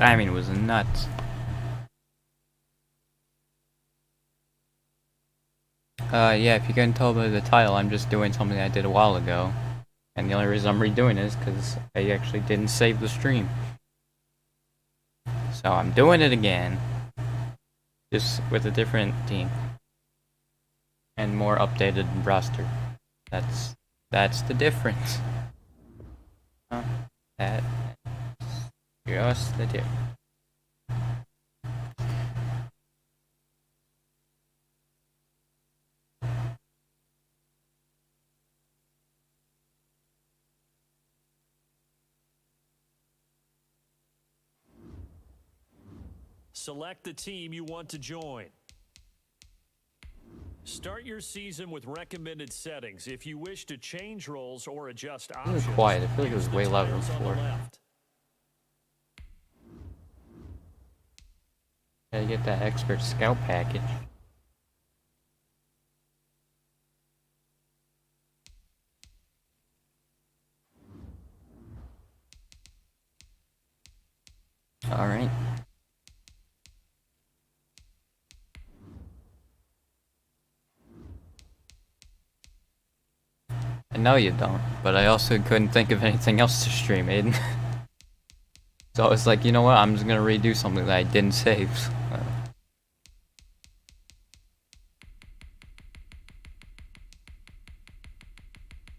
timing was nuts. Yeah, if you couldn't tell by the title, I'm just doing something I did a while ago. And the only reason I'm redoing it is because I actually didn't save the stream. So I'm doing it again. Just with a different team. And more updated roster. That's the difference. That's just the difference. Select the team you want to join. Start your season with recommended settings. If you wish to change roles or adjust options, It was quiet. I feel like it was way louder before. Gotta get that expert scout package. Alright. I know you don't, but I also couldn't think of anything else to stream, Aiden. So I was like, you know what, I'm just gonna redo something that I didn't save.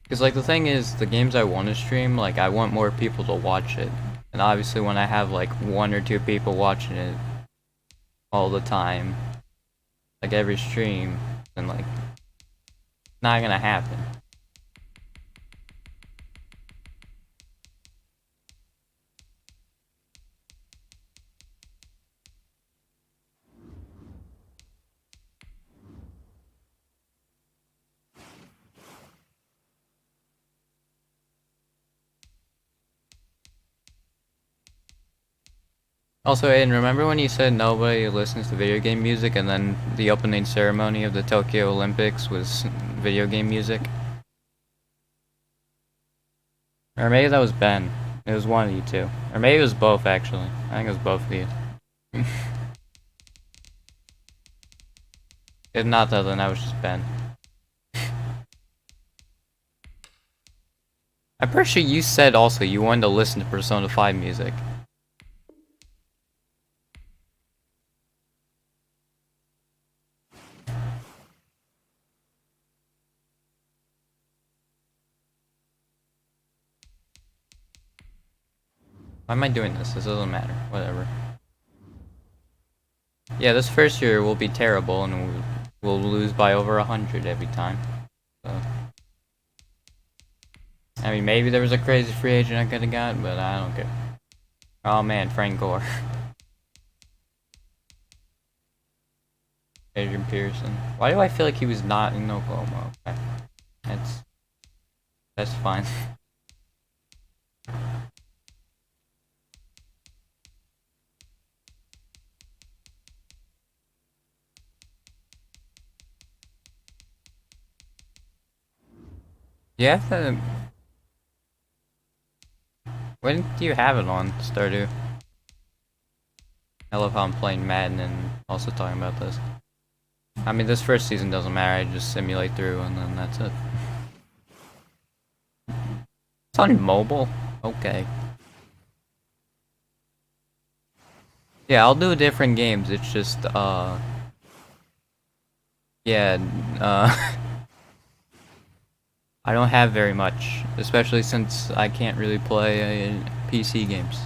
Because like the thing is, the games I want to stream, like I want more people to watch it. And obviously when I have like 1 or 2 people watching it all the time, like every stream, then like, not gonna happen. Also, Aiden, remember when you said nobody listens to video game music and then the opening ceremony of the Tokyo Olympics was video game music? Or maybe that was Ben. It was one of you two. Or maybe it was both, actually. I think it was both of you. If not, though, then that was just Ben. I'm pretty sure you said also you wanted to listen to Persona 5 music. Why am I doing this? This doesn't matter. Whatever. Yeah, this first year will be terrible and we'll lose by over 100 every time. So. I mean, maybe there was a crazy free agent I could have got, but I don't care. Oh man, Frank Gore. Adrian Pearson. Why do I feel like he was not in Oklahoma? Okay. That's fine. You have to... When do you have it on, Stardew? I love how I'm playing Madden and also talking about this. I mean, this first season doesn't matter, I just simulate through and then that's it. It's on mobile? Okay. Yeah, I'll do different games, it's just, yeah, I don't have very much, especially since I can't really play PC games.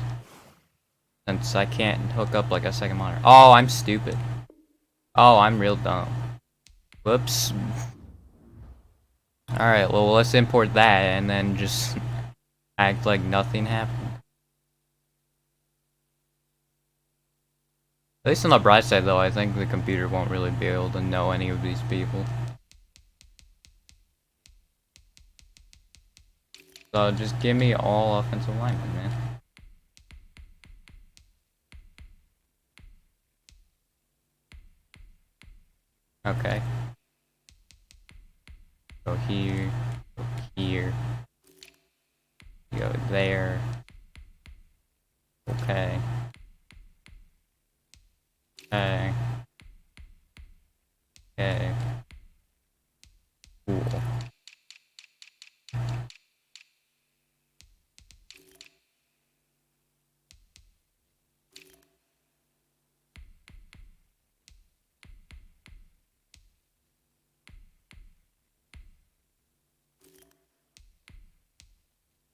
Since I can't hook up like a second monitor. Oh, I'm stupid. Oh, I'm real dumb. Whoops. Alright, well, let's import that and then just act like nothing happened. At least on the bright side, though, I think the computer won't really be able to know any of these people. So just give me all offensive linemen, man. Okay. Go here. Go here. Go there. Okay. Okay. Okay. Cool.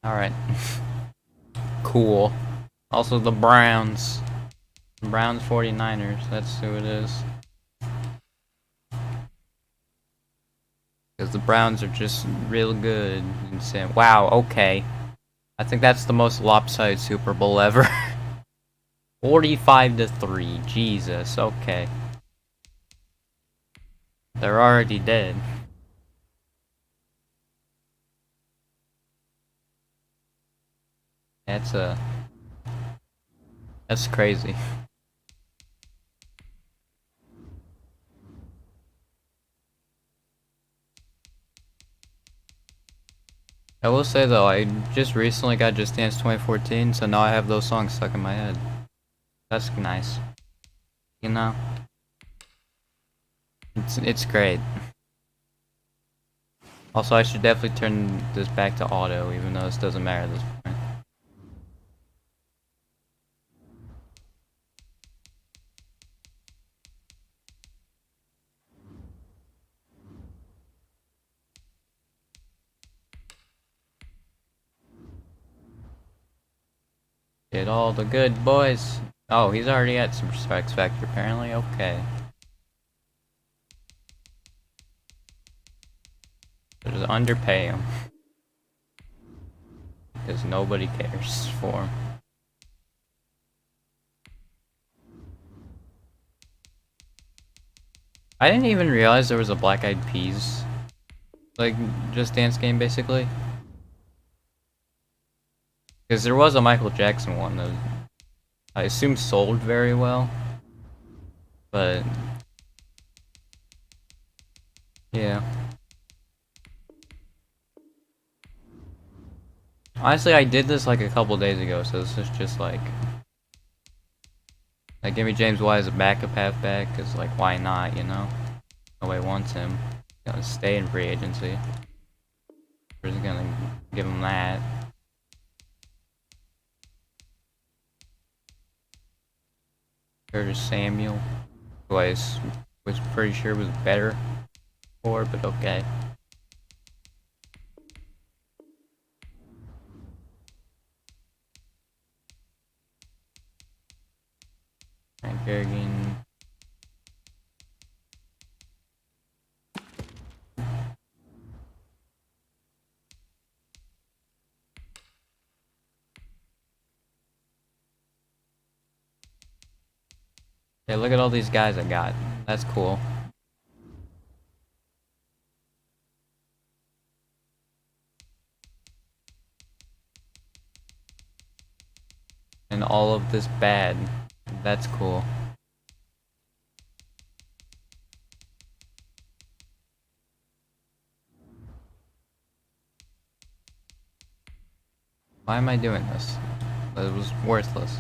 Alright. Cool. Also the Browns. Browns 49ers, that's who it is. Because the Browns are just real good. Wow, okay. I think that's the most lopsided Super Bowl ever. 45-3, Jesus, okay. They're already dead. That's crazy. I will say though, I just recently got Just Dance 2014, so now I have those songs stuck in my head. That's nice. You know? It's great. Also, I should definitely turn this back to auto, even though this doesn't matter at this point. Get all the good boys. Oh, he's already at Super X Factor apparently. Okay. Just underpay him. Because nobody cares for him. I didn't even realize there was a Black Eyed Peas, like, Just Dance game, basically. Because there was a Michael Jackson one that I assume sold very well. But yeah. Honestly, I did this like a couple days ago, so this is just like give me James White as a backup halfback, cause like why not, you know? Nobody wants him. He's gonna stay in free agency. We're just gonna give him that. Curtis Samuel, who I was pretty sure was better for, but okay. Frank Kerrigan. Yeah, look at all these guys I got. That's cool. And all of this bad. That's cool. Why am I doing this? It was worthless.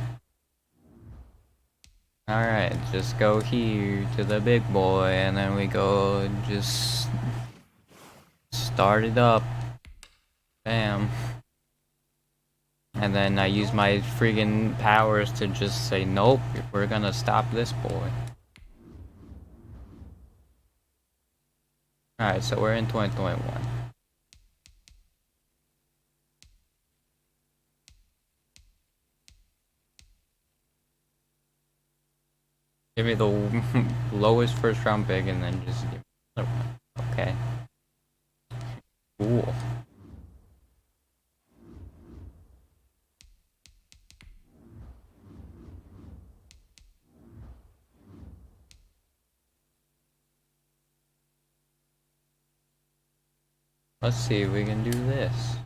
Alright, just go here to the big boy, and then we go and just start it up. Bam. And then I use my freaking powers to just say, nope, we're gonna stop this boy. Alright, so we're in 2021. Give me the lowest first round pick and then just give me another one. Okay. Cool. Let's see if we can do this.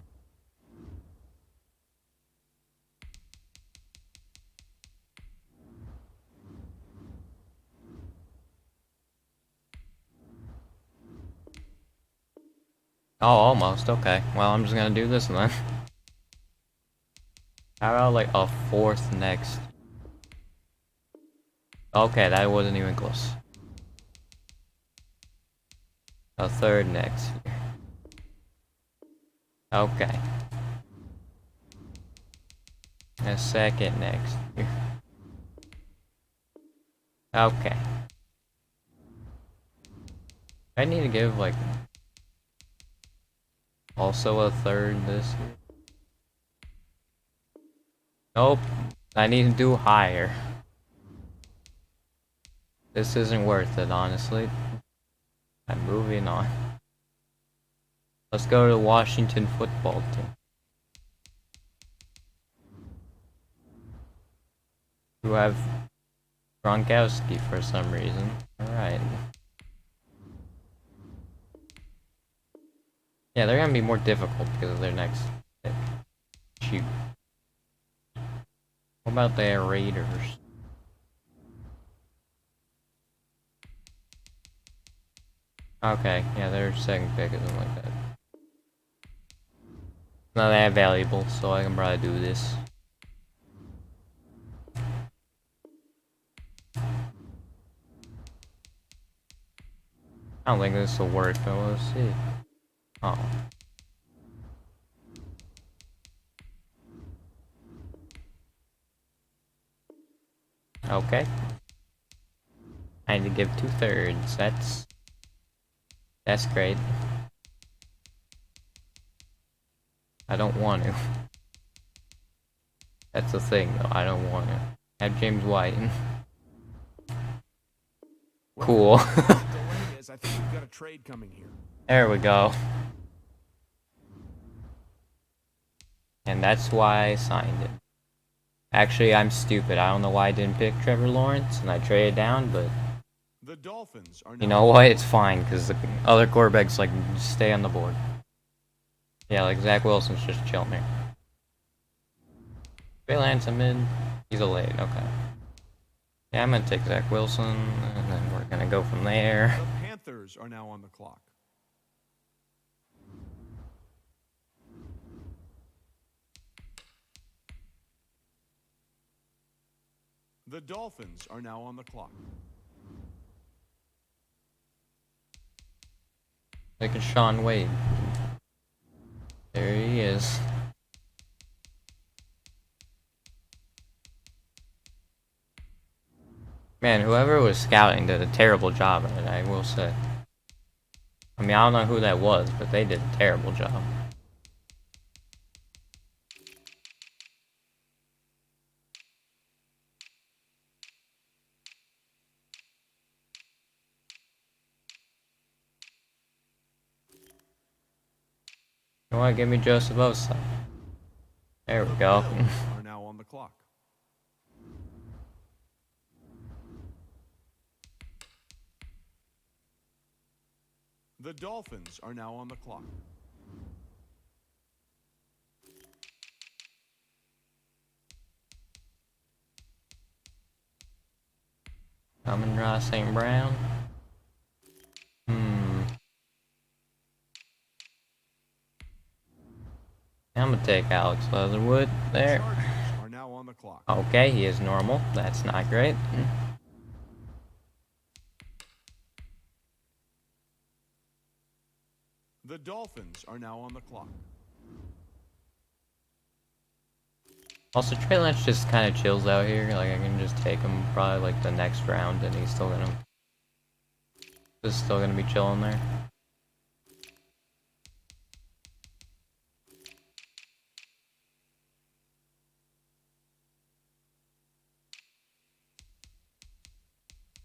Oh, almost. Okay. Well, I'm just gonna do this then. How about like a fourth next? Okay, that wasn't even close. A third next. Okay. A second next. Okay. I need to give like also a third this year. Nope. I need to do higher. This isn't worth it, honestly. I'm moving on. Let's go to the Washington football team. Who have Gronkowski for some reason. Alright. Yeah, they're gonna be more difficult because of their next pick. Shoot. What about the Raiders? Okay, yeah, their second pick isn't like that. Not that valuable, so I can probably do this. I don't think this will work, but we'll see. Oh. Okay. I need to give 2/3. That's great. I don't want to. That's the thing, though. I don't want to. Have James White. Cool. I think we've got a trade coming here. There we go. And that's why I signed it. Actually, I'm stupid. I don't know why I didn't pick Trevor Lawrence and I traded down, but The Dolphins are you know what? It's fine because the other quarterbacks like stay on the board. Yeah, like Zach Wilson's just chilling here. Trey Lance, I'm in. He's a late. Okay. Yeah, I'm gonna take Zach Wilson, and then we're gonna go from there. The Panthers are now on the clock. The Dolphins are now on the clock. Taking Sean Wade. There he is. Man, whoever was scouting did a terrible job at it, I will say. I mean, I don't know who that was, but they did a terrible job. You want to give me Joseph Osai? There we go. Bills are now on the clock. The Dolphins are now on the clock. Amon-Ra St. Brown. I'm gonna take Alex Leatherwood there. Chargers are now on the clock. Okay, he is normal. That's not great. The Dolphins are now on the clock. Also, Trey Lance just kind of chills out here. Like, I can just take him probably like the next round, and he's still gonna be chilling there.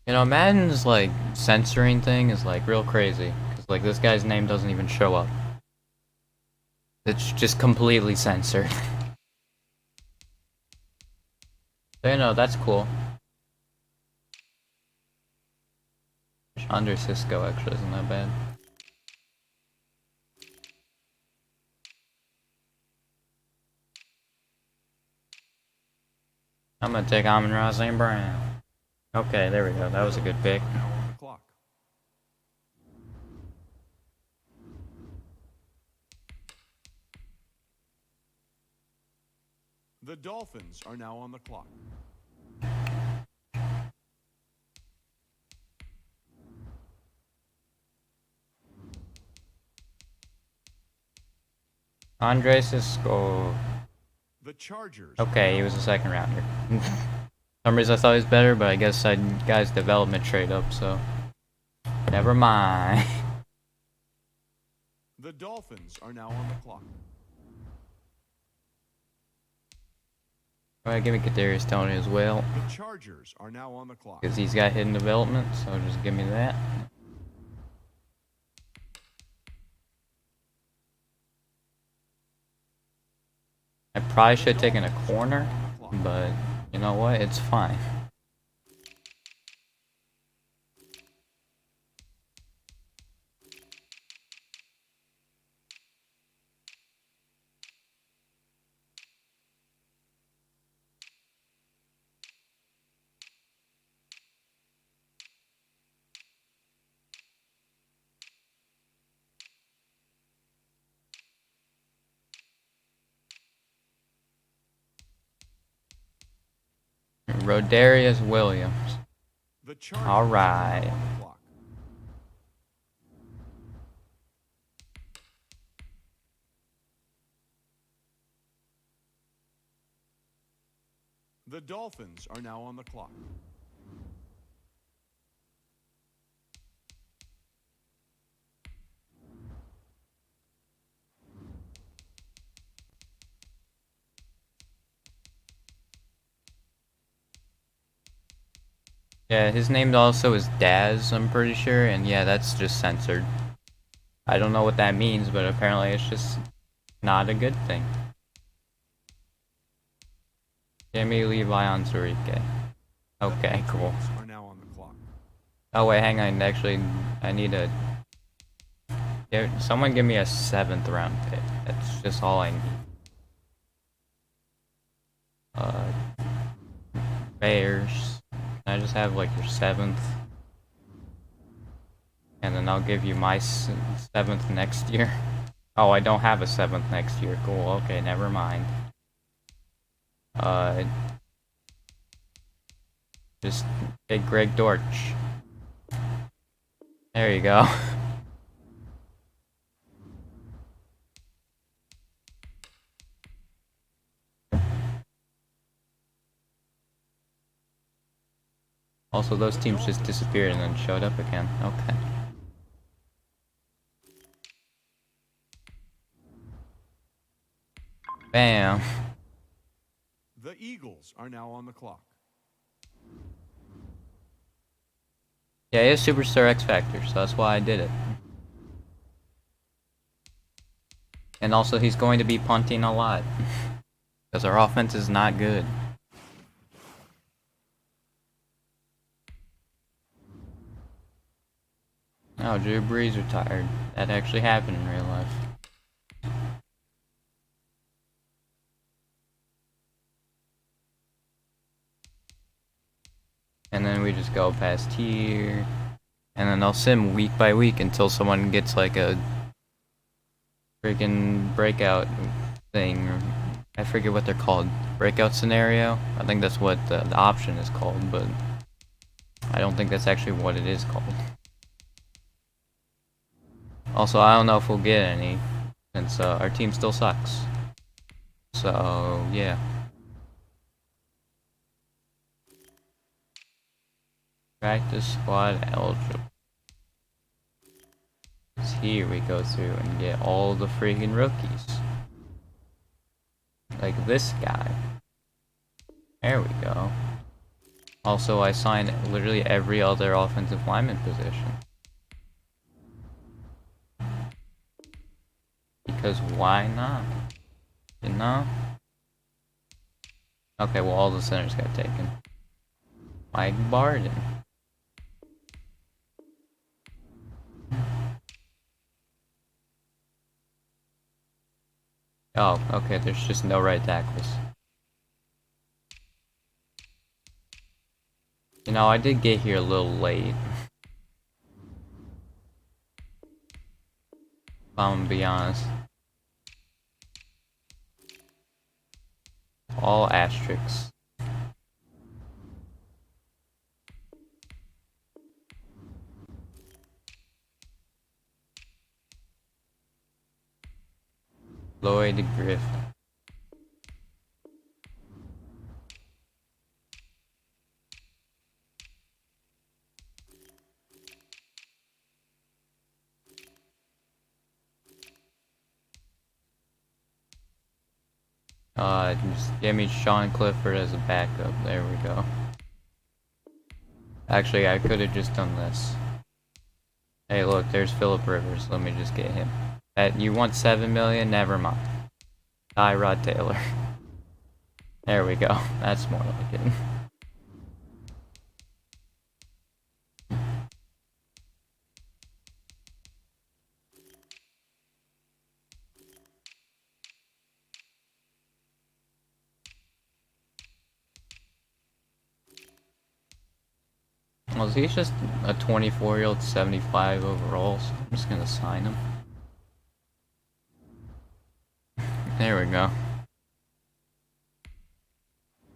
You know, Madden's like censoring thing is like real crazy. Cause like this guy's name doesn't even show up. It's just completely censored. So, you know, that's cool. Under Cisco actually isn't that bad. I'm gonna take Amon-Ra St. Brown. Okay, there we go. That was a good pick. Now on the clock. The Dolphins are now on the clock. Andres Isco. The Chargers. Okay, he was a second rounder. Some reason I thought he was better, but I guess I got his development trade up, so never mind. The Dolphins are now on the clock. Alright, give me Kadarius Toney as well, The Chargers are now on the clock. because he's got hidden development, so just give me that. I probably should have taken a corner, but you know what? It's fine. Rodarius Williams. The Chargers All are right. now on the clock. The Dolphins are now on the clock. Yeah, his name also is Daz, I'm pretty sure, and yeah, that's just censored. I don't know what that means, but apparently it's just not a good thing. Jimmy Levi Onsurike. Okay, The cool. Patriots are now on the clock. Oh wait, hang on, actually, I need a... someone give me a 7th round pick. That's just all I need. Bears. Can I just have like your 7th? And then I'll give you my 7th next year. Oh, I don't have a 7th next year. Cool, okay, never mind. Just take Greg Dortch. There you go. Also, those teams just disappeared and then showed up again. Okay. Bam. The Eagles are now on the clock. Yeah, he has Superstar X Factor, so that's why I did it. And also, he's going to be punting a lot. Because our offense is not good. Oh, Drew Brees retired. That actually happened in real life. And then we just go past here. And then I'll sim week by week until someone gets like a freaking breakout thing. I forget what they're called. Breakout scenario? I think that's what the option is called, but I don't think that's actually what it is called. Also, I don't know if we'll get any, since our team still sucks. So, yeah. Practice squad eligible. Here we go through and get all the freaking rookies. Like this guy. There we go. Also, I signed literally every other offensive lineman position. Because why not? You know? Okay, well, all the centers got taken. Mike Barden. Oh, okay, there's just no right tackles. You know, I did get here a little late. If I'm gonna be honest. All asterisks. Lloyd Griffin. Just give me Sean Clifford as a backup. There we go. Actually, I could have just done this. Hey, look, there's Phillip Rivers. Let me just get him. You want 7 million? Never mind. Tyrod Taylor. There we go. That's more like it. Well, he's just a 24-year-old, 75 overall, so I'm just gonna sign him. There we go.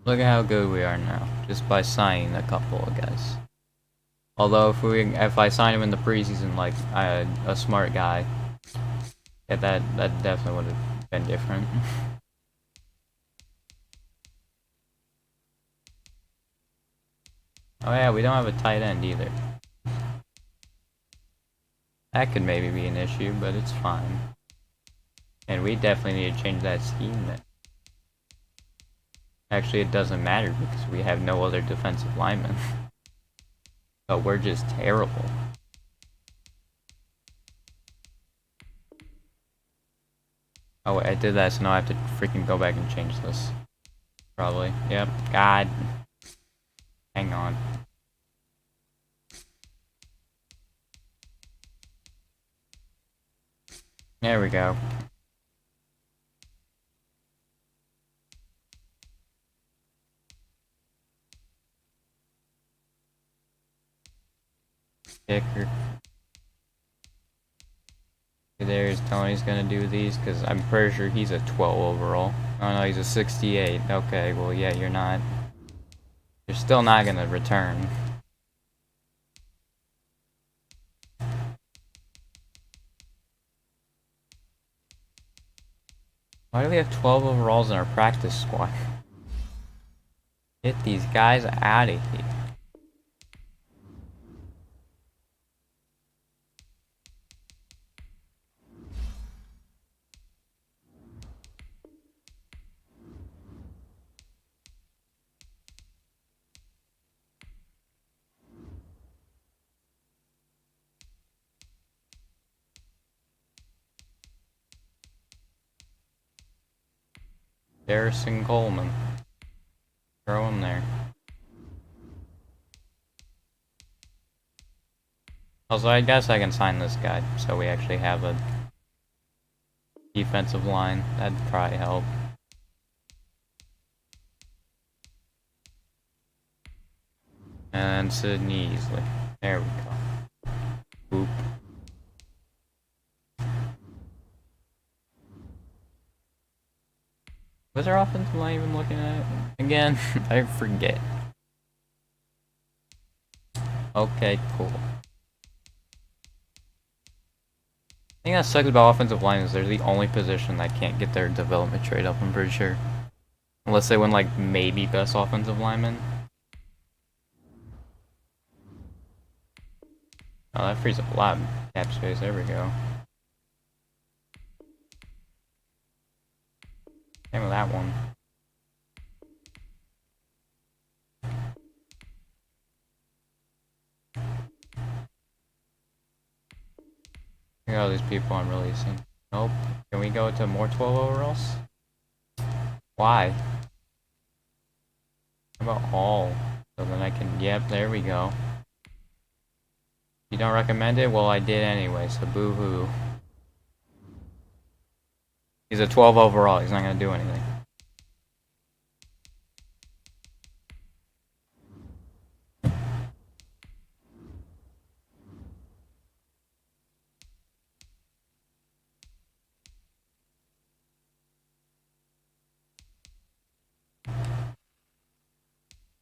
Look at how good we are now, just by signing a couple of guys. Although if I sign him in the preseason like a smart guy, yeah, that definitely would have been different. Oh yeah, we don't have a tight end either. That could maybe be an issue, but it's fine. And we definitely need to change that scheme then. Actually, it doesn't matter because we have no other defensive linemen. But we're just terrible. Oh wait, I did that, so now I have to freaking go back and change this. Probably. Yep. God. Hang on. There we go. Kicker. There's Tony's gonna do these because I'm pretty sure he's a 12 overall. Oh no, he's a 68. Okay, well yeah, you're not. You're still not gonna return. Why do we have 12 overalls in our practice squad? Get these guys out of here. Harrison Coleman. Throw him there. Also, I guess I can sign this guy, so we actually have a defensive line. That'd probably help. And Sidney Easley. There we go. Boop. Was our offensive line even looking at it? Again, I forget. Okay, cool. I think that sucks about offensive line is they're the only position that can't get their development trade up, I'm pretty sure. Unless they win like maybe best offensive lineman. Oh, that frees up a lot of cap space. There we go. Same with that one. Look at all these people I'm releasing. Nope. Can we go to more 12 overalls? Why? How about all? So then I can, yep, there we go. You don't recommend it? Well, I did anyway, so boo-hoo. He's a 12 overall, he's not gonna do anything.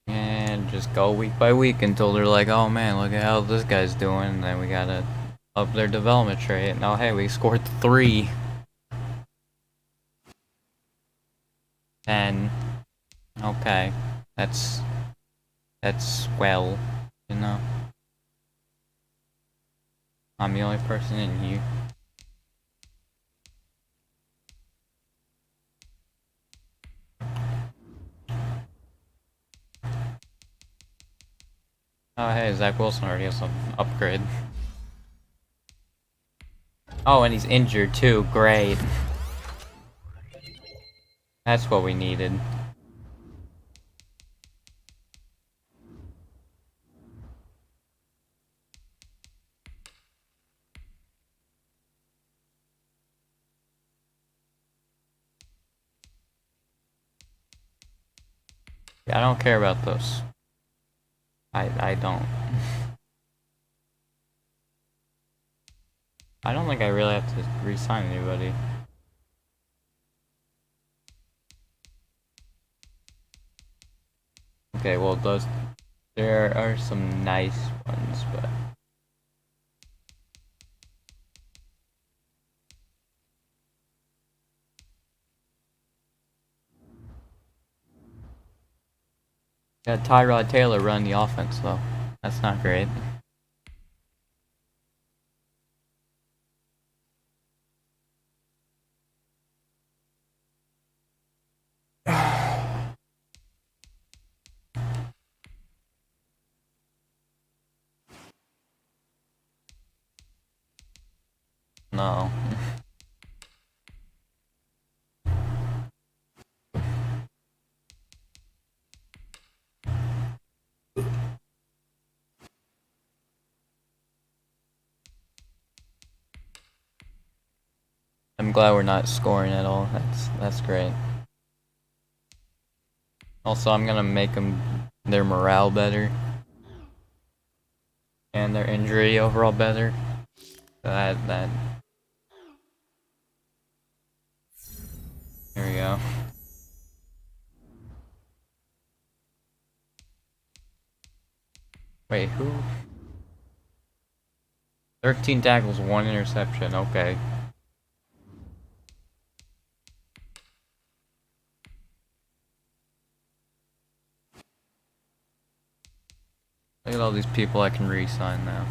And just go week by week until they're like, oh man, look at how this guy's doing, and then we gotta up their development rate. Now, hey, we scored 3. 10. Okay. That's well, you know. I'm the only person in here. Oh hey, Zach Wilson already has an upgrade. Oh, and he's injured too. Great. That's what we needed. I don't care about those. I don't. I don't think I really have to re-sign anybody. Okay, well there are some nice ones, but yeah, Tyrod Taylor run the offense though. That's not great. No. I'm glad we're not scoring at all. That's great. Also, I'm gonna make their morale better and their injury overall better. That. Here we go. Wait, who? 13 tackles, 1 interception. Okay. Look at all these people I can re-sign now.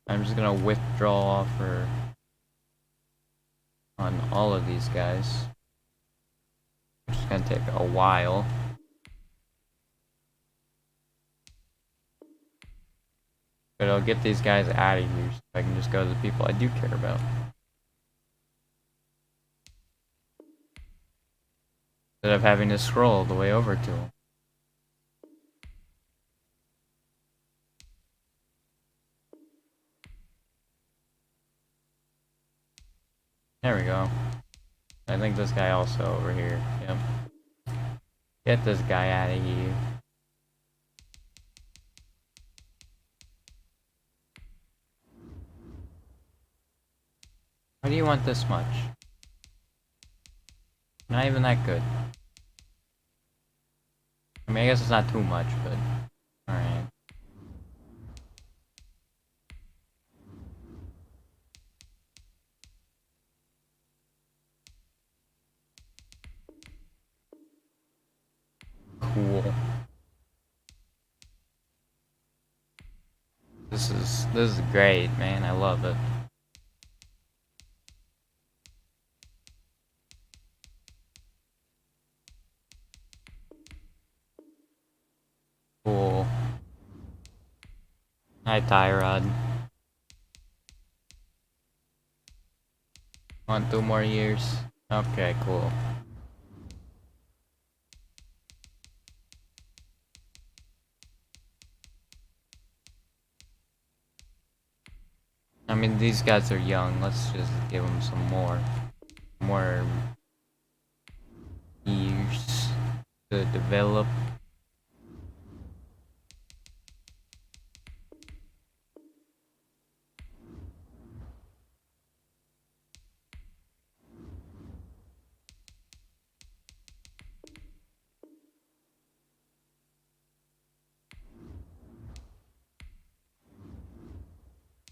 I'm just gonna withdraw offer on all of these guys. Which is gonna take a while. But I'll get these guys out of here so I can just go to the people I do care about. Instead of having to scroll all the way over to them. There we go. I think this guy also over here. Yep. Get this guy out of here. Why do you want this much? Not even that good. I mean, I guess it's not too much, but alright. Cool. This is great, man. I love it. Cool. Hi, Tyrod. Want 2 more years? Okay, cool. I mean, these guys are young. Let's just give them some more years to develop.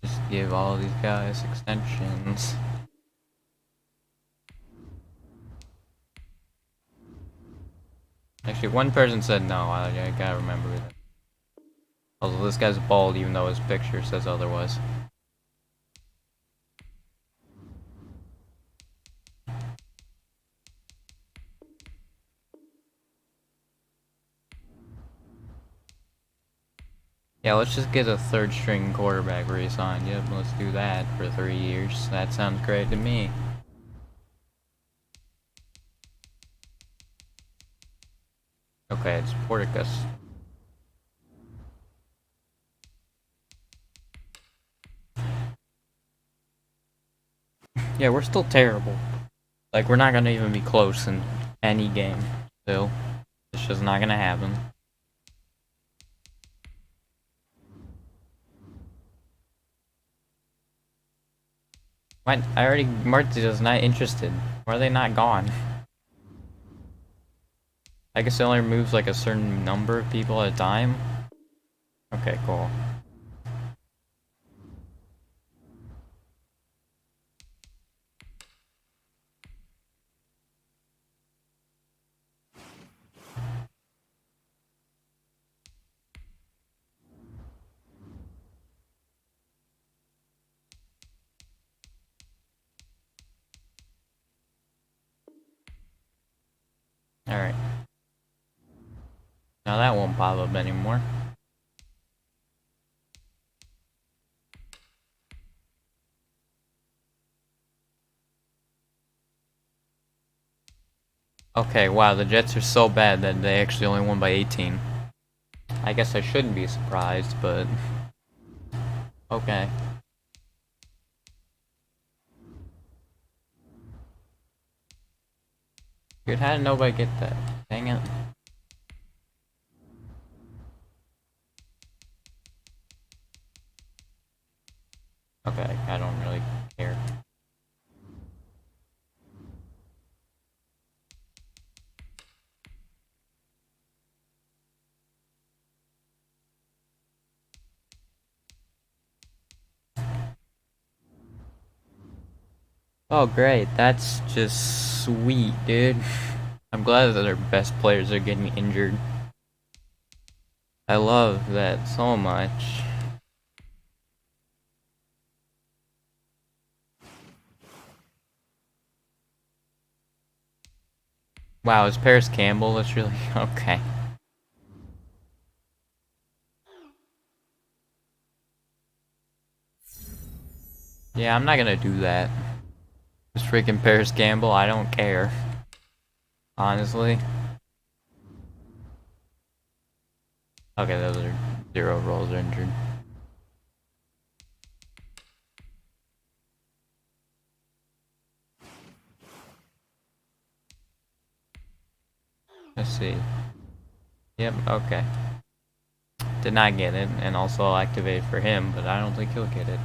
Just give all these guys extensions. Actually, one person said no. I gotta remember that. Although this guy's bald, even though his picture says otherwise. Yeah, let's just get a third string quarterback re-signed. Yep, let's do that for 3 years. That sounds great to me. Okay, it's Porticus. Yeah, we're still terrible. Like, we're not gonna even be close in any game. Still. It's just not gonna happen. What? I already marked it as not interested. Why are they not gone? I guess it only removes like a certain number of people at a time. Okay, cool. Alright. Now that won't pop up anymore. Okay, wow, the Jets are so bad that they actually only won by 18. I guess I shouldn't be surprised, but... Okay. Dude, how did nobody get that? Dang it. Okay, I don't really care. Oh great, that's just sweet, dude. I'm glad that our best players are getting injured. I love that so much. Wow, is Paris Campbell? That's really okay. Yeah, I'm not gonna do that. This freaking Paris Campbell, I don't care. Honestly. Okay, those are 0 rolls injured. Let's see. Yep, okay. Did not get it, and also I'll activate for him, but I don't think he'll get it.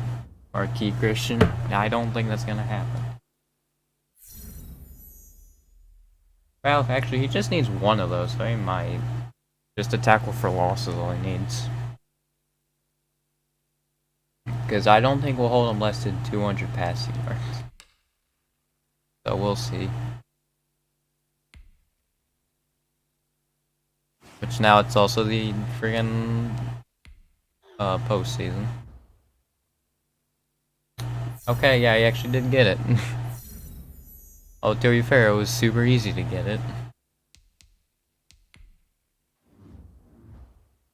Or Key Christian. I don't think that's gonna happen. Well, actually, he just needs one of those, so he might. Just a tackle for loss is all he needs. Because I don't think we'll hold him less than 200 passing yards. So we'll see. Which now it's also the friggin' postseason. Okay, yeah, he actually did get it. Oh, to be fair, it was super easy to get it.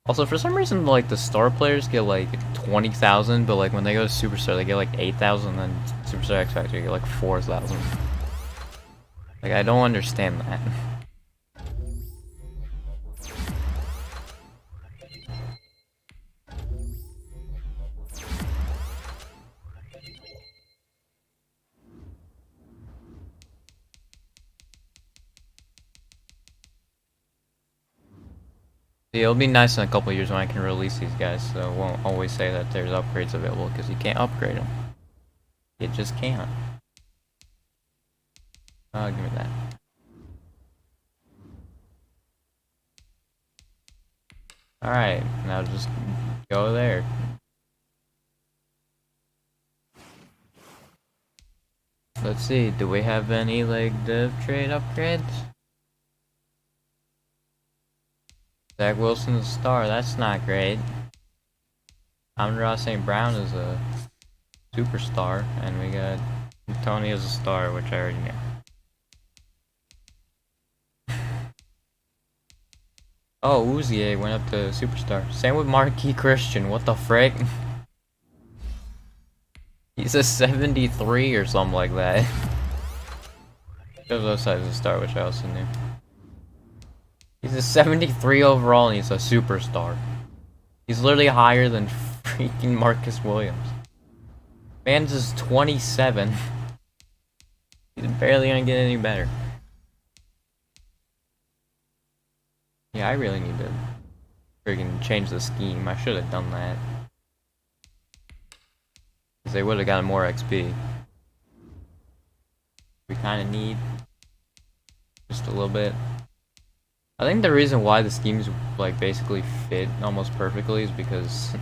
Also, for some reason, like, the star players get, like, 20,000, but, like, when they go to Superstar, they get, like, 8,000, and then Superstar X Factor, you get, like, 4,000. Like, I don't understand that. Yeah, it'll be nice in a couple years when I can release these guys, so I won't always say that there's upgrades available, because you can't upgrade them. You just can't. Give me that. Alright, now just go there. Let's see, do we have any, like, dev trade upgrades? Zach Wilson's a star. That's not great. Amon-Ra St. Brown is a superstar, and we got Tony as a star, which I already knew. Oh, Uzier went up to superstar. Same with Marquis Christian. What the frick? He's a 73 or something like that. Shows us as a star, which I also knew. He's a 73 overall, and he's a superstar. He's literally higher than freaking Marcus Williams. Man's is 27. He's barely gonna get any better. Yeah, I really need to freaking change the scheme. I should have done that. Because they would have gotten more XP. We kind of need just a little bit. I think the reason why the schemes like basically fit almost perfectly is because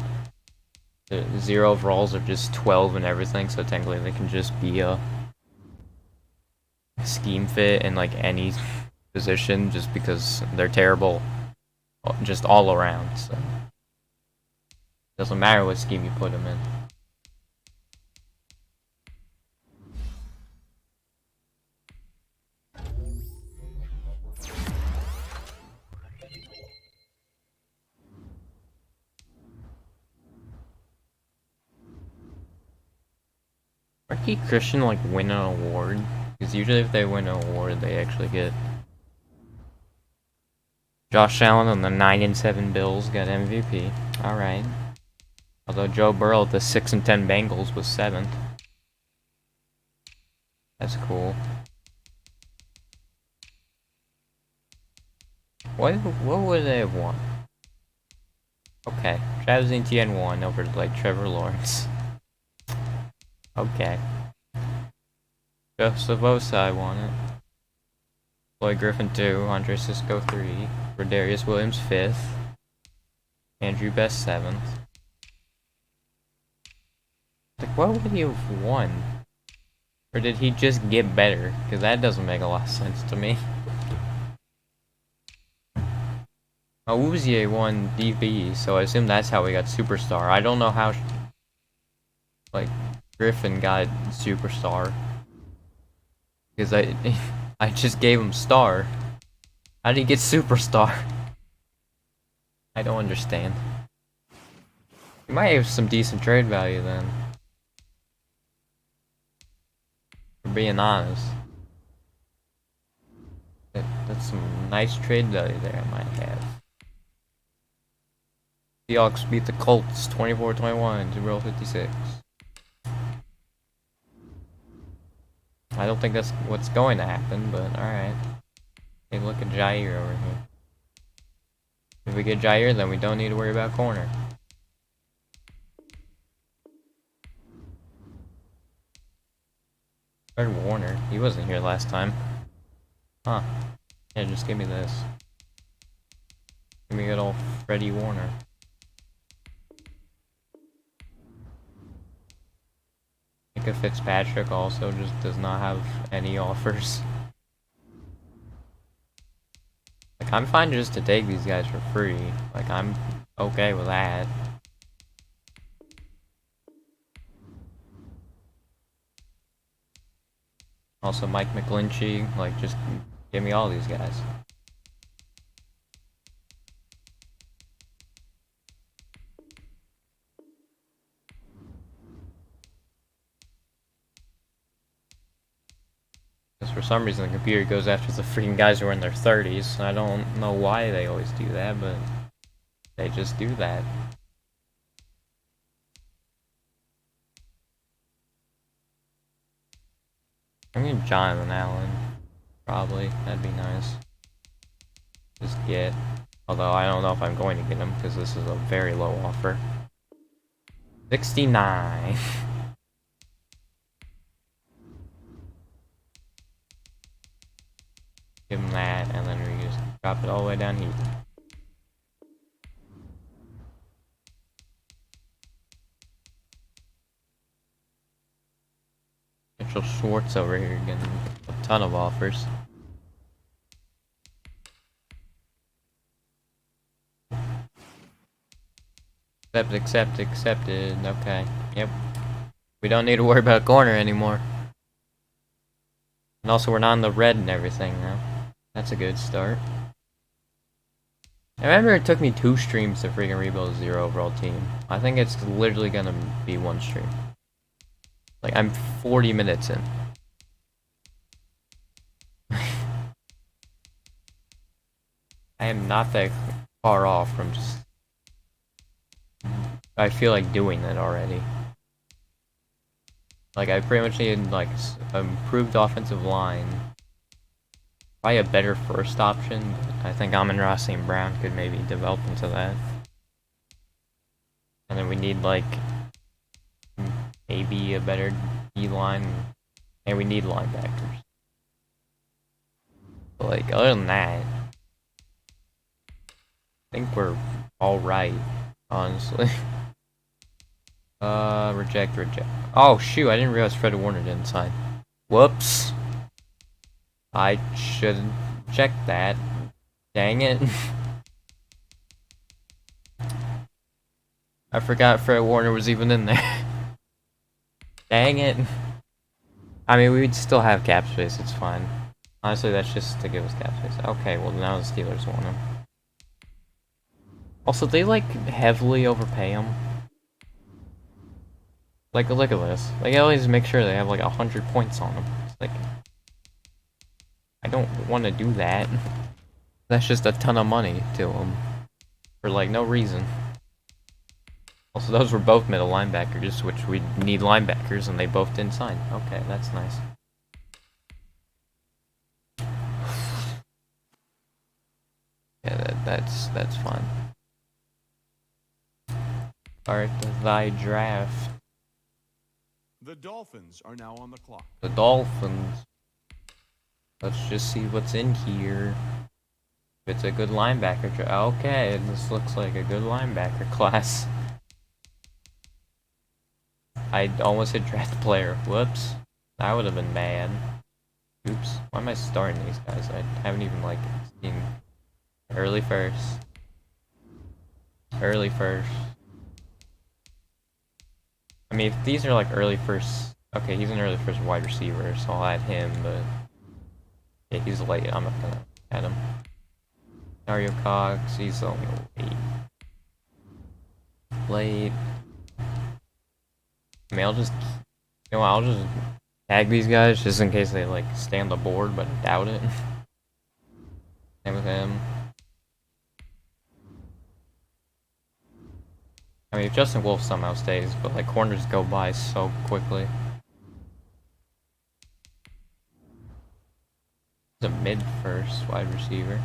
the 0 overalls are just 12 and everything, so technically they can just be a scheme fit in like any position just because they're terrible just all around, so doesn't matter what scheme you put them in. Marquis Christian like win an award? Because usually if they win an award, they actually get. Josh Allen on the 9-7 Bills got MVP. All right. Although Joe Burrow at the 6-10 Bengals was 7th. That's cool. What would they have won? Okay, Travis Etienne won over like Trevor Lawrence. Okay. Joseph Osai won it. Lloyd Griffin 2, Andre Cisco 3, Rodarius Williams 5th, Andrew Best 7th. Like, what would he have won? Or did he just get better? Because that doesn't make a lot of sense to me. Uzier won DB, so I assume that's how we got Superstar. I don't know how, like, Griffin got Superstar. Because I just gave him Star. How did he get Superstar? I don't understand. He might have some decent trade value then. For being honest. That's some nice trade value there I might have. Seahawks beat the Colts 24-21 to roll 56. I don't think that's what's going to happen, but alright. Hey, look at Jair over here. If we get Jair, then we don't need to worry about corner. Fred Warner. He wasn't here last time. Huh. Yeah, just give me this. Give me good old Freddie Warner. Micah Fitzpatrick also just does not have any offers. Like, I'm fine just to take these guys for free. Like, I'm okay with that. Also, Mike McGlinchey, like, just give me all these guys. Because for some reason the computer goes after the freaking guys who are in their 30s. I don't know why they always do that, but they just do that. I'm gonna Jonathan Allen. Probably. That'd be nice. Just get. Although I don't know if I'm going to get him because this is a very low offer. 69. Give him that, and then we just drop it all the way down here. Mitchell Schwartz over here getting a ton of offers. Accepted. Okay. Yep. We don't need to worry about corner anymore. And also, we're not in the red and everything now. That's a good start. I remember it took me 2 streams to freaking rebuild a 0 overall team. I think it's literally gonna be 1 stream. Like, I'm 40 minutes in. I am not that far off from just... I feel like doing it already. Like, I pretty much need, like, improved offensive line. Probably a better first option. I think Amon-Ra St. Brown could maybe develop into that. And then we need, like, maybe a better D-line. And we need linebackers. But, like, other than that, I think we're alright, honestly. Reject. Oh, shoot, I didn't realize Fred Warner didn't sign. Whoops. I should check that. Dang it. I forgot Fred Warner was even in there. Dang it. I mean, we'd still have cap space, it's fine. Honestly, that's just to give us cap space. Okay, well now the Steelers want him. Also, they like heavily overpay him. Like, look at this. They always make sure they have like 100 points on them. It's like, I don't want to do that. That's just a ton of money to them. For like no reason. Also, those were both middle linebackers, which we need linebackers, and they both didn't sign. Okay, that's nice. Yeah, that's fine. Start thy draft. The Dolphins are now on the clock. The Dolphins. Let's just see what's in here. If it's a good linebacker. Okay, this looks like a good linebacker class. I almost hit draft player. Whoops. That would have been bad. Oops. Why am I starting these guys? I haven't even, like, seen... Early first. I mean, if these are, like, early first... Okay, he's an early first wide receiver, so I'll add him, but... Yeah, he's late. I'm not gonna add him. Mario Cox, he's only late. I mean, I'll just tag these guys just in case they like stay on the board, but I doubt it. Same with him. I mean, if Justin Wolf somehow stays, but like corners go by so quickly. He's a mid-first wide receiver.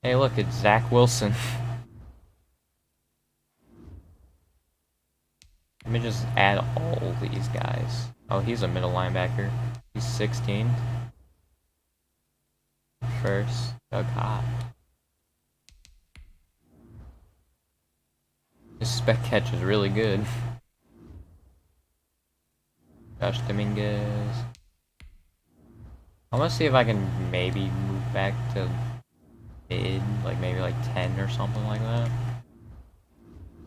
Hey, look, it's Zach Wilson. Let me just add all these guys. Oh, he's a middle linebacker. He's 16. First, Doug Hott. His spec catch is really good. Josh Dominguez. I'm gonna see if I can maybe move back to mid, like maybe like 10 or something like that.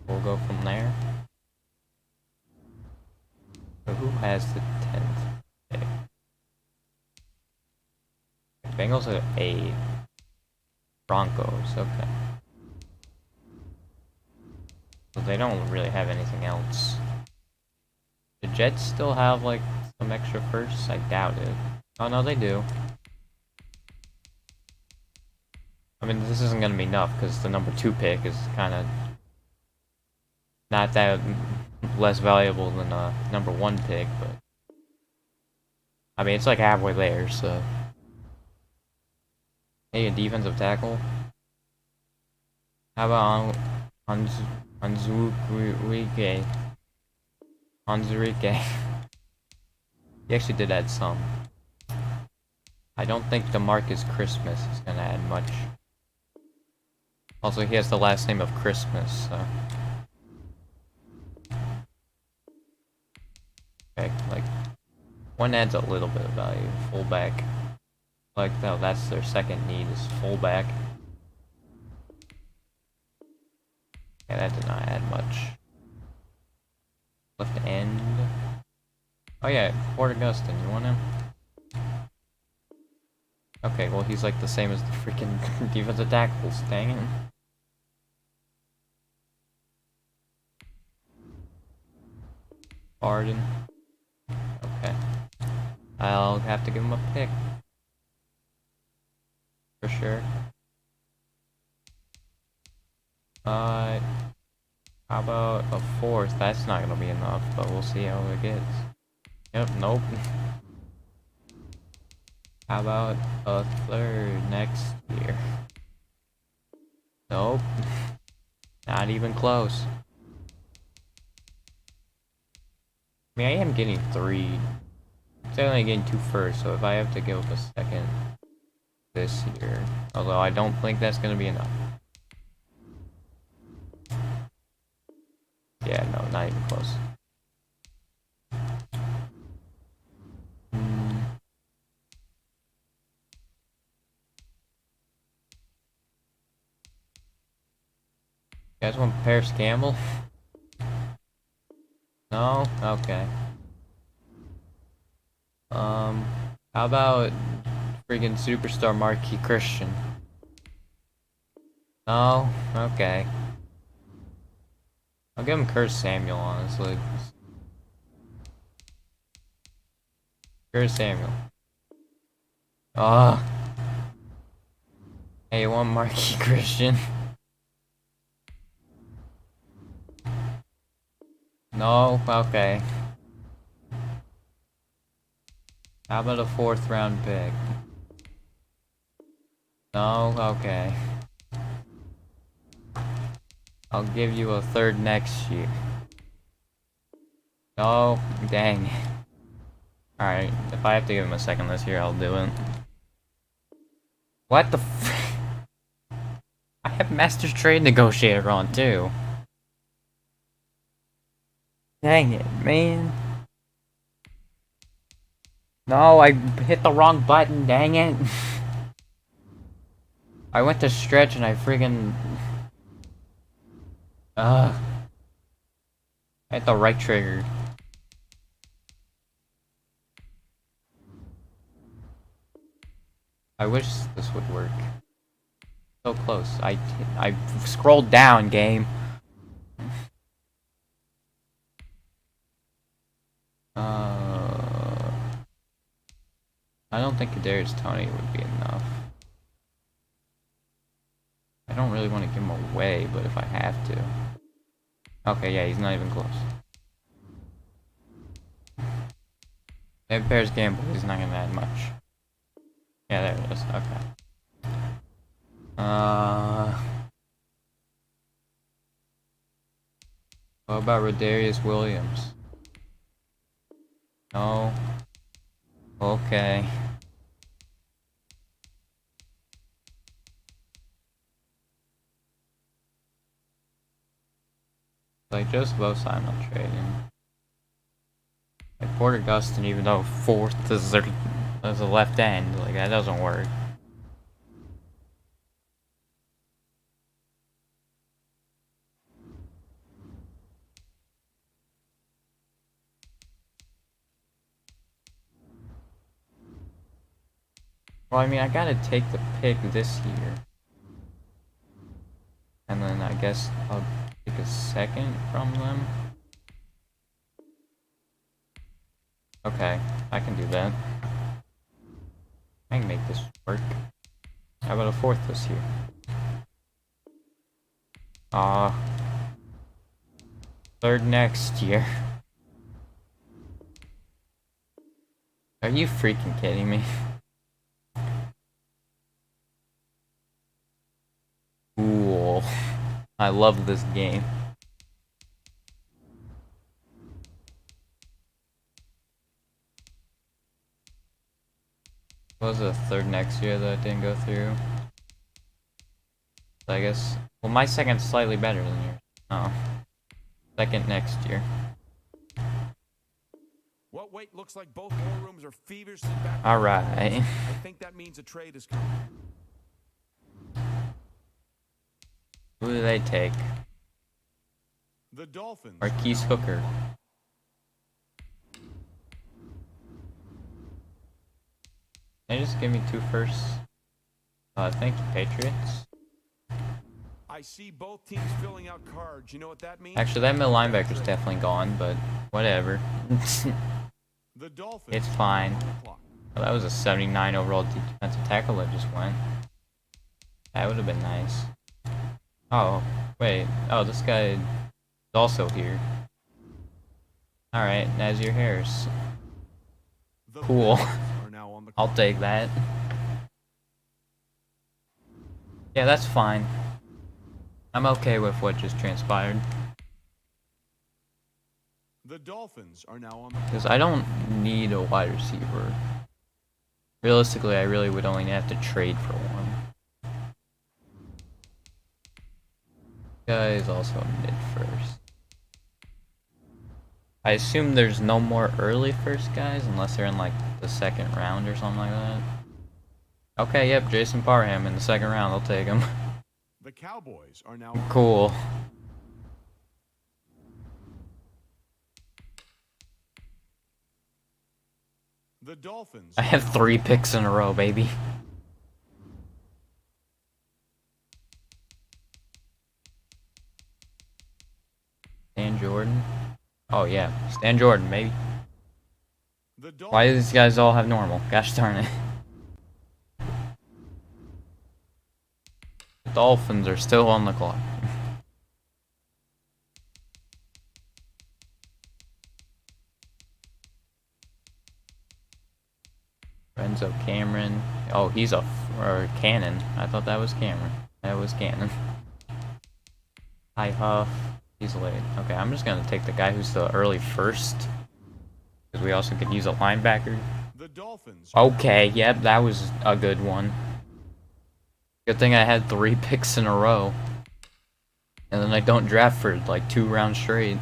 We'll go from there. So who has the 10th pick? Bengals are 8. Broncos, okay. So they don't really have anything else. The Jets still have like some extra firsts? I doubt it. Oh no, they do. I mean, this isn't gonna be enough because the number 2 pick is kind of not that less valuable than a number 1 pick, but I mean, it's like halfway there, so. Hey, a defensive tackle. How about Onwuzurike? He actually did add some. I don't think DeMarcus Christmas is gonna add much. Also, he has the last name of Christmas, so. Okay, like, one adds a little bit of value. Fullback. Like, no, that's their second need is fullback. Yeah, that did not add much. Left end. Oh yeah, Port Augustine, you want him? Okay, well he's like the same as the freaking defensive tackles, dang it. Arden. Okay. I'll have to give him a pick. For sure. How about a fourth? That's not gonna be enough, but we'll see how it gets. Yep, nope. How about a third next year? Nope. Not even close. I mean, I am getting 3. I'm only getting 2 first, so if I have to give up a second this year, although I don't think that's gonna be enough. Yeah, no, not even close. You guys want Paris Campbell? No? Okay. How about freaking superstar Marquis Christian? No? Okay. I'll give him Curtis Samuel, honestly. Curtis Samuel. Hey, you want Marquis Christian? No? Okay. How about a 4th round pick? No? Okay. I'll give you a 3rd next year. No? Dang. Alright, if I have to give him a 2nd this year, I'll do it. What the f- I have Master's Trade Negotiator on, too. Dang it, man. No, I hit the wrong button, dang it. I went to stretch and I friggin... I hit the right trigger. I wish this would work. So close. I scrolled down, game. I don't think Kadarius Toney would be enough. I don't really want to give him away, but if I have to. Okay, yeah, he's not even close. If Paris Campbell, he's not gonna add much. Yeah, there it is. Okay. What about Rodarius Williams? No. Okay. Like Joseph Osai, I'm not trading. Like Port Augustine, even though 4th is as a left end, like that doesn't work. Well, I mean, I gotta take the pick this year. And then I guess I'll take a 2nd from them. Okay, I can do that. I can make this work. How about a 4th this year? Ah. 3rd next year. Are you freaking kidding me? Cool. I love this game. What was the 3rd next year that I didn't go through? So I guess... Well, my 2nd's slightly better than yours. Oh. 2nd next year. What wait looks like both war rooms are feverishly back. Alright. I think that means a trade is coming. Who do they take? The Dolphins. Marquise Hooker. Can you just give me 2 firsts? Thank you, Patriots. I see both teams filling out cards. You know what that means? Actually, that middle linebacker's definitely gone, but whatever. The Dolphins. It's fine. are on the clock. Well, that was a 79 overall defensive tackle that just went. That would have been nice. Oh, wait. Oh, this guy is also here. Alright, Nazir Harris. The Cool. Bears are now on the I'll clock. take that. Yeah, that's fine. I'm okay with what just transpired. The Dolphins are now on the Because I don't need a wide receiver. Realistically, I really would only have to trade for one. Guy is also a mid first. I assume there's no more early first guys unless they're in like the 2nd round or something like that. Okay, yep, Jason Parham in the 2nd round. I'll take him. The Cowboys are now on Cool. the Dolphins. I have 3 picks in a row, baby. Stan Jordan. Oh yeah, Stan Jordan, maybe. The Dolphins. Why do these guys all have normal? Gosh darn it. The Dolphins are still on the clock. Renzo Cameron. Oh, he's a or Cannon. I thought that was Cameron. That was Cannon. Hi Huff. He's late. Okay, I'm just gonna take the guy who's the early first. Because we also could use a linebacker. The Dolphins. Okay, yep, that was a good one. Good thing I had 3 picks in a row. And then I don't draft for like 2 rounds straight.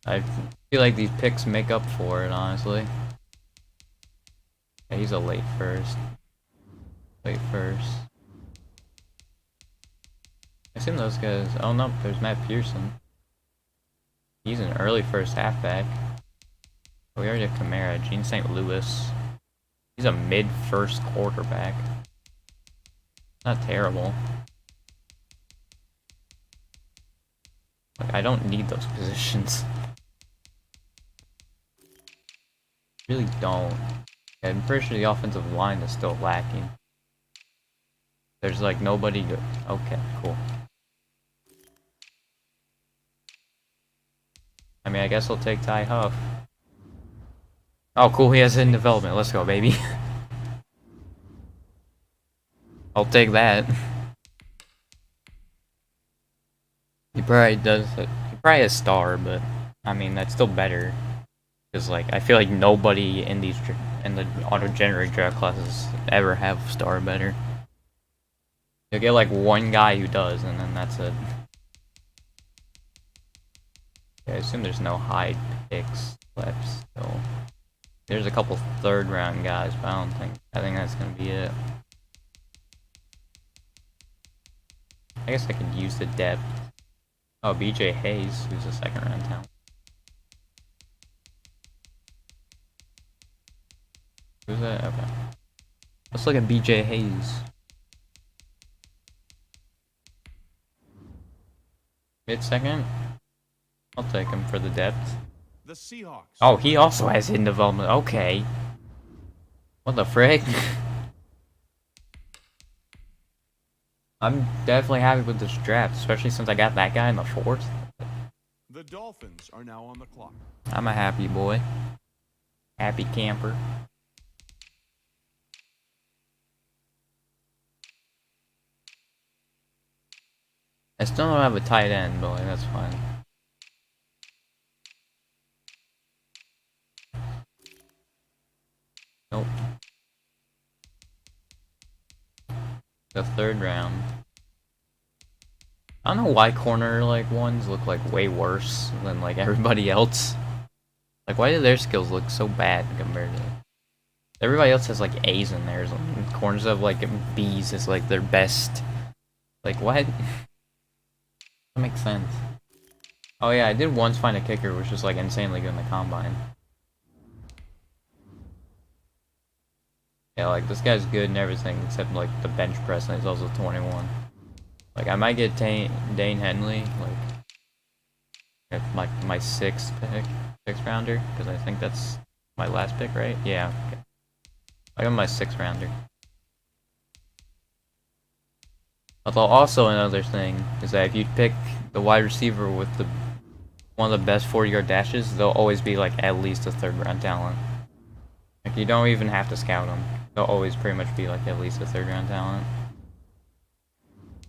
I feel like these picks make up for it, honestly. Yeah, he's a late first. Late first. I assume those guys. Oh no, there's Matt Pearson. He's an early first halfback. We already have Kamara. Gene St. Louis. He's a mid first quarterback. Not terrible. Like, I don't need those positions. Really don't. I'm pretty sure the offensive line is still lacking. There's like nobody good. Okay, cool. I mean, I guess I'll take Ty Huff. Oh, cool, he has it in development. Let's go, baby. I'll take that. He probably does. He probably has star, but I mean, that's still better. Because, like, I feel like nobody in these in the auto-generated draft classes ever have star better. You'll get like one guy who does, and then that's it. Yeah, I assume there's no high picks left still. There's a couple 3rd round guys, but I think that's gonna be it. I guess I could use the depth. Oh, BJ Hayes, who's a 2nd round talent. Who's that? Okay. Let's look at BJ Hayes. Mid-second? I'll take him for the depth. The Seahawks. Oh, he also has hidden development. Okay. What the frick? I'm definitely happy with this draft, especially since I got that guy in the 4th. The Dolphins are now on the clock. I'm a happy boy. Happy camper. I still don't have a tight end, but like, that's fine. Nope. The 3rd round. I don't know why corner like ones look like way worse than like everybody else. Like, why do their skills look so bad compared to everybody else? Has like A's in theirs, and corners have like B's as like their best. Like, what? That makes sense. Oh yeah, I did once find a kicker which was like insanely good in the combine. Yeah, like this guy's good and everything except like the bench press, and he's also 21. Like I might get Dane Henley, like at my sixth pick, sixth rounder, because I think that's my last pick, right? Yeah. Okay. I got my sixth rounder. Although also another thing is that if you pick the wide receiver with the one of the best 40-yard dashes, they'll always be like at least a third round talent. Like you don't even have to scout them. They'll always pretty much be like at least a third round talent.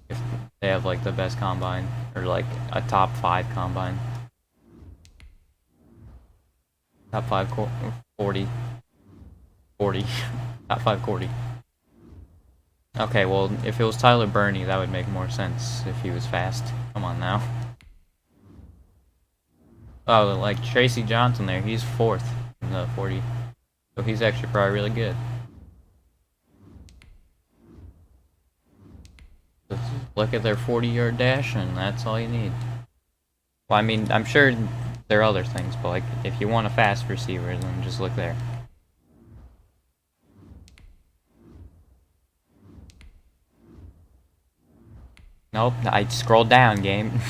If they have like the best combine or like a top 5 combine. Top 5 40. 40. Top 5 40. Okay, well, if it was Tyler Burney, that would make more sense if he was fast. Come on now. Oh, like Tracy Johnson there, he's 4th in the 40. So he's actually probably really good. Just look at their 40-yard dash, and that's all you need. Well, I mean, I'm sure there are other things, but like, if you want a fast receiver, then just look there. Nope, I scrolled down, game.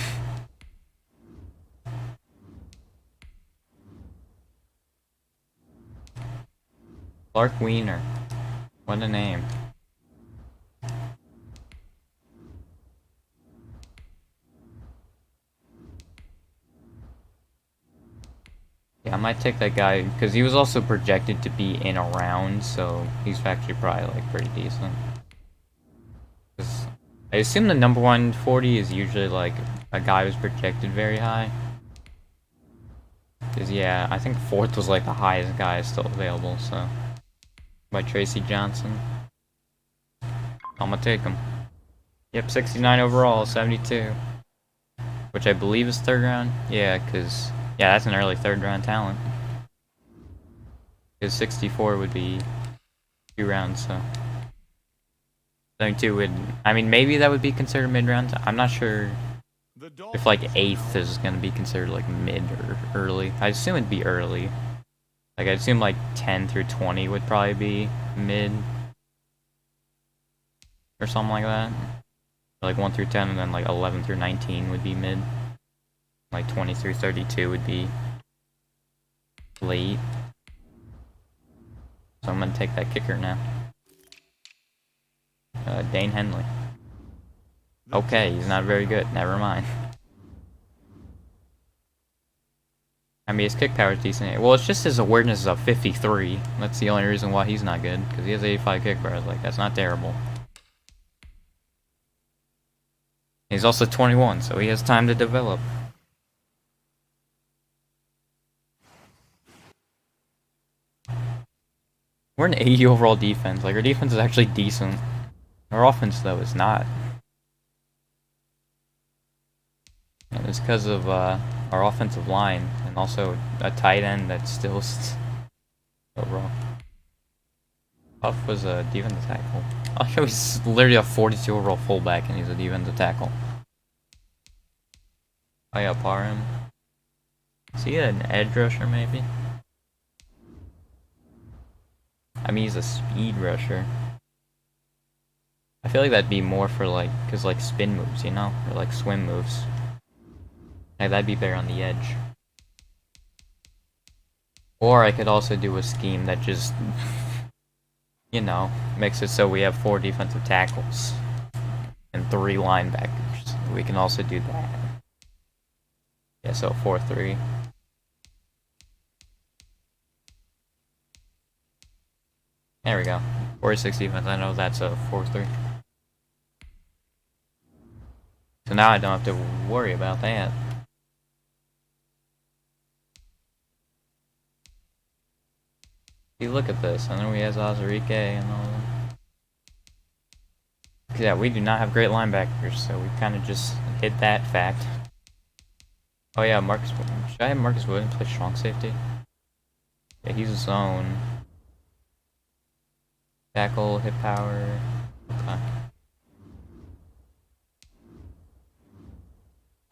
Clark Wiener. What a name. Yeah, I might take that guy, because he was also projected to be in a round, so he's actually probably like pretty decent. 'Cause I assume the number 140 is usually like a guy who's projected very high. Because yeah, I think 4th was like the highest guy still available, so. By Tracy Johnson. I'm gonna take him. Yep, 69 overall, 72. Which I believe is 3rd round. Yeah, because, yeah, that's an early 3rd round talent. Because 64 would be 2 rounds, so. 72 would, I mean, maybe that would be considered mid-round. I'm not sure if like 8th is gonna be considered like mid or early. I assume it'd be early. Like I'd assume like 10 through 20 would probably be mid. Or something like that. Or like 1 through 10 and then like 11 through 19 would be mid. Like 20 through 32 would be late. So I'm gonna take that kicker now. Dane Henley. Okay, he's not very good. Never mind. I mean, his kick power is decent. Well, it's just his awareness is of 53. That's the only reason why he's not good. Because he has 85 kick power. Like, that's not terrible. He's also 21, so he has time to develop. We're an 80 overall defense. Like, our defense is actually decent. Our offense, though, is not. And it's because of our offensive line and also a tight end that's still overall. Puff was a defensive tackle. Oh, he's literally a 42 overall fullback and he's a defensive tackle. Oh yeah, Parham. Is he an edge rusher maybe? I mean, he's a speed rusher. I feel like that'd be more for like, cause like spin moves, you know? Or like swim moves. Like that'd be better on the edge. Or I could also do a scheme that just, you know, makes it so we have 4 defensive tackles. And 3 linebackers. We can also do that. Yeah, so 4-3. There we go. 46 defense, I know that's a 4-3. So now I don't have to worry about that. See, look at this. I know he has Ozarike and all that. Yeah, we do not have great linebackers, so we kind of just hit that fact. Oh yeah, Marcus Williams. Should I have Marcus Williams play strong safety? Yeah, he's a zone. Tackle, hit power. Okay.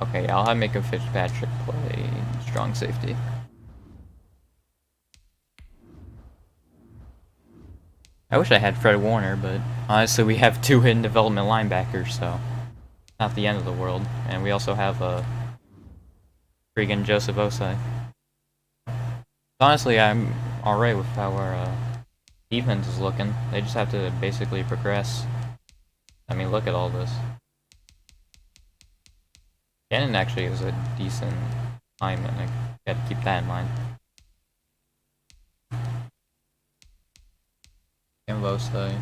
Okay, I'll have Micah Fitzpatrick play strong safety. I wish I had Fred Warner, but honestly we have 2 hidden development linebackers, so not the end of the world. And we also have a freaking Joseph Osai. Honestly, I'm alright with how our defense is looking. They just have to basically progress. I mean, look at all this. Cannon actually is a decent lineman. I gotta keep that in mind. Osai.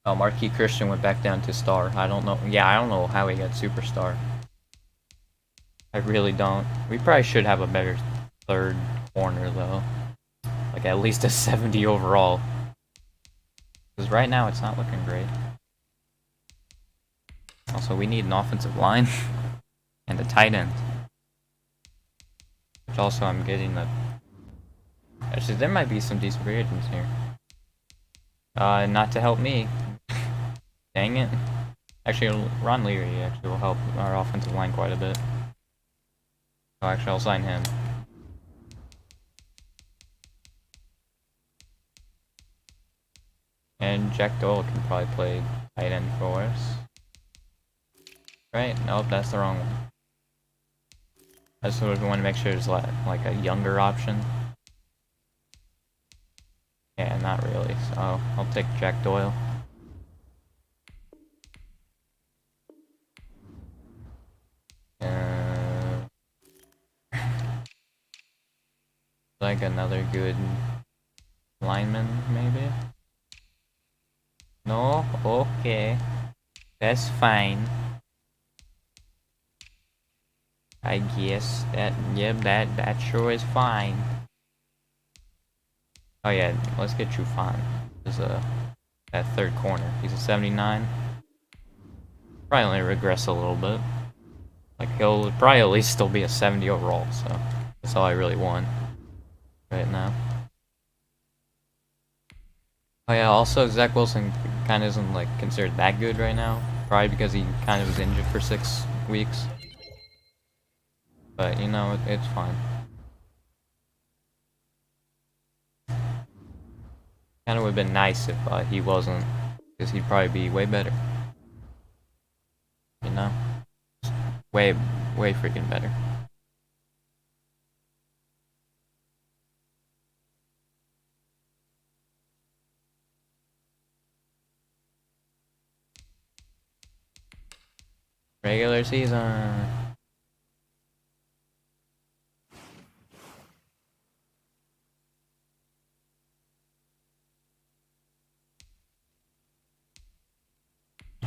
Oh, Marquis Christian went back down to star. I don't know. Yeah, I don't know how he got superstar. I really don't. We probably should have a better third corner though. Like at least a 70 overall. Because right now it's not looking great. Also, we need an offensive line and a tight end. Which also I'm getting the... Actually, there might be some decent free agents here. Not to help me. Dang it. Actually, Ron Leary actually will help our offensive line quite a bit. Oh, actually, I'll sign him. And Jack Doyle can probably play tight end for us. Right? Nope, that's the wrong one. I just want to make sure there's like a younger option. Yeah, not really. So I'll take Jack Doyle. Like another good lineman, maybe? No? Okay. That's fine. I guess that, yep, that sure is fine. Oh yeah, let's get Trufant. There's that third corner. He's a 79. Probably only regress a little bit. Like he'll probably at least still be a 70 overall, so that's all I really want right now. Oh yeah, also Zach Wilson kind of isn't like considered that good right now. Probably because he kind of was injured for 6 weeks. But you know, it's fine. Kind of would have been nice if he wasn't, because he'd probably be way better. You know? Way freaking better. Regular season.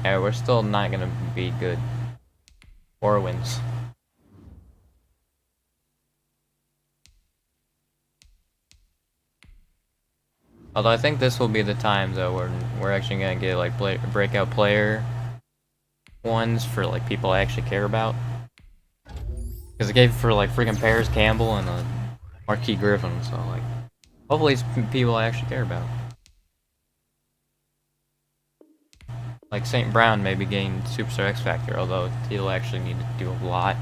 Yeah, we're still not gonna be good. 4 wins. Although I think this will be the time though where we're actually gonna get like breakout player ones for like people I actually care about. Because it gave for like freaking Paris Campbell and Marquis Griffin, so like hopefully it's people I actually care about. Like St. Brown maybe gained Superstar X Factor, although he'll actually need to do a lot.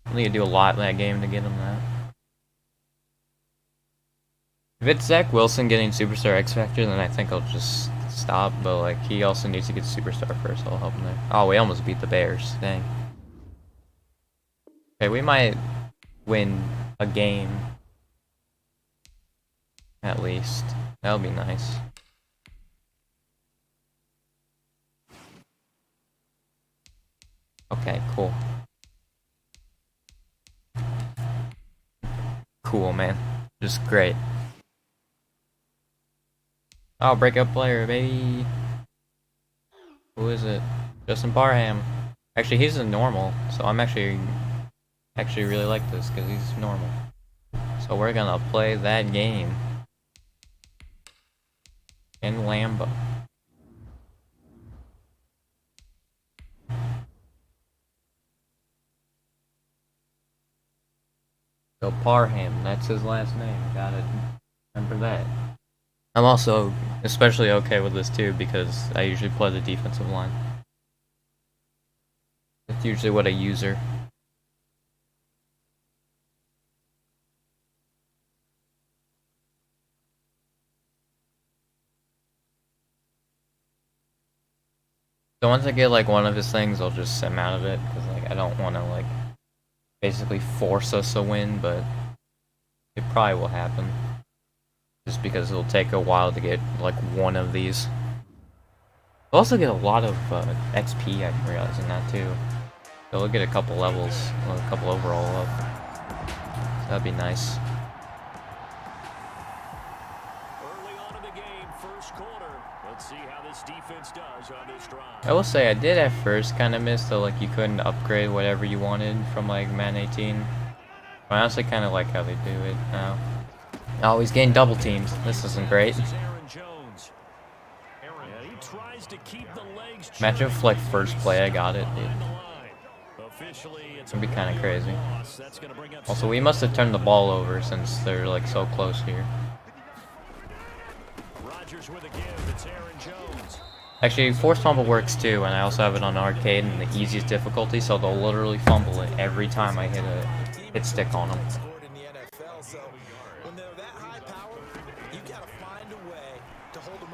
He'll need to do a lot in that game to get him that. If it's Zach Wilson getting Superstar X Factor, then I think I'll just stop, but like he also needs to get Superstar first, so I'll help him there. Oh, we almost beat the Bears, dang. Okay, we might win a game. At least. That'll be nice. Okay, cool. Cool, man. Just great. Oh, breakout player, baby. Who is it? Justin Parham. Actually, he's a normal, so I'm actually really like this because he's normal. So we're gonna play that game in Lambeau. So Parham, that's his last name. Gotta remember that. I'm also especially okay with this too because I usually play the defensive line. usually what a user. So once I get like one of his things, I'll just sim out of it because like I don't want to like basically force us to win, but it probably will happen. Just because it'll take a while to get like one of these. We'll also get a lot of XP. I'm realizing that too. So we'll get a couple levels, well, a couple overall up. So that'd be nice. Early on in the game, first quarter. Let's see how this defense does on this drive. I will say I did at first kind of miss that like you couldn't upgrade whatever you wanted from like Man 18. I honestly kind of like how they do it now. Oh, he's getting double teams. This isn't great. This is Aaron Jones. Yeah, he tries to keep the legs Imagine if like first play I got it, dude. Officially, it's It'd be kind of crazy. loss. That's gonna bring up Also, we must have turned the ball over since they're like so close here. Rodgers with a give. It's Aaron Jones. Actually, force fumble works too, and I also have it on arcade in the easiest difficulty, so they'll literally fumble it every time I hit stick on them.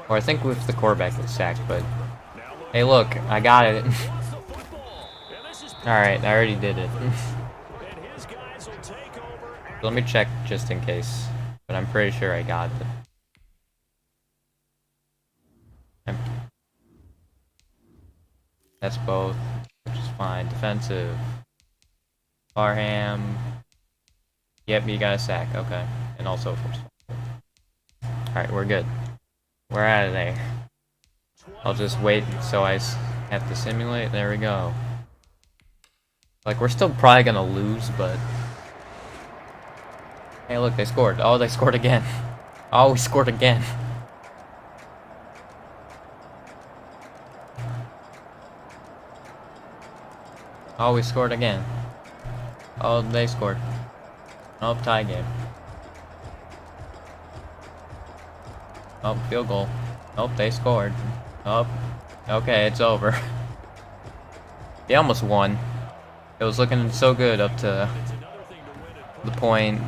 Or I think with the quarterback gets sacked, but hey, look, I got it. Alright, I already did it. Let me check just in case, but I'm pretty sure I got it. That's both, which is fine. Defensive. Parham. Yep, you got a sack. Okay. And also force fumble. Alright, we're good. We're out of there. I'll just wait so I have to simulate. There we go. Like, we're still probably gonna lose, but... Hey, look, they scored. Oh, they scored again. Oh, we scored again. Oh, we scored again. Oh, they scored. Oh, tie game. Oh, field goal. Nope, they scored. Oh, okay, it's over. They almost won. It was looking so good up to the point,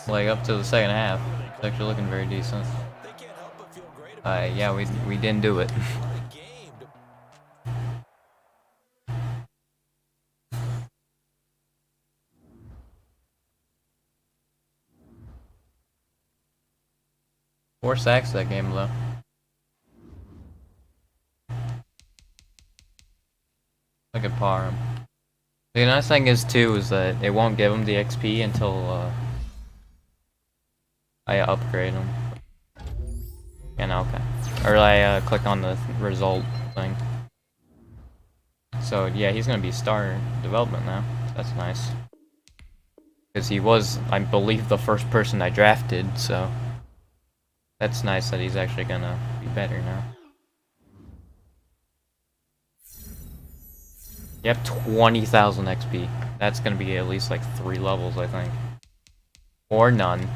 like up to the second half. It's actually looking very decent. Yeah, we didn't do it. Four sacks that game though. Look at Parham. The nice thing is too is that it won't give him the XP until I upgrade him. And okay, or I click on the result thing. So yeah, he's gonna be star development now. That's nice. Because he was, I believe, the first person I drafted. So that's nice that he's actually gonna be better now. Yep, 20,000 XP. That's gonna be at least like 3 levels, I think. Or none.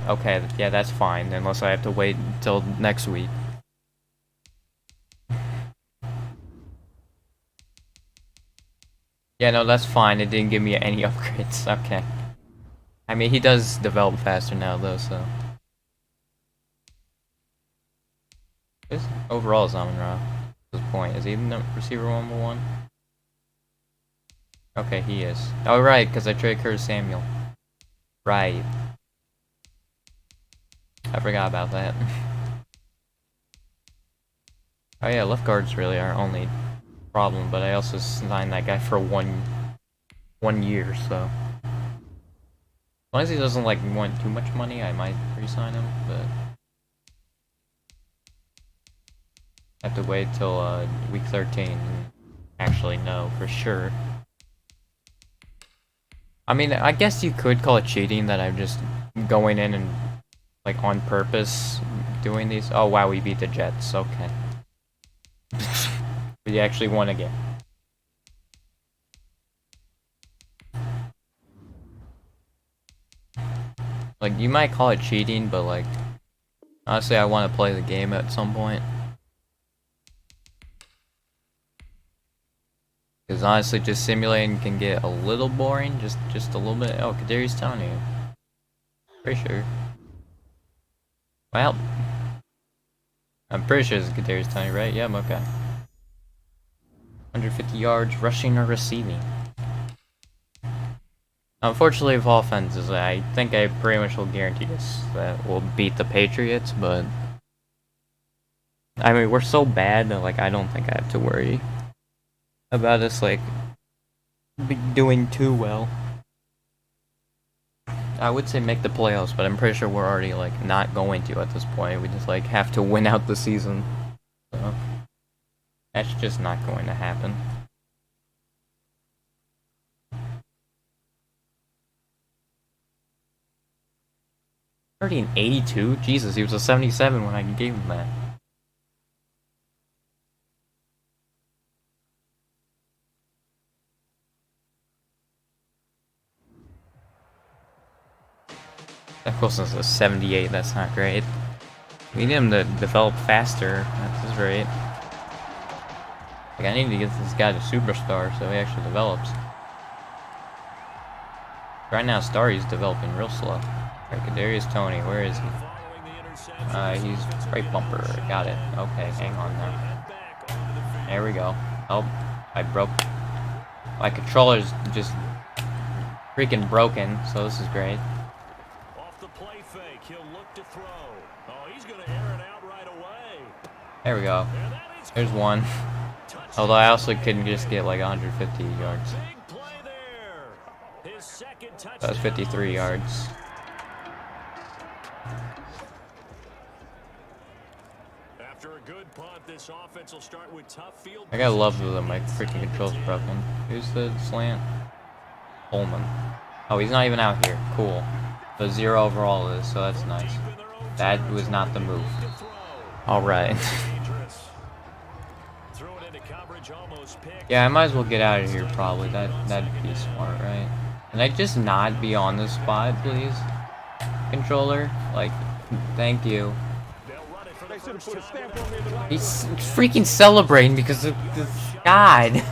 Okay, yeah, that's fine, unless I have to wait until next week. Yeah, no, that's fine. It didn't give me any upgrades. Okay. I mean, he does develop faster now, though, so. Overall, is Amon Ra. At this point, is he the receiver 1-1? Okay, he is. Oh, right, because I traded Curtis Samuel. Right. I forgot about that. Oh yeah, left guard's really our only problem, but I also signed that guy for one year, so. As long as he doesn't like want too much money, I might re-sign him, but I have to wait till week 13 and actually know for sure. I mean, I guess you could call it cheating that I'm just going in and like on purpose doing these. Oh wow, we beat the Jets. Okay. We actually won again. Like, you might call it cheating, but like, honestly, I want to play the game at some point. Because honestly, just simulating can get a little boring, just a little bit. Oh, Kadarius Toney. Pretty sure. Well, I'm pretty sure it's Kadarius Toney, right? Yeah, I'm okay. 150 yards, rushing or receiving. Unfortunately, with offenses, I think I pretty much will guarantee this that we'll beat the Patriots, but I mean, we're so bad that, like, I don't think I have to worry about us, like, doing too well. I would say make the playoffs, but I'm pretty sure we're already, like, not going to at this point. We just, like, have to win out the season. So, that's just not going to happen. Already an 82? Jesus, he was a 77 when I gave him that. That Wilson's a 78, that's not great. We need him to develop faster, that's great. Like, I need to get this guy to superstar so he actually develops. Right now, Starry's developing real slow. Alright, Kadarius Toney, where is he? He's right bumper. Got it. Okay, hang on now. There we go. Oh, I broke. My controller's just freaking broken, so this is great. Off the play fake, he'll look to throw. Oh, he's going to air it out right away. There we go. There's one. Although I also couldn't just get like 150 yards. Big play there. His second touchdown. That was 53 yards. After a good punt, this offense will start with tough field. I gotta love that my freaking control's broken. Who's the slant? Holman. Oh, he's not even out here. Cool. The 0 overall is, so that's nice. That was not the move. Alright. Yeah, I might as well get out of here probably. That'd be smart, right? Can I just not be on this spot, please? Controller? Like, thank you. He's freaking celebrating because of this. God.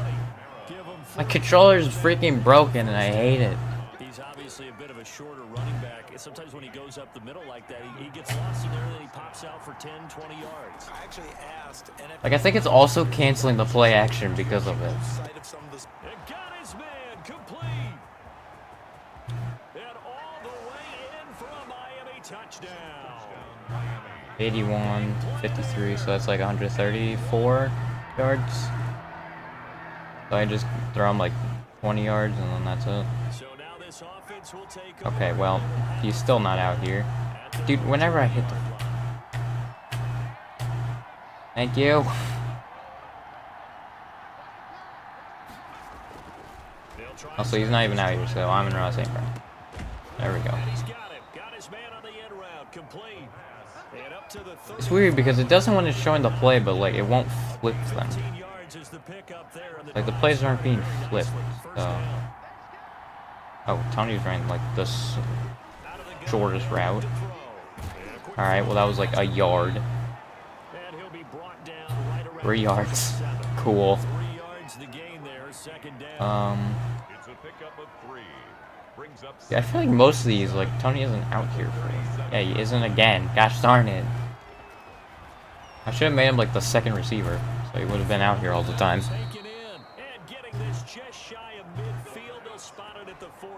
My controller's freaking broken and I hate it. He's obviously a bit of a shorter running back. Sometimes when he goes up the middle like that, he gets lost in there and then he pops out for 10, 20 yards. I actually asked. Like, I think it's also canceling the play action because of it. And got his man complete. And all the way in for a Miami touchdown. 81, 53, so that's like 134 yards. So I just throw him like 20 yards and then that's it. So now this offense will take Okay, well, he's still not out here. Dude, whenever I hit the... Thank you. Also, he's not even out here, so I'm in Ross St. Brown. There we go. It's weird because it doesn't when it's showing the play, but like it won't flip them. Like the plays aren't being flipped. So. Oh, Tony's running like this shortest route. Alright, well that was like a yard. 3 yards. Cool. Yeah, I feel like most of these, like, Tony isn't out here for. Yeah, he isn't again. Gosh darn it. I should have made him like the second receiver, so he would have been out here all the time.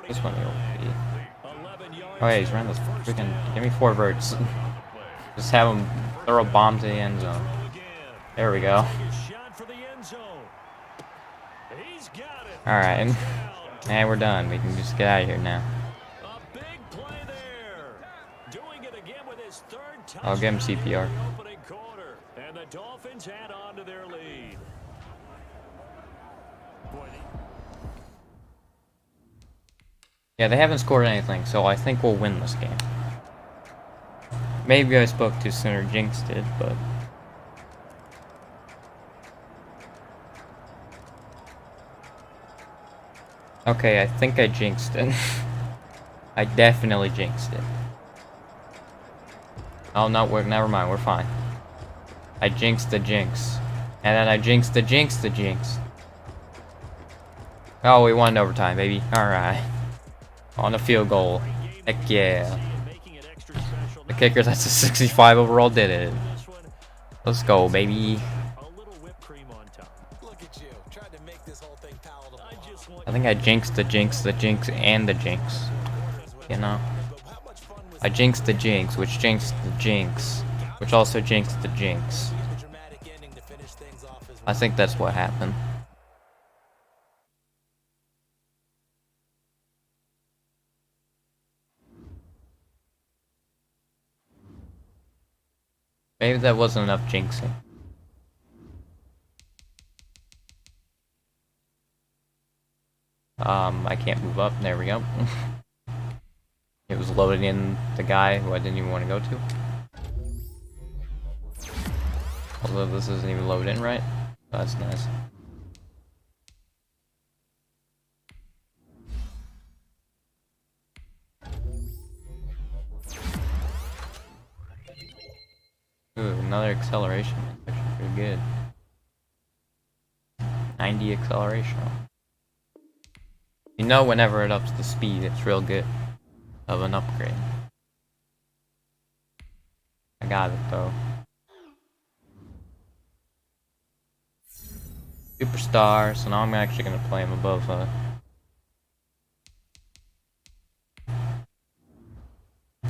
This one he'll be. Oh yeah, he's running this freaking. Give me 4 verts. Just have him throw a bomb to the end zone. There we go. Alright. And we're done. We can just get out of here now. I'll give him CPR. And the Dolphins add on to their lead. Yeah, they haven't scored anything, so I think we'll win this game. Maybe I spoke too soon, or Jinx did, but... Okay, I think I jinxed it. I definitely jinxed it. Oh no, never mind, we're fine. I jinxed the jinx. And then I jinxed the jinx the jinx. Oh, we won overtime, baby. Alright. On a field goal. Heck yeah. The Kickers, that's a 65 overall, did it. Let's go, baby. I think I jinxed the jinx, and the jinx. You know? I jinxed the jinx, which jinxed the jinx, which also jinxed the jinx. I think that's what happened. Maybe that wasn't enough jinxing. I can't move up. There we go. It was loading in the guy who I didn't even want to go to. Although this isn't even loaded in right. Oh, that's nice. Ooh, another acceleration. That's actually pretty good. 90 acceleration. You know, whenever it ups the speed, it's real good of an upgrade. I got it though. Superstar, so now I'm actually gonna play him above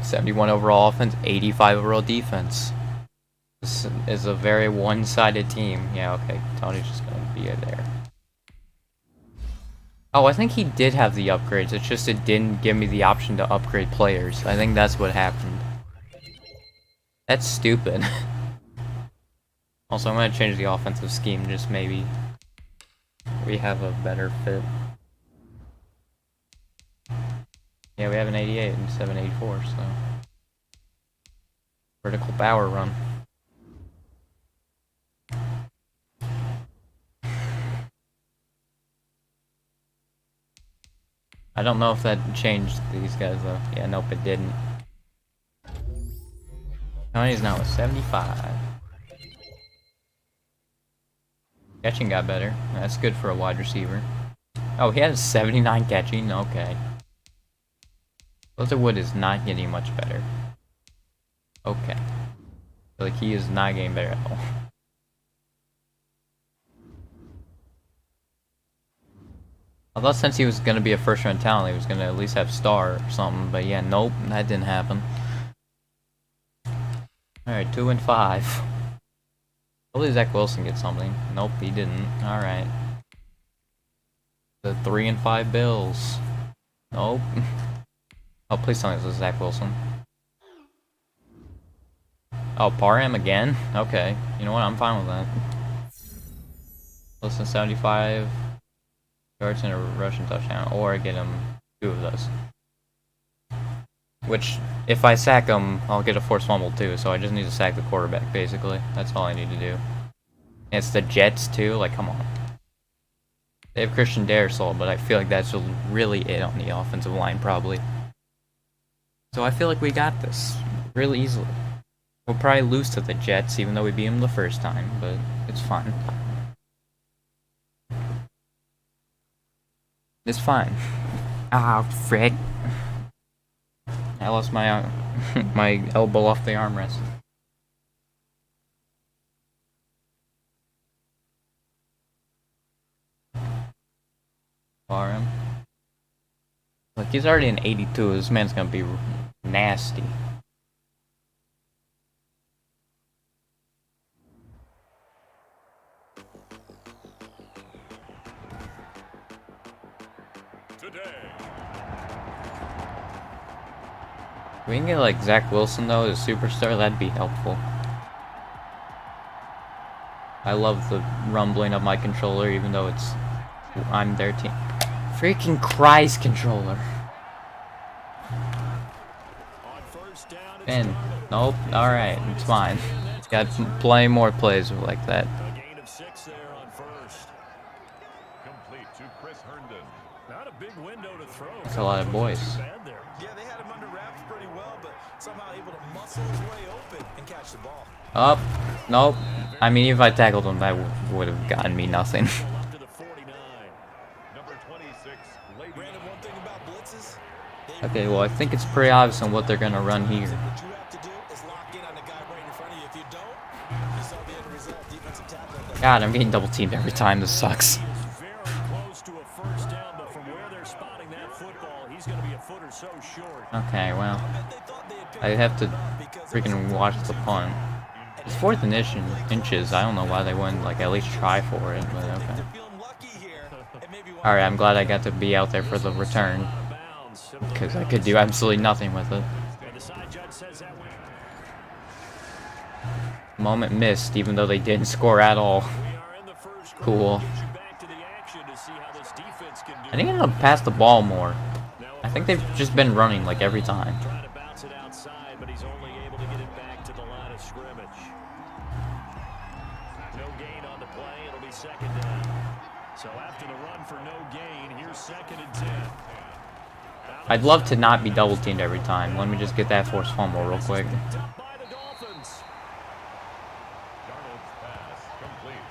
71 overall offense, 85 overall defense. This is a very one-sided team. Yeah, okay, Tony's just gonna be there. Oh, I think he did have the upgrades, it's just it didn't give me the option to upgrade players. I think that's what happened. That's stupid. Also, I'm gonna change the offensive scheme, just maybe we have a better fit. Yeah, we have an 88 and 784, so vertical power run. I don't know if that changed these guys though. Yeah, nope, it didn't. Tony's now at 75. Catching got better. That's good for a wide receiver. Oh, he has 79 catching? Okay. Leatherwood is not getting much better. Okay. Like, he is not getting better at all. I thought since he was going to be a first-round talent, he was going to at least have star or something. But yeah, nope, that didn't happen. Alright, 2 and 5. Hopefully Zach Wilson gets something. Nope, he didn't. Alright. The 3 and 5 Bills. Nope. Oh, please tell me this is Zach Wilson. Oh, Parham again? Okay. You know what? I'm fine with that. Less than 75 yards and a rushing touchdown. Or get him 2 of those. Which, if I sack him, I'll get a forced fumble too, so I just need to sack the quarterback, basically. That's all I need to do. And it's the Jets too, like, come on. They have Christian Darrisaw, but I feel like that's really it on the offensive line, probably. So I feel like we got this really easily. We'll probably lose to the Jets, even though we beat them the first time, but it's fine. It's fine. Ah, frick. I lost my my elbow off the armrest. Parham. Look, he's already an 82. This man's gonna be nasty. If we can get like Zach Wilson though, as a superstar, that'd be helpful. I love the rumbling of my controller, even though I'm their team. Freaking Christ, controller. And nope. All right, it's fine. Got plenty more plays like that. That's a lot of boys. Up. Nope. I mean, if I tackled him, that would have gotten me nothing. Okay, well, I think it's pretty obvious on what they're gonna run here. What you have to do is lock in on the guy right in front of you. If you don't, you saw the end result. Defensive tackle. God, I'm getting double teamed every time. This sucks. He is very close to a first down, but from where they're spotting that football, he's going to be a foot or so short. Okay, well, They thought they had picked I have to it up because it was freaking watch the punt. It's 4th and inches. I don't know why they wouldn't like at least try for it, but okay. they're feeling lucky here. And maybe one All right, I'm glad I got to be out there for the return Out of bounds. It'll look because I out could do absolutely nothing with it. And the side judge says that way. Moment missed, even though they didn't score at all. We are in the first quarter. Cool. Get you back to the action to see how this defense can do. I think I'm gonna pass the ball more. Now I think they've just been running like every time. trying to bounce it outside, but he's only able to get it back to the line of scrimmage. No gain on the play. It'll be second down. So after the run for no gain, here's 2nd and 10. I'd love to not be double teamed every time. Let me just get that forced fumble real quick. Picked up by the Dolphins. Darnold's pass complete.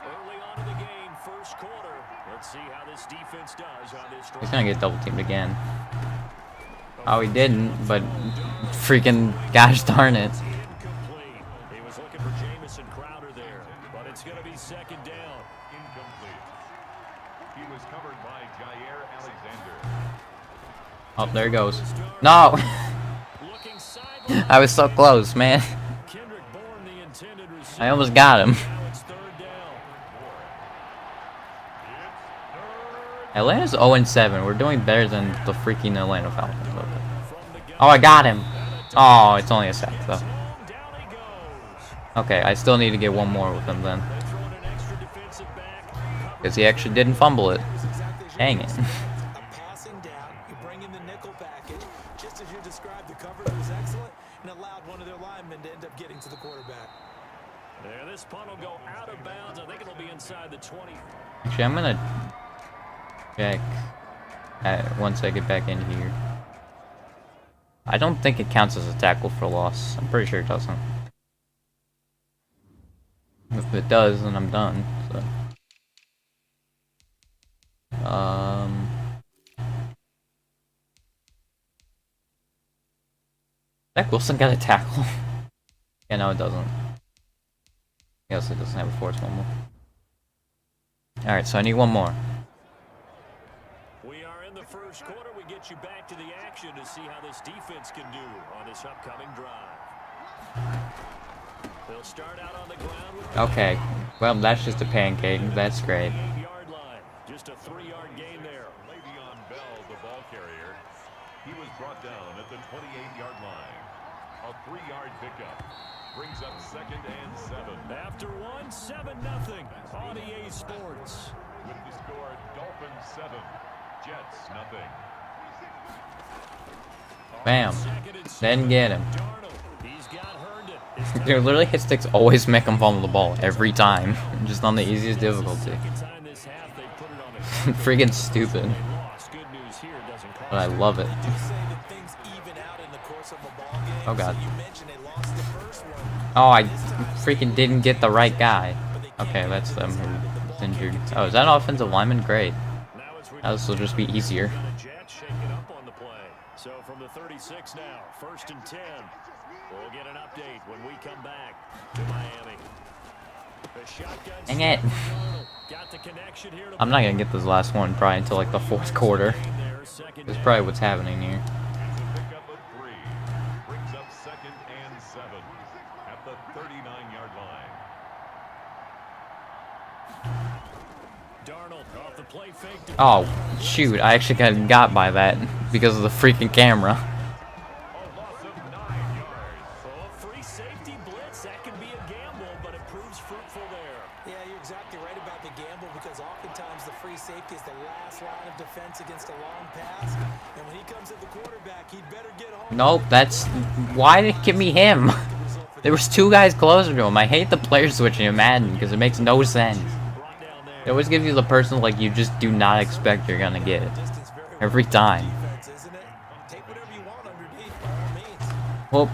Early on in the game, first quarter. Let's see how this defense does on this He's drive. gonna get double teamed again. Oh, he didn't, but freaking gosh darn it. Incomplete. He was looking for Jamison Crowder there, but it's going to be second down. Incomplete. He was covered by Jair Alexander. Oh, there he goes. No! Looking sideline. I was so close, man. Kendrick Bourne, the intended receiver. I almost got him. Now it's third down. Atlanta's 0-7. We're doing better than the freaking Atlanta Falcons. Okay. From the gun. Oh, I got him. Oh, it's only a sack, though. Down he goes. Okay, I still need to get one more with him then. They throw in an extra defensive back. Because he actually didn't fumble it. Dang it. a passing down. You bring in the nickel package. Just as you described, the coverage was excellent and allowed one of their linemen to end up getting to the quarterback. Yeah, this punt will go out of bounds. I think it'll be inside the 20. Actually, I'm gonna check once I get back in here. I don't think it counts as a tackle for loss. I'm pretty sure it doesn't. If it does, then I'm done. So. Zach Wilson got a tackle. Yeah, no, it doesn't. Yes, it doesn't have a force fumble. Alright, so I need one more. We are in the first quarter. We get you back to the action to see how this defense can do on this upcoming drive. They'll start out on the ground with Okay, well, that's just a pancake. That's great. 8-yard line. Just a 3-yard gain there. Le'Veon Bell, the ball carrier. He was brought down at the 28-yard line. A 3-yard pickup. Brings up 2nd and 7. After one, 7-0 on EA Sports. With the score, Dolphins 7, Jets nothing. Bam. Second and Then get him. Darnold. He's got Herndon. His time Dude, literally hit sticks always make him fumble the ball every time. Just on the easiest difficulty. second time this half they put it on a Freaking stupid. they lost. Good news here, doesn't cost But I them. love it. They do say that things even out in the course of a ball game. Oh, God. So you mentioned they lost the first one. Oh, I freaking didn't get the right guy. Okay, that's them who's injured. Oh, is that an offensive lineman? Great. Now it's This will just be easier. got a jet shaking up on the play. So from the 36 now, 1st and 10. We'll get an update when we come back to Miami. The shotgun Dang it. snap from Darnold. Got the connection here to I'm not gonna get this last one probably until like the 4th quarter. there, second That's down. probably what's happening here. It's a pickup of 3. Brings up 2nd and 7 at the 39-yard line. Darnold off the play fake to Oh, shoot. I actually got by that because of the freaking camera. A loss of 9 yards. Oh, free safety blitz. That can be a gamble, but it proves fruitful there. Yeah, you're exactly right about the gamble because oftentimes the free safety is the last line of defense against a long pass. And when he comes at the quarterback, he'd better get home. Nope, that's... Why did it give me him? There was 2 guys closer to him. I hate the player switching in Madden because it makes no sense. Brought down there. It always gives you the person like you just do not expect you're gonna get. Distance very well Every time. defense, isn't it? Take whatever you want underneath by all means. Well,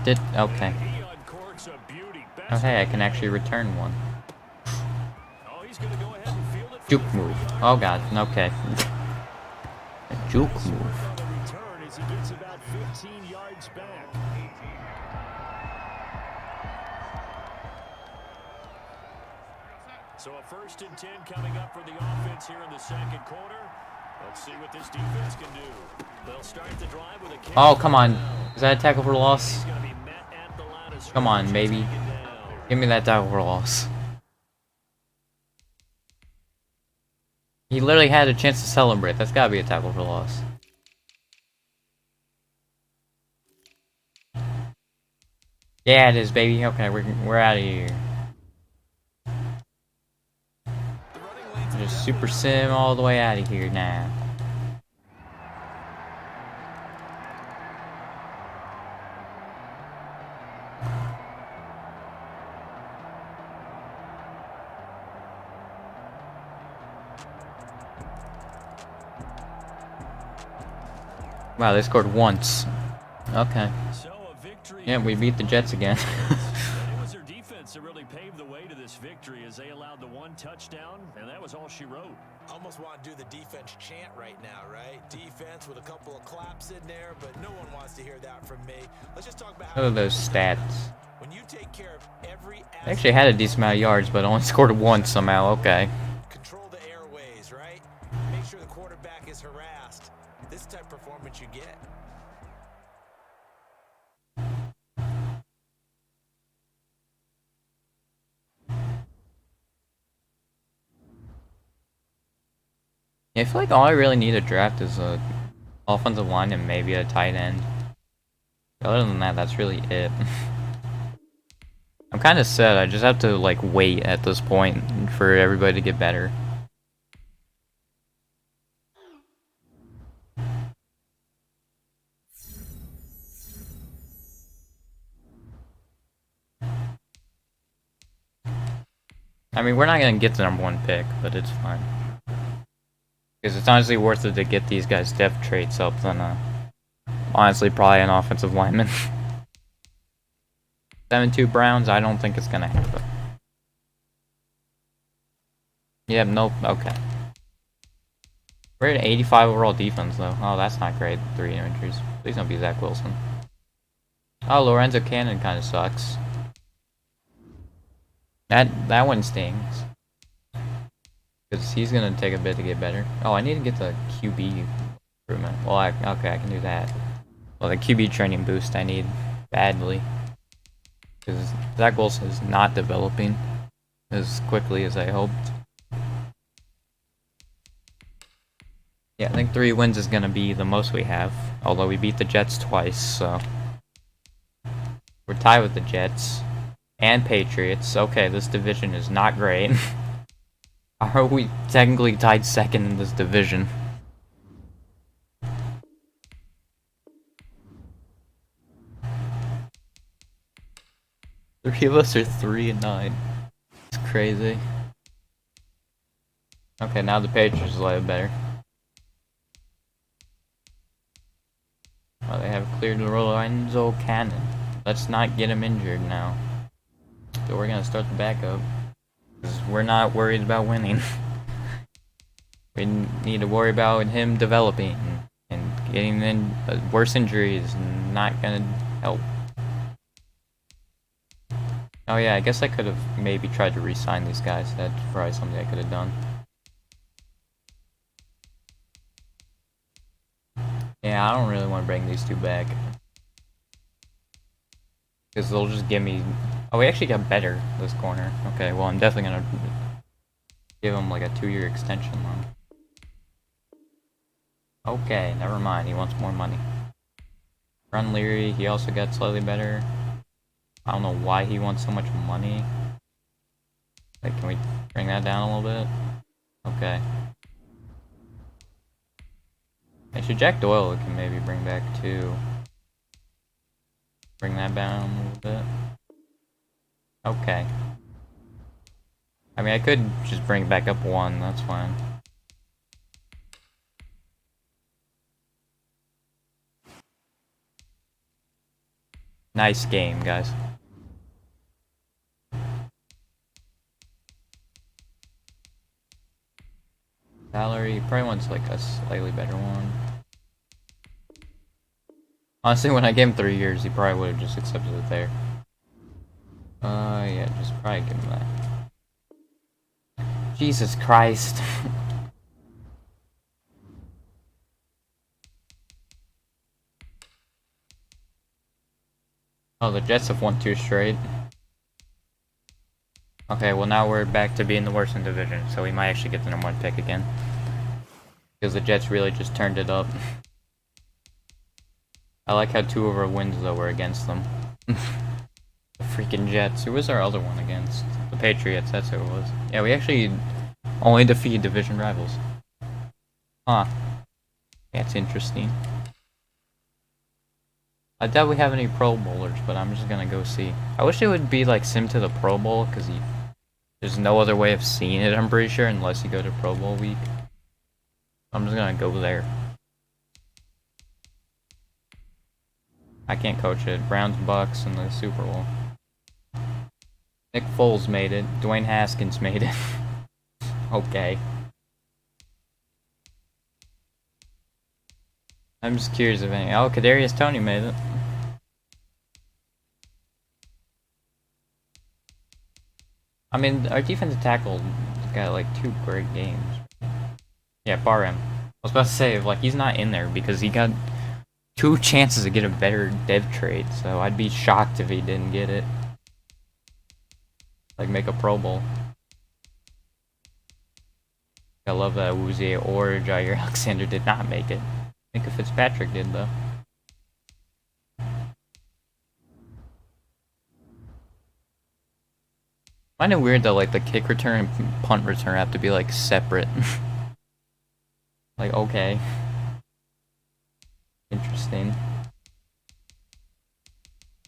did... Okay. He uncorks a beauty. Oh, hey, I can actually return one. Oh, he's going to go ahead and field it Juke move. Oh god, okay. A juke move. On the return as he gets about 15 yards back. So a 1st and 10 coming up for the offense here in the second quarter. Let's see what this defense can do. They'll start the drive with a kick. Oh, come on. Is that a tackle for loss? He's gonna be met at the line of Come on, scrimmage baby. and taken down. Give me that tackle for loss. He literally had a chance to celebrate. That's gotta be a tackle for loss. Yeah, it is, baby. Okay, we're out of here. Just super sim all the way out of here now. Wow, they scored once. Okay. So a victory. Yeah, we beat the Jets again. And it was their defense that really paved the way to this victory as they allowed the 1 touchdown, and that was all she wrote. Almost want to do the defense chant right now, right? Defense with a couple of claps in there, but no one wants to hear that from me. Let's just talk about Look at those stats. when you take care of every They actually had a decent amount of yards, but only scored once somehow. Okay. control the airways, right? Make sure the quarterback is harassed. This type of performance you get. Yeah, I feel like all I really need to draft is a offensive line and maybe a tight end. Other than that, that's really it. I'm kind of set. I just have to like wait at this point for everybody to get better. I mean, we're not gonna get the #1 pick, but it's fine. Because it's honestly worth it to get these guys' depth traits up than, honestly, probably an offensive lineman. 7-2 Browns, I don't think it's gonna happen. Yeah, nope, okay. We're at 85 overall defense, though. Oh, that's not great. 3 injuries. Please don't be Zach Wilson. Oh, Lorenzo Cannon kind of sucks. That one stings. Because he's gonna take a bit to get better. Oh, I need to get the QB improvement. Well, okay, I can do that. Well, the QB training boost I need badly. Because Zach Wilson is not developing as quickly as I hoped. Yeah, I think 3 wins is gonna be the most we have. Although we beat the Jets twice, so we're tied with the Jets and Patriots. Okay, this division is not great. Are we technically tied second in this division? Three of us are 3-9. It's crazy. Okay, now the Patriots are a little better. Well, they have cleared Lorenzo Cannon. Let's not get him injured now. So we're gonna start the backup. Because we're not worried about winning. We need to worry about him developing. And getting in worse injuries is not gonna help. Oh yeah, I guess I could have maybe tried to re-sign these guys. That's probably something I could have done. Yeah, I don't really want to bring these 2 back. Because they'll just give me... Oh, we actually got better this corner. Okay, well, I'm definitely going to give him like a 2-year extension loan. Okay, never mind. He wants more money. Ron Leary, he also got slightly better. I don't know why he wants so much money. Like, can we bring that down a little bit? Okay. Actually, Jack Doyle can maybe bring back 2. Bring that down a little bit. Okay. I mean, I could just bring it back up 1, that's fine. Nice game, guys. salary. He probably wants like a slightly better one. Honestly, when I gave him 3 years, he probably would have just accepted it there. Yeah, just probably give him that. Jesus Christ. Oh, the Jets have won 2 straight. Okay, well now we're back to being the worst in division, so we might actually get the #1 pick again. Because the Jets really just turned it up. I like how 2 of our wins, though, were against them. The freaking Jets. Who was our other one against? The Patriots, that's who it was. Yeah, we actually only defeated division rivals. Huh. That's interesting. I doubt we have any Pro Bowlers, but I'm just gonna go see. I wish it would be like sim to the Pro Bowl, because there's no other way of seeing it, I'm pretty sure, unless you go to Pro Bowl week. I'm just gonna go there. I can't coach it. Browns, Bucks, and the Super Bowl. Nick Foles made it. Dwayne Haskins made it. Okay. I'm just curious if any. Oh, Kadarius Toney made it. I mean, our defensive tackle got like 2 great games. Yeah, Barham. I was about to say, like, he's not in there because he got 2 chances to get a better dev trade, so I'd be shocked if he didn't get it. Like, make a Pro Bowl. I love that Uzi or Jair Alexander did not make it. I think if Fitzpatrick did, though. Kind of weird that, like, the kick return and punt return have to be, like, separate. Like, okay. Interesting.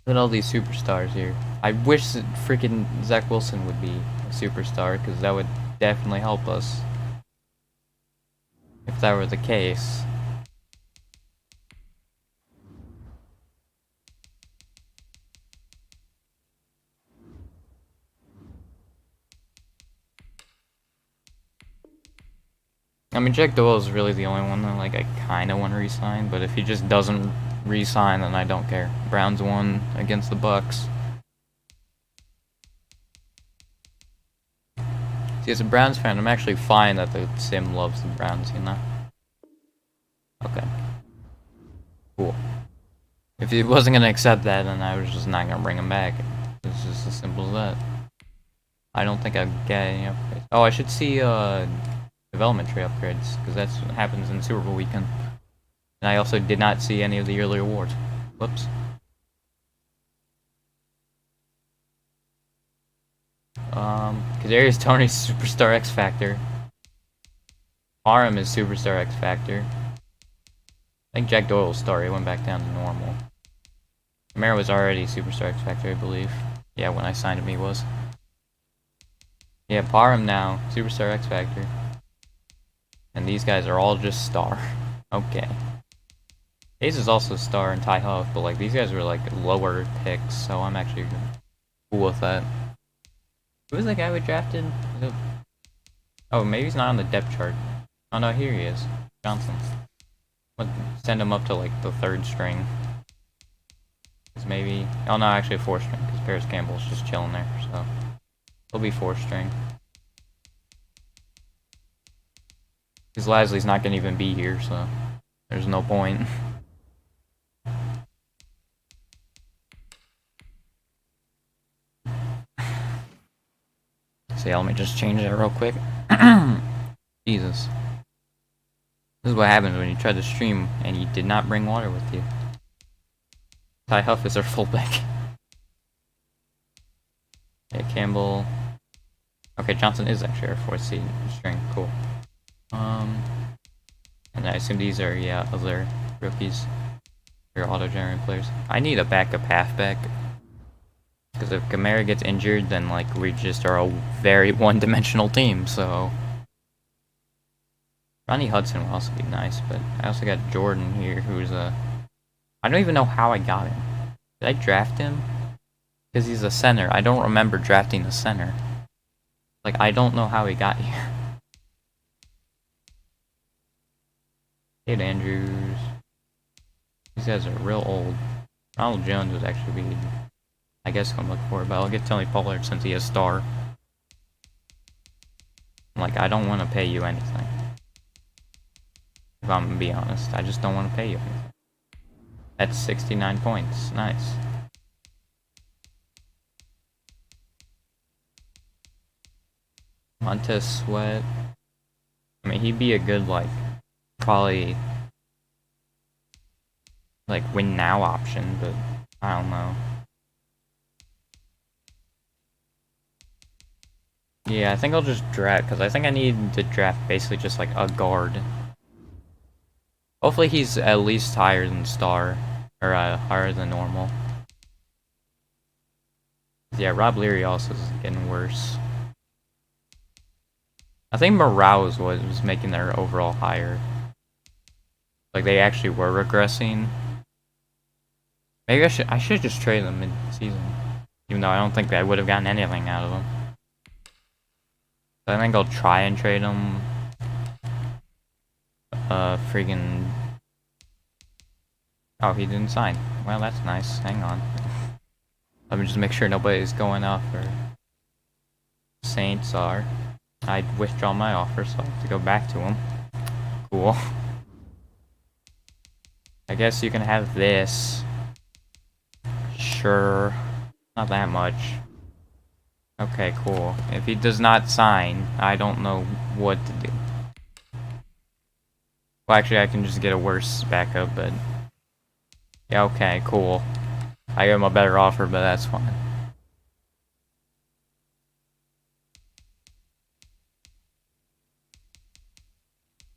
Look at all these superstars here. I wish that freaking Zach Wilson would be a superstar, because that would definitely help us. If that were the case. I mean, Jack Doyle is really the only one that, like, I kind of want to re-sign, but if he just doesn't re-sign, then I don't care. Browns won against the Bucks. See, as a Browns fan, I'm actually fine that the sim loves the Browns, you know? Okay. Cool. If he wasn't going to accept that, then I was just not going to bring him back. It's just as simple as that. I don't think I'd get any upgrades. Oh, I should see, development tree upgrades, because that's what happens in Super Bowl weekend. And I also did not see any of the early awards. Whoops. Kadarius Toney's Superstar X Factor. Aram is Superstar X Factor. I think Jack Doyle's star, he went back down to normal. Kamara was already Superstar X Factor, I believe. Yeah, when I signed him he was. Yeah, Parham now, Superstar X Factor. And these guys are all just star. Okay. Hayes is also star and Ty Huff, but like these guys were like lower picks, so I'm actually cool with that. Who was the guy we drafted? Oh, maybe he's not on the depth chart. Oh no, here he is. Johnson. Let's send him up to like the 3rd string. Cause maybe, oh no, actually 4th string, because Paris Campbell's just chilling there, so he'll be 4th string. Because Lasley's not going to even be here, so there's no point. See, let me just change that real quick. Jesus. This is what happens when you try to stream and you did not bring water with you. Ty Huff is our fullback. Yeah, Campbell. Okay, Johnson is actually our 4th string. Cool. And I assume these are, yeah, other rookies. Your auto-generated players. I need a backup halfback. Because if Kamara gets injured, then, like, we just are a very one-dimensional team, so... Ronnie Hudson will also be nice, but I also got Jordan here, who's a... I don't even know how I got him. Did I draft him? Because he's a center. I don't remember drafting a center. Like, I don't know how he got here. Kate Andrews. These guys are real old. Ronald Jones would actually be, I guess, what I'm looking for, but I'll get Tony Pollard since he is star. Like, I don't want to pay you anything. If I'm gonna be honest, I just don't want to pay you anything. That's 69 points. Nice. Montez Sweat. I mean, he'd be a good, like, probably, like, win now option, but I don't know. Yeah, I think I'll just draft, because I think I need to draft basically just, like, a guard. Hopefully he's at least higher than star, or higher than normal. Yeah, Rob Leary also is getting worse. I think Morales was making their overall higher. Like, they actually were regressing. Maybe I should just trade them mid-season. Even though I don't think I would have gotten anything out of them. So I think I'll try and trade them. Freaking... Oh, he didn't sign. Well, that's nice. Hang on. Let me just make sure nobody's going off or... Saints are. I withdraw my offer, so I have to go back to him. Cool. I guess you can have this. Sure. Not that much. Okay, cool. If he does not sign, I don't know what to do. Well, actually, I can just get a worse backup, but... Yeah, okay, cool. I gave him a better offer, but that's fine.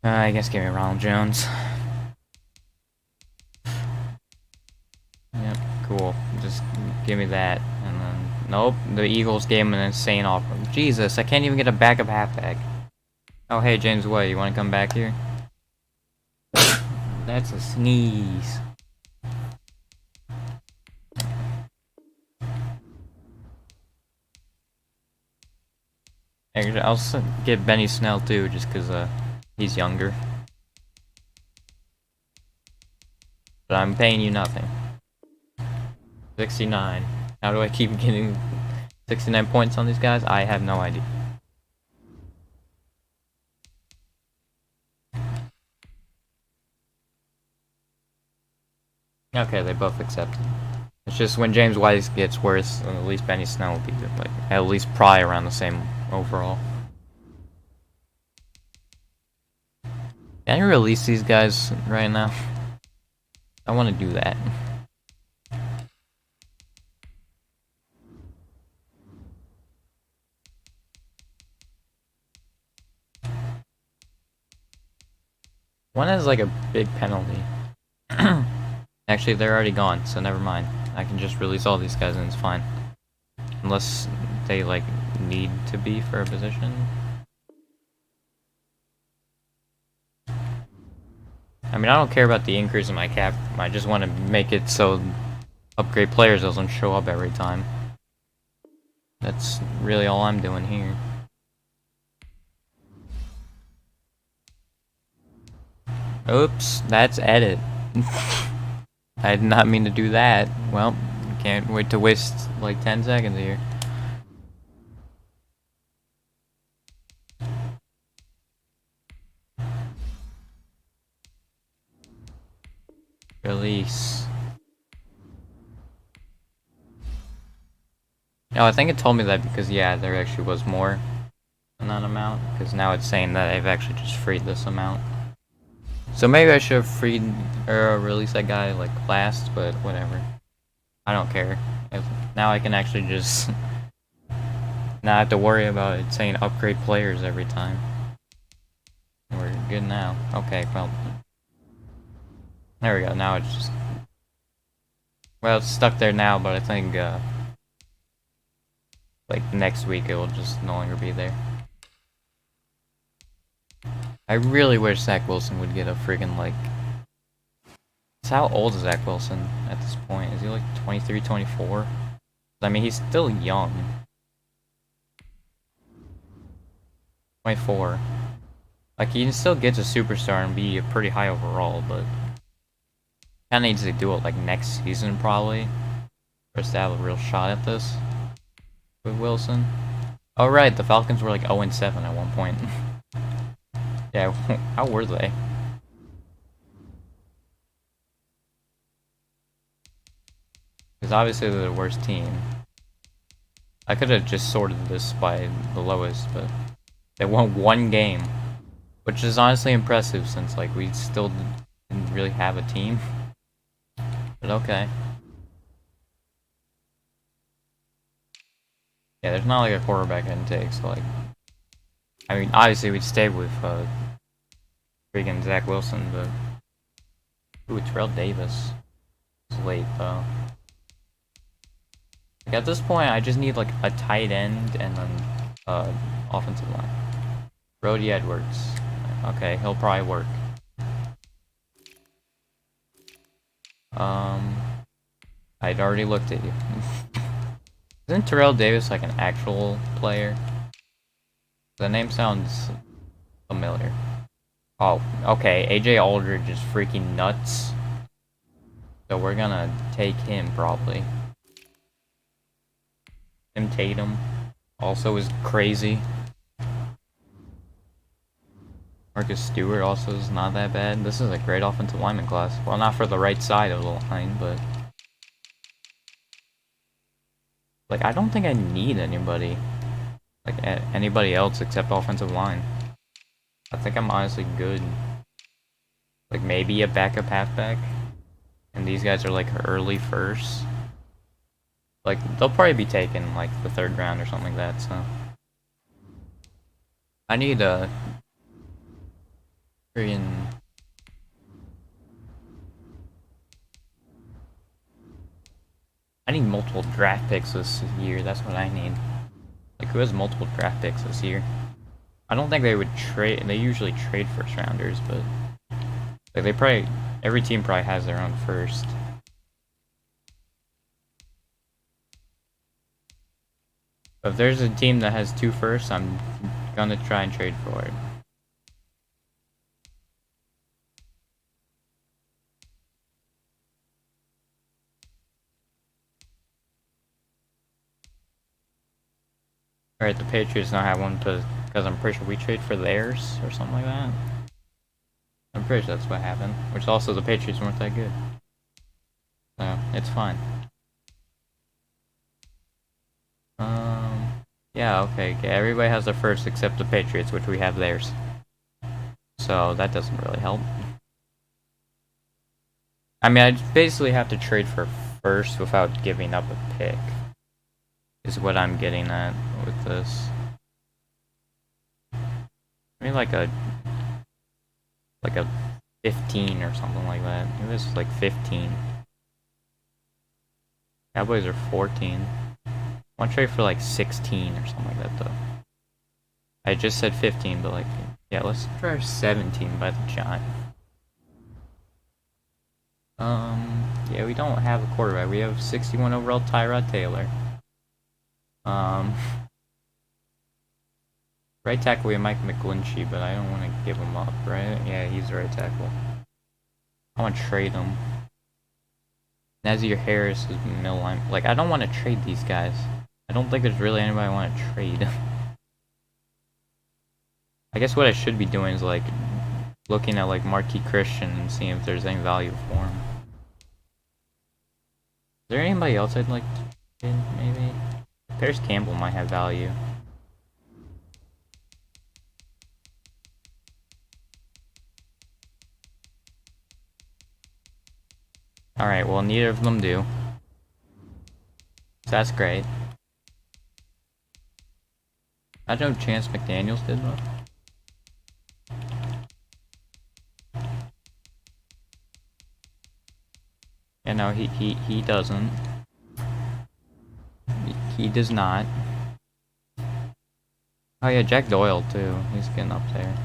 I guess give me Ronald Jones. Yep, cool. Just give me that. And then, nope, the Eagles gave him an insane offer. Jesus, I can't even get a backup halfback. Oh, hey, James White, you want to come back here? That's a sneeze. Actually, I'll get Benny Snell too, just because he's younger. But I'm paying you nothing. 69. How do I keep getting 69 points on these guys? I have no idea. Okay, they both accepted. It's just when James White gets worse, at least Benny Snell will be like at least probably around the same overall. Can I release these guys right now? I want to do that. One has like a big penalty. Actually, they're already gone, so never mind. I can just release all these guys and it's fine. Unless they like need to be for a position. I mean, I don't care about the increase in my cap. I just want to make it so upgrade players doesn't show up every time. That's really all I'm doing here. Oops, that's edit. I did not mean to do that. Well, can't wait to waste like 10 seconds here. Release. No, I think it told me that because, yeah, there actually was more than that amount. Because now it's saying that I've actually just freed this amount. So maybe I should have freed or released that guy like last, but whatever. I don't care. Now I can actually just not have to worry about it saying upgrade players every time. We're good now. Okay, well. There we go, now it's just... Well, it's stuck there now, but I think, like, next week it will just no longer be there. I really wish Zach Wilson would get a friggin', like... So how old is Zach Wilson at this point? Is he, like, 23, 24? I mean, he's still young. 24. Like, Like, he still gets a superstar and be a pretty high overall, but kinda needs to do it like next season probably, for us to have a real shot at this with Wilson. Oh right, the Falcons were like 0-7 at one point. Yeah, how were they? Because obviously they're the worst team. I could have just sorted this by the lowest, but they won one game, which is honestly impressive since like we still didn't really have a team. But okay. Yeah, there's not like a quarterback intake, so like, I mean, obviously we'd stay with freaking Zach Wilson, but ooh, Terrell Davis. It's late though. Like, at this point, I just need like a tight end and then offensive line. Brody Edwards. Okay, he'll probably work. I'd already looked at you. Isn't Terrell Davis like an actual player? The name sounds familiar. Oh, okay. AJ Aldridge is freaking nuts. So we're gonna take him probably. Tim Tatum also is crazy. Marcus Stewart also is not that bad. This is a great offensive lineman class. Well, not for the right side of the line, but like I don't think I need anybody, like anybody else except offensive line. I think I'm honestly good. Like maybe a backup halfback, and these guys are like early first. Like they'll probably be taken like the 3rd round or something like that. So I need a freaking I need multiple draft picks this year. That's what I need. Like, who has multiple draft picks this year? I don't think they would trade. They usually trade first rounders, but like they probably every team probably has their own first. But if there's a team that has 2 firsts, I'm gonna try and trade for it. Alright, the Patriots don't have one because I'm pretty sure we trade for theirs or something like that. I'm pretty sure that's what happened. Which also the Patriots weren't that good. So, it's fine. Yeah, okay, everybody has their first except the Patriots, which we have theirs. So, that doesn't really help. I mean, I basically have to trade for first without giving up a pick. Is what I'm getting at with this. Maybe like a 15 or something like that. It was like 15. Cowboys are 14. I want to trade for like 16 or something like that though. I just said 15, but like, yeah, let's try 17 by the Giants. Yeah, we don't have a quarterback. We have 61 overall Tyrod Taylor. Right tackle we have Mike McGlinchey, but I don't want to give him up, right? Yeah, he's the right tackle. I want to trade him. Nazir Harris is middle line. Like, I don't want to trade these guys. I don't think there's really anybody I want to trade. I guess what I should be doing is, like, looking at, like, Marquis Christian and seeing if there's any value for him. Is there anybody else I'd like to trade, maybe? Paris Campbell might have value. Alright, well, neither of them do. So that's great. I don't know Chance McDaniels did though. Yeah, no, he doesn't. He does not. Oh yeah, Jack Doyle too. He's getting up there.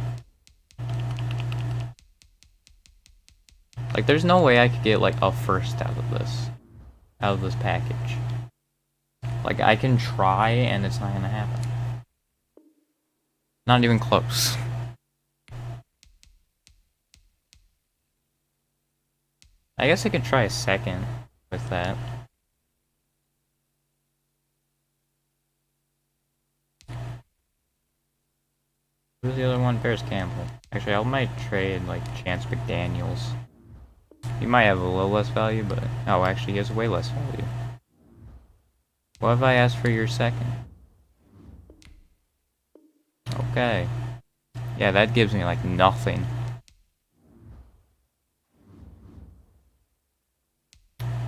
Like, there's no way I could get like a first out of this package. Like, I can try and it's not gonna happen. Not even close. I guess I could try a second with that. Who's the other one? Paris Campbell. Actually, I might trade like Chance McDaniels. He might have a little less value, but oh, actually, he has way less value. What if I asked for your second? Okay. Yeah, that gives me like nothing.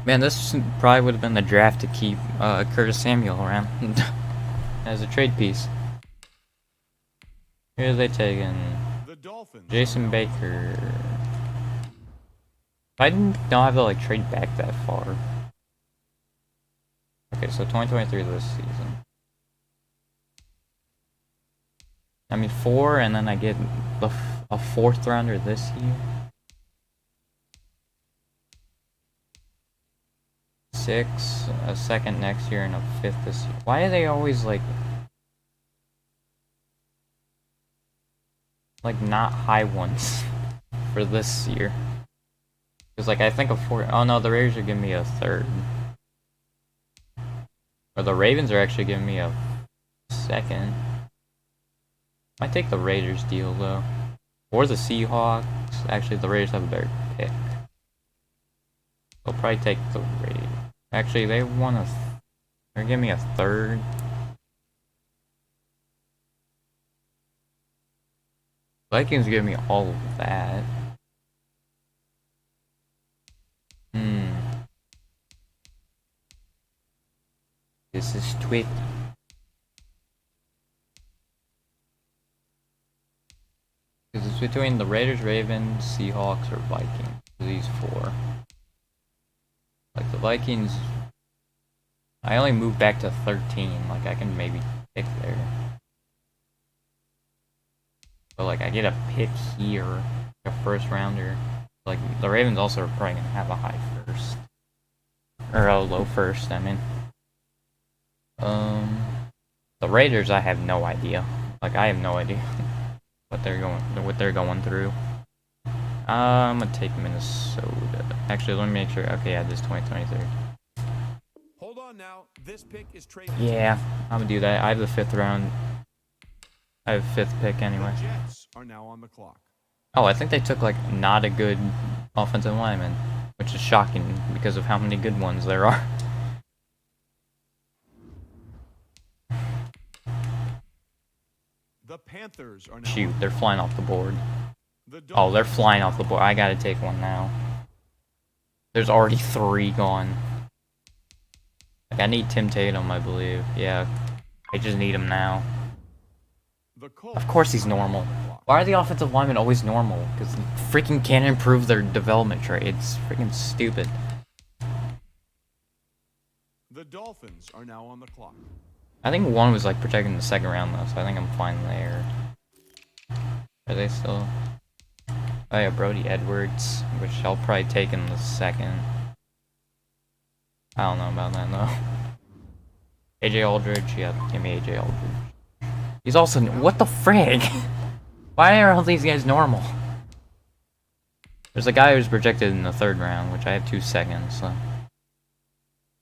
Man, this probably would have been the draft to keep Curtis Samuel around as a trade piece. Here they taking The Dolphins. Jason Baker. I don't have to like trade back that far. Okay, so 2023 this season. I mean 4, and then I get a 4th rounder this year. 6, a 2nd next year, and a 5th this year. Why are they always like not high ones for this year? Because like I think a 4. Oh no, the Raiders are giving me a 3rd. Or the Ravens are actually giving me a 2nd. Might take the Raiders deal though. Or the Seahawks. Actually, the Raiders have a better pick. They'll probably take the Raiders. Actually, they want a... They're giving me a 3rd. Vikings give me all of that. This is tricky. Because it's between the Raiders, Ravens, Seahawks, or Vikings. These 4. Like the Vikings... I only moved back to 13. Like I can maybe pick there. But like I get a pick here. A 1st rounder. Like the Ravens also are probably going to have a high 1st. Or a low 1st, I mean. The Raiders, I have no idea. Like I have no idea what they're going through. I'm gonna take Minnesota. Actually, let me make sure. Okay, yeah, this is 2023. Hold on now. This pick is traded. Yeah, I'm gonna do that. I have the 5th round. I have 5th pick anyway. The Jets are now on the clock. Oh, I think they took like not a good offensive lineman, which is shocking because of how many good ones there are. The Panthers are now. Shoot, they're flying off the board. The Oh, they're flying off the board. I gotta take one now. There's already 3 gone. Like, I need Tim Tatum, I believe. Yeah, I just need him now. The Colts Of course he's normal. are on the clock. Why are the offensive linemen always normal? Because freaking can't improve their development trade. It's freaking stupid. The Dolphins are now on the clock. I think one was like protecting the 2nd round though, so I think I'm fine there. Are they still? Oh yeah, Brody Edwards, which I'll probably take in the 2nd. I don't know about that though. AJ Aldridge, yeah, give me AJ Aldridge. He's also what the frig? Why are all these guys normal? There's a guy who's projected in the 3rd round, which I have 2 seconds. So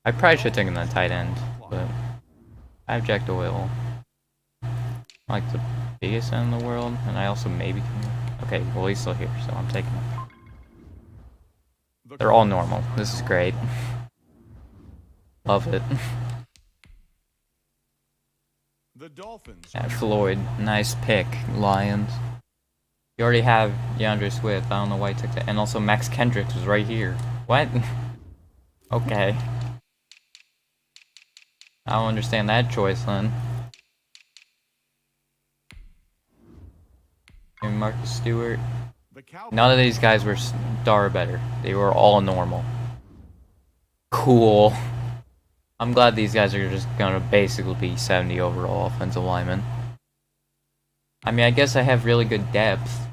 I probably should have taken the tight end, but I have Jack Doyle. Like the biggest end in the world, and I also maybe can... Okay, well he's still here, so I'm taking him. They're all normal. This is great. Love it. The Dolphins. Yeah, Floyd, nice pick, Lions. You already have DeAndre Swift. I don't know why he took that. And also Max Kendricks was right here. What? Okay. I don't understand that choice then. And Marcus Stewart. The Cowboys. None of these guys were star better. They were all normal. Cool. I'm glad these guys are just gonna basically be 70 overall offensive linemen. I mean, I guess I have really good depth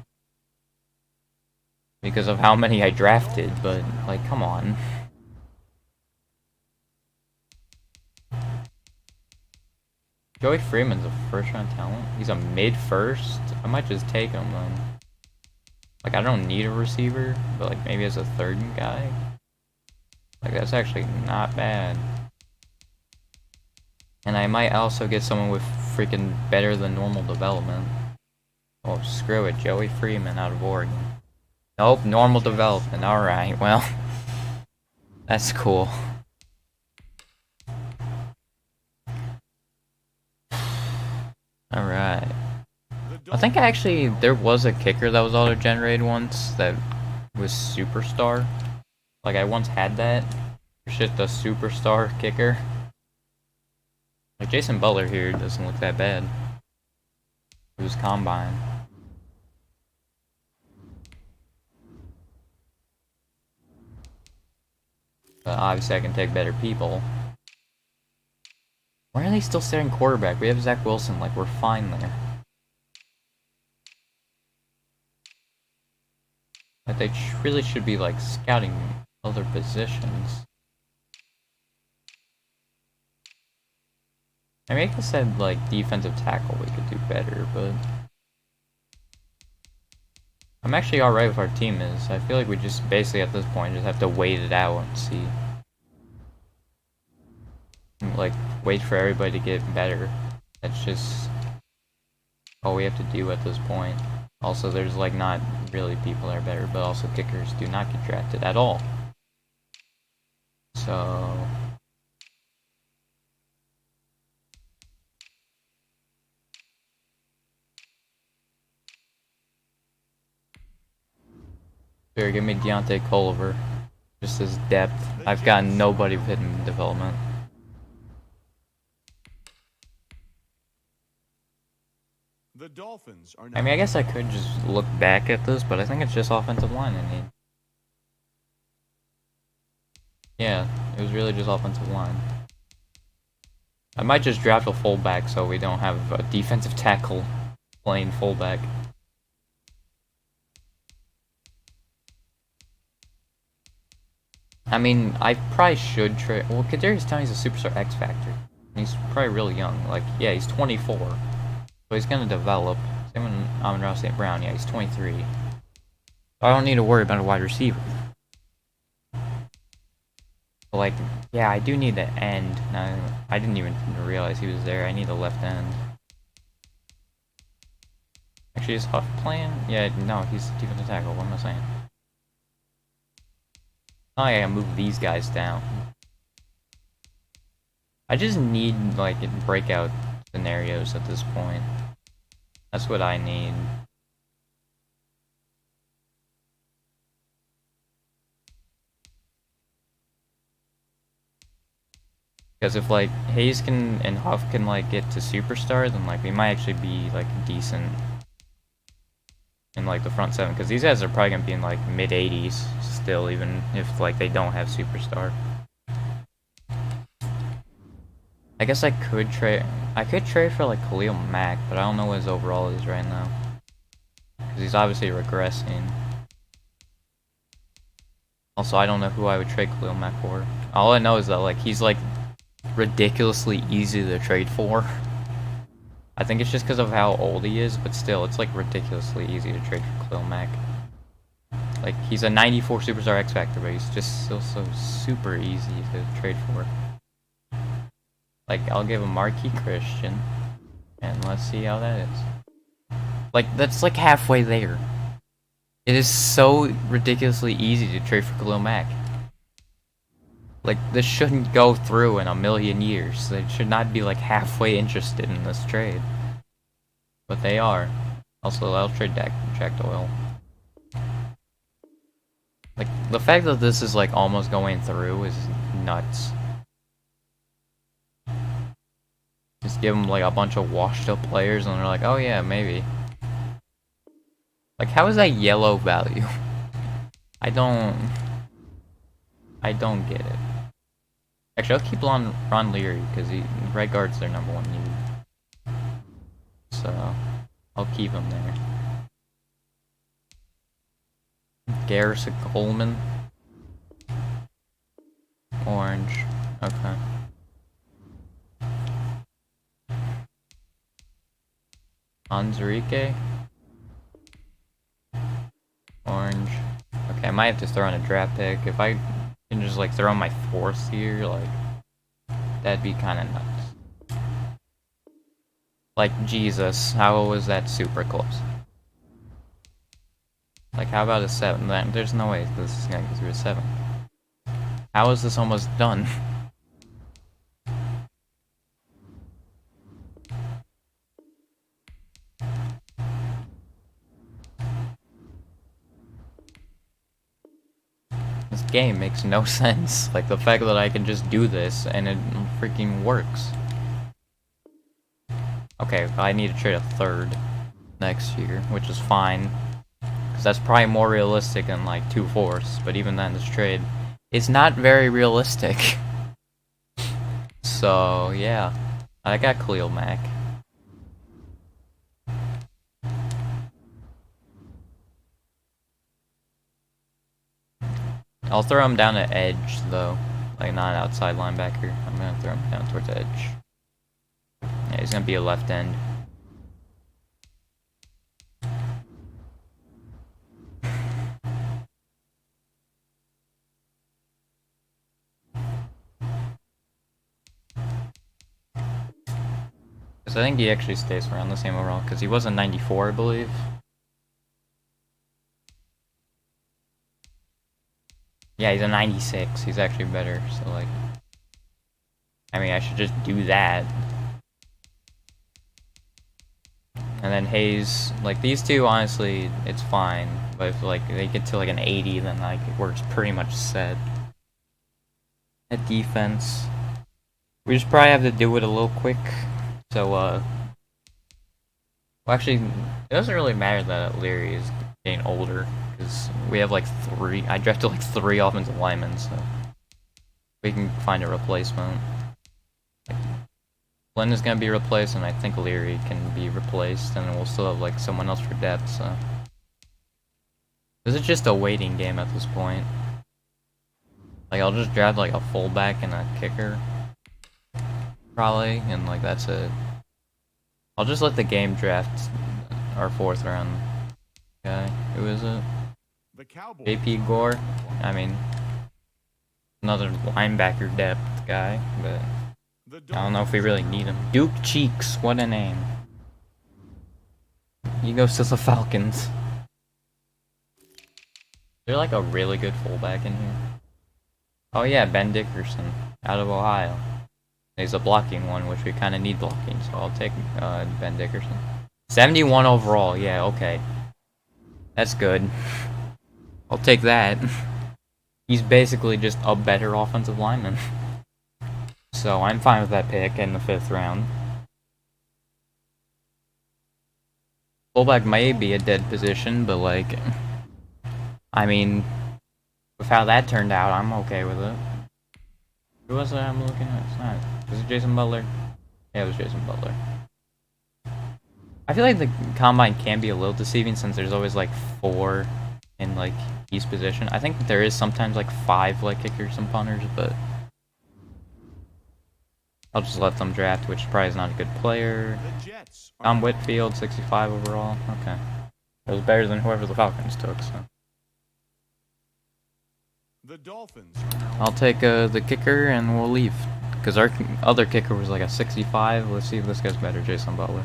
because of how many I drafted, but like, come on. Joey Freeman's a 1st round talent. He's a mid-1st. I might just take him then. Like, I don't need a receiver, but like maybe as a third guy. Like, that's actually not bad. And I might also get someone with freaking better than normal development. Oh, screw it, Joey Freeman out of Oregon. Nope, normal development. Alright, well. That's cool. Alright. I think actually there was a kicker that was auto-generated once that was Superstar. Like, I once had that. Shit, the Superstar kicker. Like, Jason Butler here doesn't look that bad. It was Combine. But obviously I can take better people. Why are they still starting quarterback? We have Zach Wilson, like, we're fine there. Like, they really should be, like, scouting other positions. I mean, I guess said, like, defensive tackle we could do better, but... I'm actually alright with our team is. I feel like we just, basically at this point, just have to wait it out and see. Like, wait for everybody to get better. That's just all we have to do at this point. Also, there's, like, not really people that are better, but also kickers do not get drafted at all. So... Here, give me Deontay Culver. Just his depth. I've got nobody with hidden development. The Dolphins are I mean, I guess I could just look back at this, but I think it's just offensive line I need. Yeah, it was really just offensive line. I might just draft a fullback so we don't have a defensive tackle playing fullback. I mean, I probably should trade. Well, Kadarius Toney's a superstar X Factor. He's probably really young. Like, yeah, he's 24. So he's gonna develop. Same with Amon-Ra St. Brown. Yeah, he's 23. So I don't need to worry about a wide receiver. But like, yeah, I do need the end. No, I didn't even realize he was there. I need a left end. Actually, is Huff playing? Yeah, no, he's defensive tackle. What am I saying? Oh, I gotta move these guys down. I just need, like, breakout scenarios at this point. That's what I need. Because if, like, Hayes can and Huff can, like, get to superstar, then, like, we might actually be, like, decent in, like, the front seven. Because these guys are probably gonna be in, like, mid-80s still, even if, like, they don't have superstar. I guess I could trade for, like, Khalil Mack, but I don't know what his overall is right now. Because he's obviously regressing. Also, I don't know who I would trade Khalil Mack for. All I know is that, like, he's, like, ridiculously easy to trade for. I think it's just because of how old he is, but still, it's, like, ridiculously easy to trade for Khalil Mack. Like, he's a 94 superstar X Factor, but he's just still so super easy to trade for. Like, I'll give him Marquis Christian, and let's see how that is. Like, that's like halfway there. It is so ridiculously easy to trade for Khalil Mack. Like, this shouldn't go through in a million years. They should not be, like, halfway interested in this trade. But they are. Also, I'll trade Jack Doyle. Like, the fact that this is, like, almost going through is nuts. Just give them, like, a bunch of washed up players and they're like, oh yeah, maybe. Like, how is that yellow value? I don't get it. Actually, I'll keep Ron Leary, because right guard's their #1 need. So, I'll keep him there. Garrison Coleman. Orange. Okay. Anzarike. might have to throw in a draft pick. If I can just like throw in my 4th year, like that'd be kind of nuts. Like Jesus, how was that super close? Like how about a 7? Then there's no way this is gonna go through a 7. How is this almost done? This game makes no sense. Like the fact that I can just do this and it freaking works. Okay, I need to trade a 3rd next year, which is fine. Because that's probably more realistic than like 2 fourths. But even then, this trade is not very realistic. So, yeah. I got Khalil Mack. I'll throw him down at edge, though. Like, not outside linebacker. I'm gonna throw him down towards edge. Yeah, he's gonna be a left end. Because I think he actually stays around the same overall, because he was a 94, I believe. Yeah, he's a 96. He's actually better, so like... I mean, I should just do that. And then Hayes, like these two, honestly, it's fine. But if like they get to like an 80, then like it works pretty much set. At defense, we just probably have to do it a little quick. So well, actually, it doesn't really matter that Leary is getting older because we have like 3. I drafted like 3 offensive linemen, so we can find a replacement. Flynn is gonna be replaced, and I think Leary can be replaced, and we'll still have like someone else for depth. So this is just a waiting game at this point. Like I'll just draft like a fullback and a kicker, probably, and like that's it. I'll just let the game draft our 4th round guy. Who is it? The Cowboys. JP Gore. I mean, another linebacker depth guy, but. I don't know if we really need him. Duke Cheeks, what a name. He goes to the Falcons. They're like a really good fullback in here. Oh yeah, Ben Dickerson, out of Ohio. He's a blocking one, which we kind of need blocking, so I'll take Ben Dickerson. 71 overall, yeah, okay. That's good. I'll take that. He's basically just a better offensive lineman. So I'm fine with that pick in the 5th round. Fullback may be a dead position, but like, I mean, with how that turned out, I'm okay with it. Who was it I'm looking at? It's not. Was it Jason Butler? Yeah, it was Jason Butler. I feel like the combine can be a little deceiving since there's always like 4 in like each position. I think there is sometimes like 5 like kickers and punters, but I'll just let them draft, which probably is not a good player. Tom Whitfield, 65 overall. Okay. It was better than whoever the Falcons took, so. The Dolphins. I'll take the kicker and we'll leave. Because our other kicker was like a 65. Let's see if this guy's better, Jason Butler.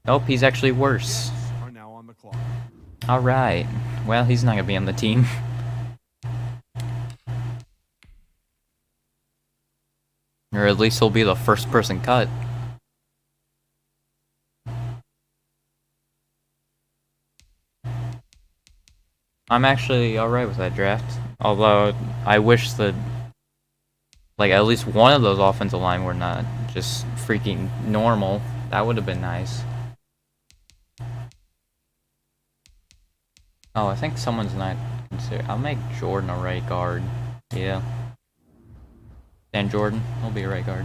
Nope, he's actually worse. Are now on the clock. Alright. Well, he's not going to be on the team. Or at least he'll be the first person cut. I'm actually alright with that draft. Although, I wish that, like, at least one of those offensive line were not just freaking normal. That would have been nice. Oh, I think someone's not considered. I'll make Jordan a right guard. Yeah. Dan Jordan, he'll be a right guard.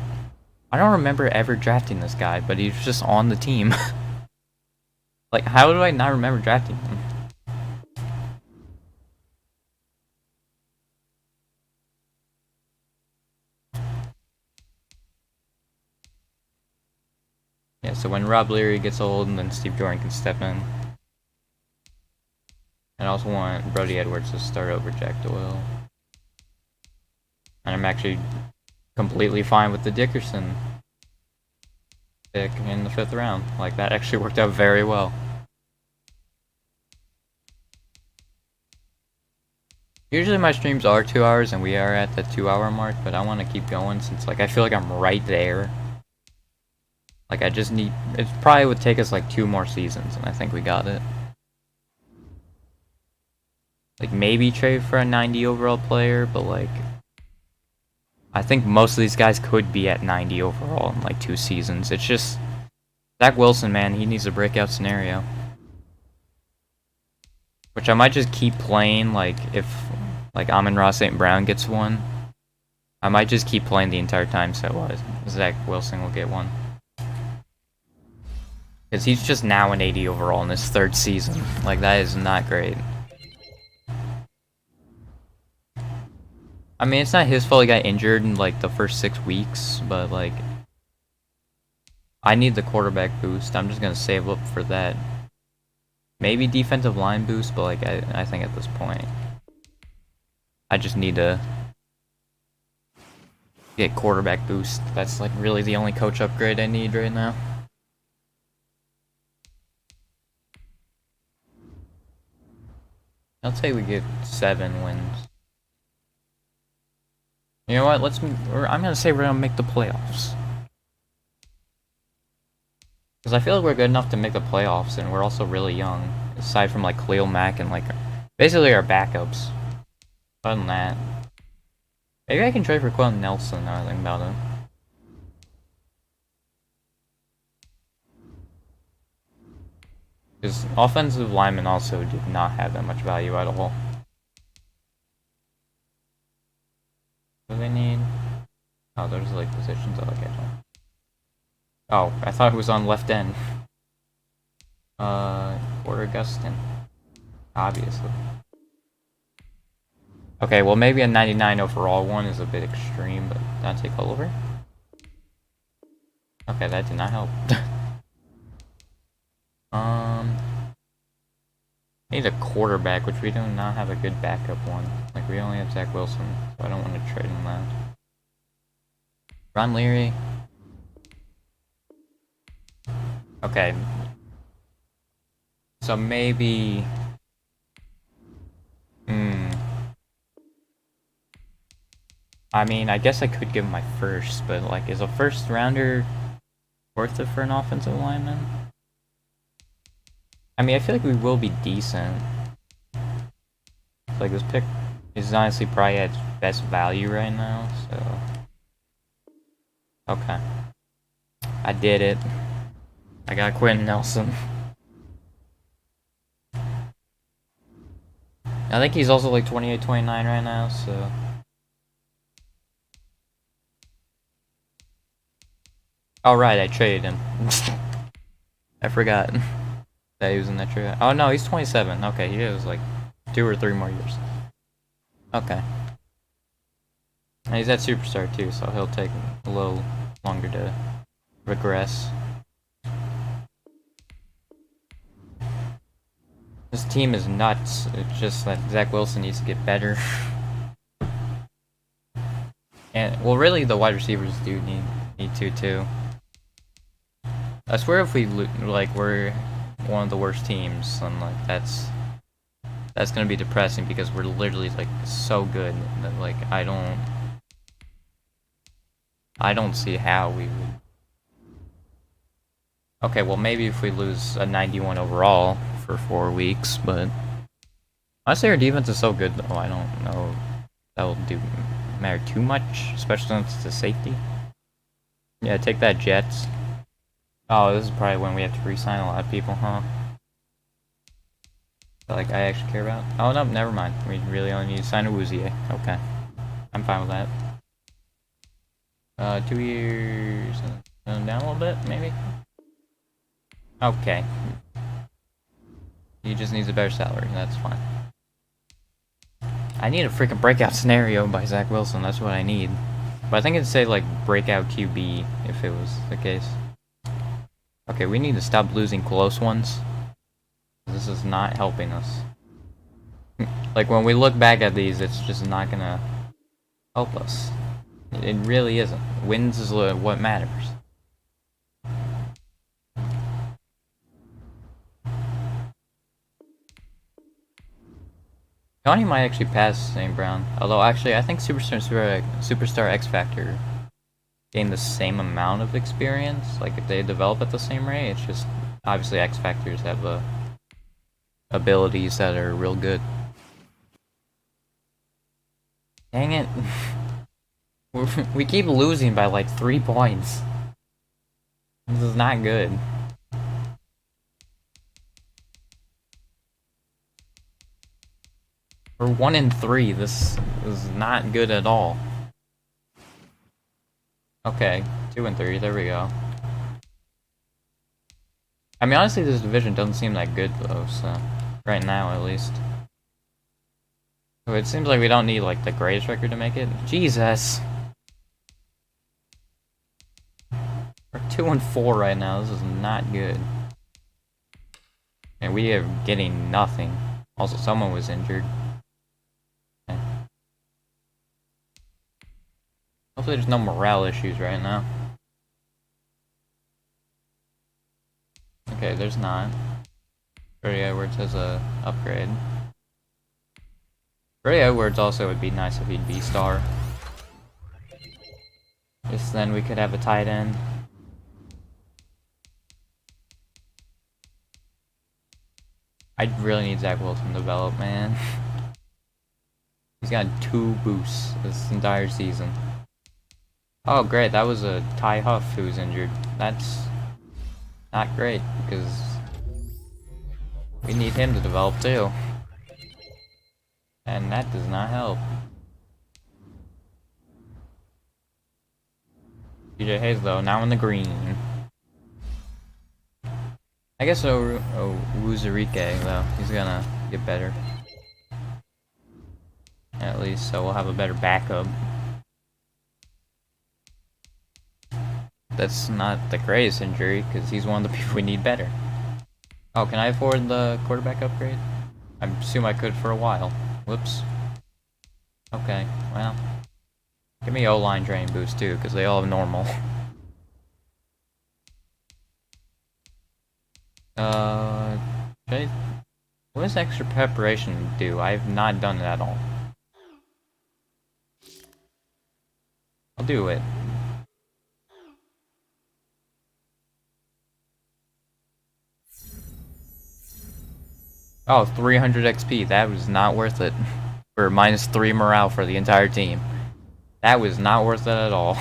I don't remember ever drafting this guy, but he's just on the team. Like, how do I not remember drafting him? Yeah, so when Rob Leary gets old, and then Steve Jordan can step in. And I also want Brody Edwards to start over Jack Doyle. And I'm actually completely fine with the Dickerson pick in the 5th round. Like, that actually worked out very well. Usually my streams are 2 hours, and we are at the 2-hour mark, but I want to keep going since, like, I feel like I'm right there. Like, I just need... It probably would take us, like, 2 more seasons, and I think we got it. Like, maybe trade for a 90 overall player, but, like... I think most of these guys could be at 90 overall in, like, 2 seasons. It's just... Zach Wilson, man, he needs a breakout scenario. Which I might just keep playing, like, if... Like, Amon-Ra St. Brown gets one. I might just keep playing the entire time, so Zach Wilson will get one. Because he's just now an 80 overall in his 3rd season. Like, that is not great. I mean, it's not his fault he got injured in, like, the first 6 weeks, but, like... I need the quarterback boost. I'm just gonna save up for that. Maybe defensive line boost, but, like, I think at this point... I just need to... get quarterback boost. That's, like, really the only coach upgrade I need right now. I'll say we get 7 wins. You know what? I'm gonna say we're gonna make the playoffs. Because I feel like we're good enough to make the playoffs, and we're also really young. Aside from, like, Khalil Mack and, like, basically our backups. Other than that. Maybe I can trade for Quentin Nelson now I think about it. Because offensive linemen also did not have that much value at all. What do they need? Oh, there's like positions that I get on. Oh, I thought it was on left end. Porter Gustin. Obviously. Okay, well maybe a 99 overall one is a bit extreme, but Dante Culliver? Okay, that did not help. Need a quarterback, which we do not have a good backup one. Like, we only have Zach Wilson, so I don't want to trade him that. Ron Leary. Okay. So maybe... I mean, I guess I could give him my first, but, like, is a first rounder worth it for an offensive lineman? I mean, I feel like we will be decent. Like, this pick is honestly probably at its best value right now, so... Okay. I did it. I got Quentin Nelson. I think he's also like 28, 29 right now, so... Oh right, I traded him. I forgot that he was in that trade. Oh no, he's 27. Okay, he has like 2 or 3 more years. Okay. And he's at Superstar too, so he'll take a little longer to regress. This team is nuts. It's just that Zach Wilson needs to get better. And, well, really, the wide receivers do need to too. I swear if we, like, we're one of the worst teams, then, like, that's gonna be depressing because we're literally, like, so good that, like, I don't see how we would. Okay, well, maybe if we lose a 91 overall for 4 weeks, but honestly, our defense is so good, though, I don't know that will matter too much, especially since it's a safety. Yeah, take that, Jets. Oh, this is probably when we have to re-sign a lot of people, huh? Like, I actually care about? Oh, no, never mind. We really only need to sign a Woozier. Okay. I'm fine with that. 2 years... down a little bit, maybe? Okay. He just needs a better salary, that's fine. I need a freaking breakout scenario by Zach Wilson, that's what I need. But I think it'd say, like, breakout QB if it was the case. Okay, we need to stop losing close ones. This is not helping us. Like, when we look back at these, it's just not gonna help us. It really isn't. Wins is what matters. Johnny might actually pass St. Brown. Although, actually, I think Superstar X Factor gain the same amount of experience. Like, if they develop at the same rate, it's just... Obviously, X Factors have abilities that are real good. Dang it. We keep losing by like 3 points. This is not good. We're 1-3. This is not good at all. Okay, 2-3. There we go. I mean, honestly, this division doesn't seem that good though. So right now, at least. So it seems like we don't need like the greatest record to make it. Jesus. We're 2-4 right now. This is not good. And we are getting nothing. Also, someone was injured. Okay. Hopefully there's no morale issues right now. Okay, there's not. Brady Edwards has a upgrade. Brady Edwards also would be nice if he'd be star. Just then we could have a tight end. I really need Zach Wilson to develop, man. He's got 2 boosts this entire season. Oh great, that was a Ty Huff who was injured. That's not great, because we need him to develop too. And that does not help. DJ Hayes though, now in the green. I guess Wuzurike though, he's gonna get better. At least, so we'll have a better backup. That's not the greatest injury, because he's one of the people we need better. Oh, can I afford the quarterback upgrade? I assume I could for a while. Whoops. Okay, well. Give me O-line training boost too, because they all have normal. What does extra preparation do? I have not done it at all. I'll do it. Oh, 300 XP. That was not worth it. For -3 morale for the entire team. That was not worth it at all.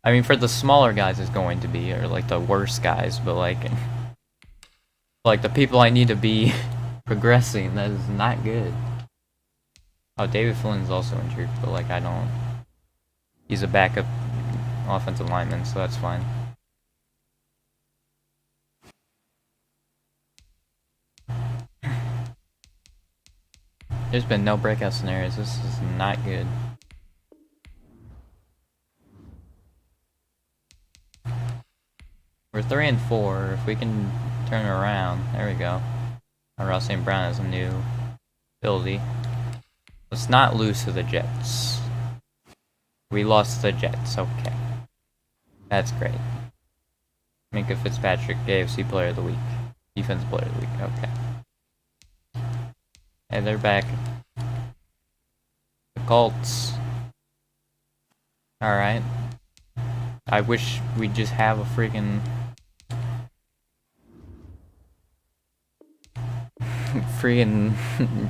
I mean, for the smaller guys it's going to be, or like the worst guys, but like the people I need to be progressing, that is not good. Oh, David Flynn's also injured, but like I don't... He's a backup offensive lineman, so that's fine. There's been no breakout scenarios. This is not good. We're 3-4. If we can turn it around, there we go. Ross St. Brown has a new ability. Let's not lose to the Jets. We lost to the Jets. Okay, that's great. Minkah Fitzpatrick, AFC Player of the Week, Defensive Player of the Week. Okay. Hey, they're back. The Colts. Alright. I wish we'd just have a freaking...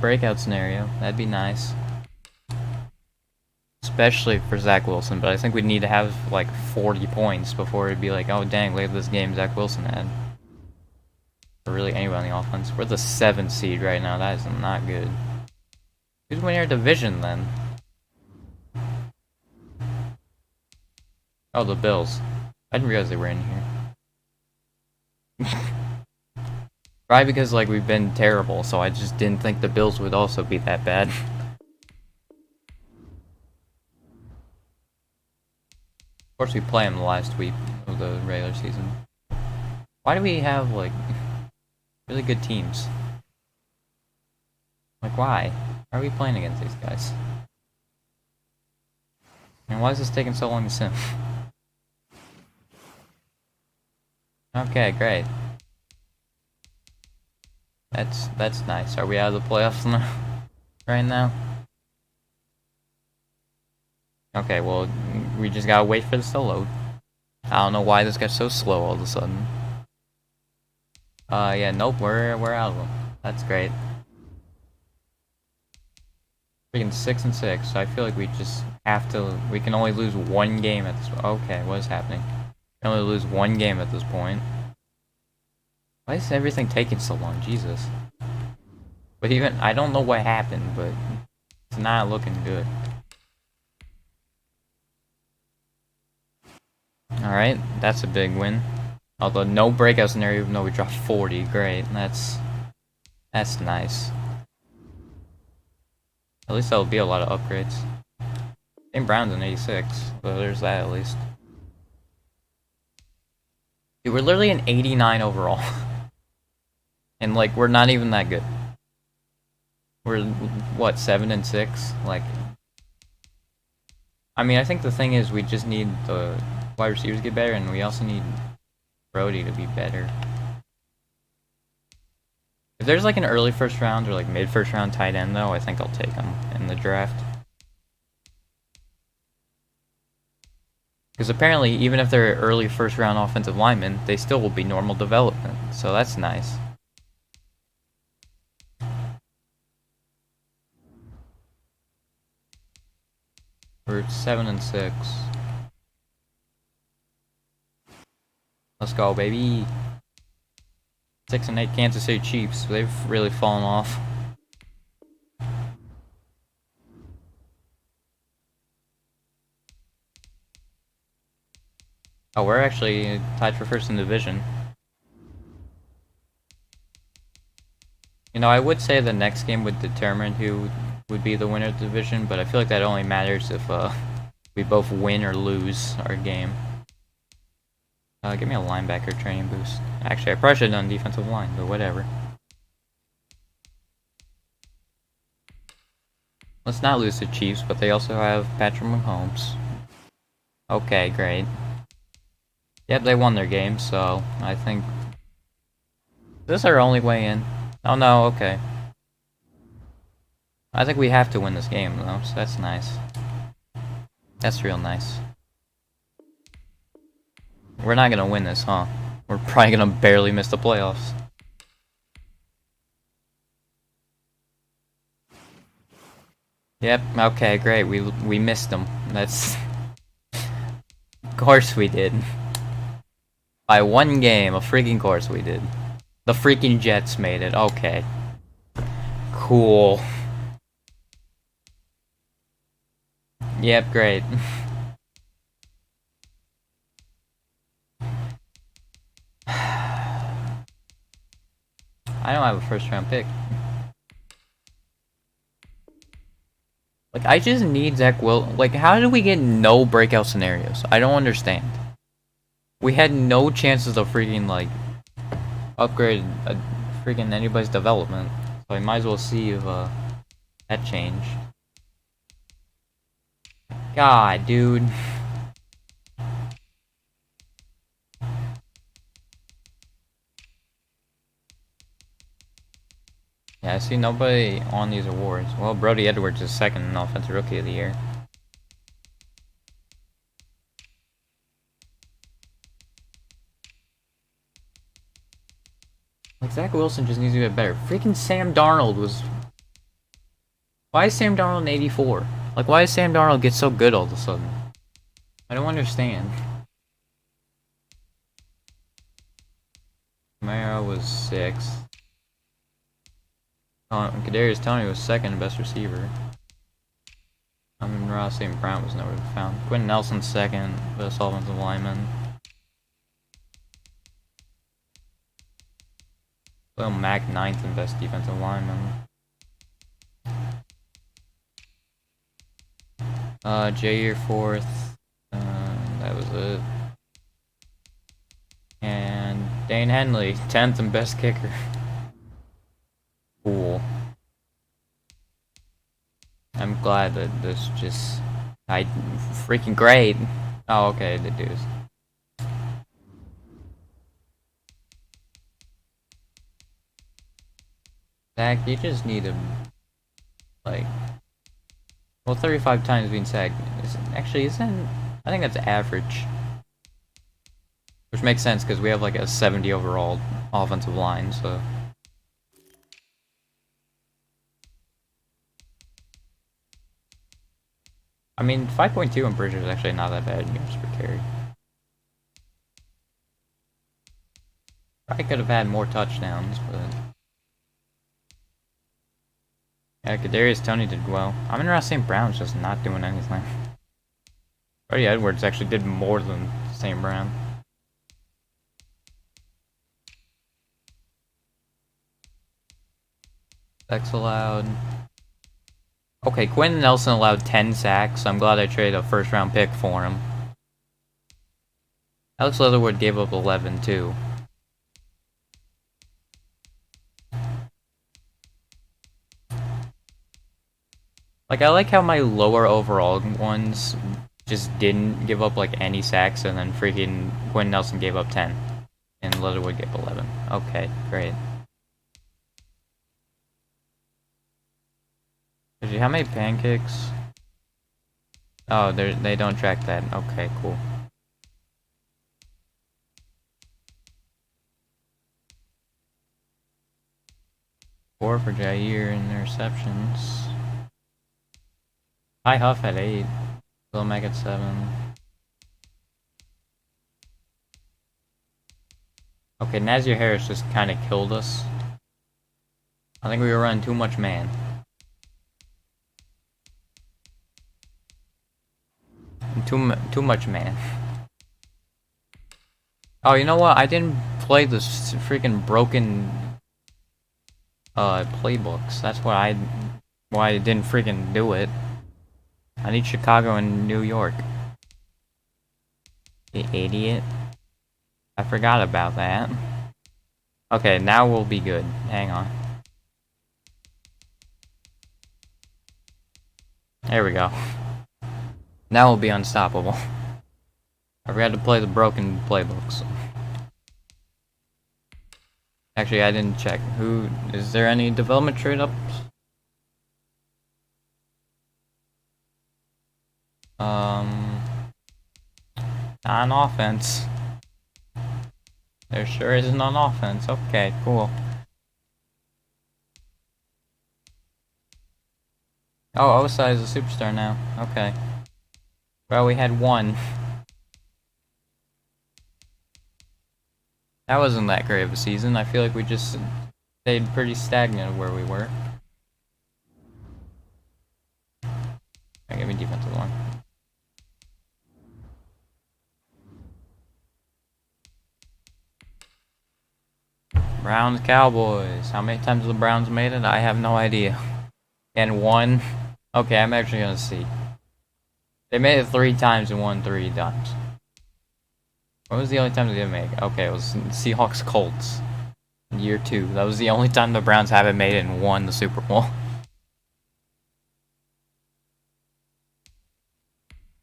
breakout scenario. That'd be nice. Especially for Zach Wilson, but I think we'd need to have like 40 points before it'd be like, oh dang, look at this game Zach Wilson had. Or really anyone on the offense. We're the 7th seed right now. That is not good. Who's winning our division then? Oh, the Bills. I didn't realize they were in here. Probably because like we've been terrible, so I just didn't think the Bills would also be that bad. Of course, we play them the last week of the regular season. Why do we have like really good teams? Like, why? Why are we playing against these guys? And why is this taking so long to sim? Okay, great. That's nice. Are we out of the playoffs now? Right now? Okay, well, we just gotta wait for this to load. I don't know why this got so slow all of a sudden. Yeah, nope, we're out of them. That's great. Freaking 6-6, so I feel like we just have to. We can only lose one game at this. Okay, what is happening? We can only lose one game at this point. Why is everything taking so long? Jesus. But even I don't know what happened, but it's not looking good. Alright, that's a big win. Although no breakout scenario, even though we dropped 40. Great, that's nice. At least that'll be a lot of upgrades. St. Brown's an 86, so there's that at least. Dude, we're literally an 89 overall. And like, we're not even that good. We're, what, 7-6? Like, I mean, I think the thing is we just need the wide receivers to get better, and we also need Brody to be better. If there's like an early first round or like mid first round tight end though, I think I'll take him in the draft. Because apparently, even if they're early first round offensive linemen, they still will be normal development. So that's nice. We're 7-6. Let's go, baby. 6-8 Kansas City Chiefs. They've really fallen off. Oh, we're actually tied for first in the division. You know, I would say the next game would determine who would be the winner of the division, but I feel like that only matters if we both win or lose our game. Give me a linebacker training boost. Actually, I probably should have done defensive line, but whatever. Let's not lose to Chiefs, but they also have Patrick Mahomes. Okay, great. Yep, they won their game, so I think... This is our only way in. Oh no, okay. I think we have to win this game, though, so that's nice. That's real nice. We're not gonna win this, huh? We're probably gonna barely miss the playoffs. Yep, okay, great. We missed them. That's... Of course we did. By one game, of freaking course we did. The freaking Jets made it, okay. Cool. Yep, great. I don't have a first round pick. Like, I just need Zach Wilson. Like, how did we get no breakout scenarios? I don't understand. We had no chances of freaking, like, upgrade freaking anybody's development. So I might as well see if that changed. God, dude. Yeah, I see nobody on these awards. Well, Brody Edwards is second in Offensive Rookie of the Year. Like, Zach Wilson just needs to get better. Freaking Sam Darnold was... Why is Sam Darnold an 84? Like, why does Sam Darnold get so good all of a sudden? I don't understand. Camaro was 6th. Kadarius Toney was second best receiver. Ross St. Brown was nowhere to be found. Quentin Nelson second best offensive lineman. Well, Mack ninth and best defensive lineman. Jair fourth. That was it. And Dane Henley 10th and best kicker. Cool. I'm glad that this just... freaking great. Oh, okay, the dudes. Zach, you just need to... like... well, 35 times being sacked isn't... I think that's average. Which makes sense, because we have like a 70 overall offensive line, so... I mean, 5.2 in Bridger is actually not that bad in yards per carry. I could have had more touchdowns, but... yeah, Kadarius Toney did well. I'm interested St. Brown's just not doing anything. Brady Edwards actually did more than St. Brown. Sacks allowed. Okay, Quentin Nelson allowed 10 sacks. I'm glad I traded a first round pick for him. Alex Leatherwood gave up 11 too. Like, I like how my lower overall ones just didn't give up like any sacks, and then freaking Quentin Nelson gave up 10. And Leatherwood gave 11. Okay, great. How many pancakes? Oh, they don't track that. Okay, cool. Four for Jair in interceptions. High Huff at 8. Lil Mac at 7. Okay, Nazir Harris just kind of killed us. I think we were running too much man. Too much man. Oh, you know what? I didn't play this freaking broken playbooks. That's why I didn't freaking do it. I need Chicago and New York. The idiot. I forgot about that. Okay, now we'll be good. Hang on. There we go. Now we'll be unstoppable. I forgot to play the broken playbooks. Actually, I didn't check. Is there any development trade-ups? On offense. There sure isn't on offense. Okay, cool. Oh, Osai is a superstar now. Okay. Well, we had one. That wasn't that great of a season. I feel like we just stayed pretty stagnant where we were. Give me defensive line. Browns, Cowboys. How many times have the Browns made it? I have no idea. And one. Okay, I'm actually gonna see. They made it 3 times and won 3 times. What was the only time they didn't make it? Okay, it was Seahawks Colts. Year 2. That was the only time the Browns haven't made it and won the Super Bowl.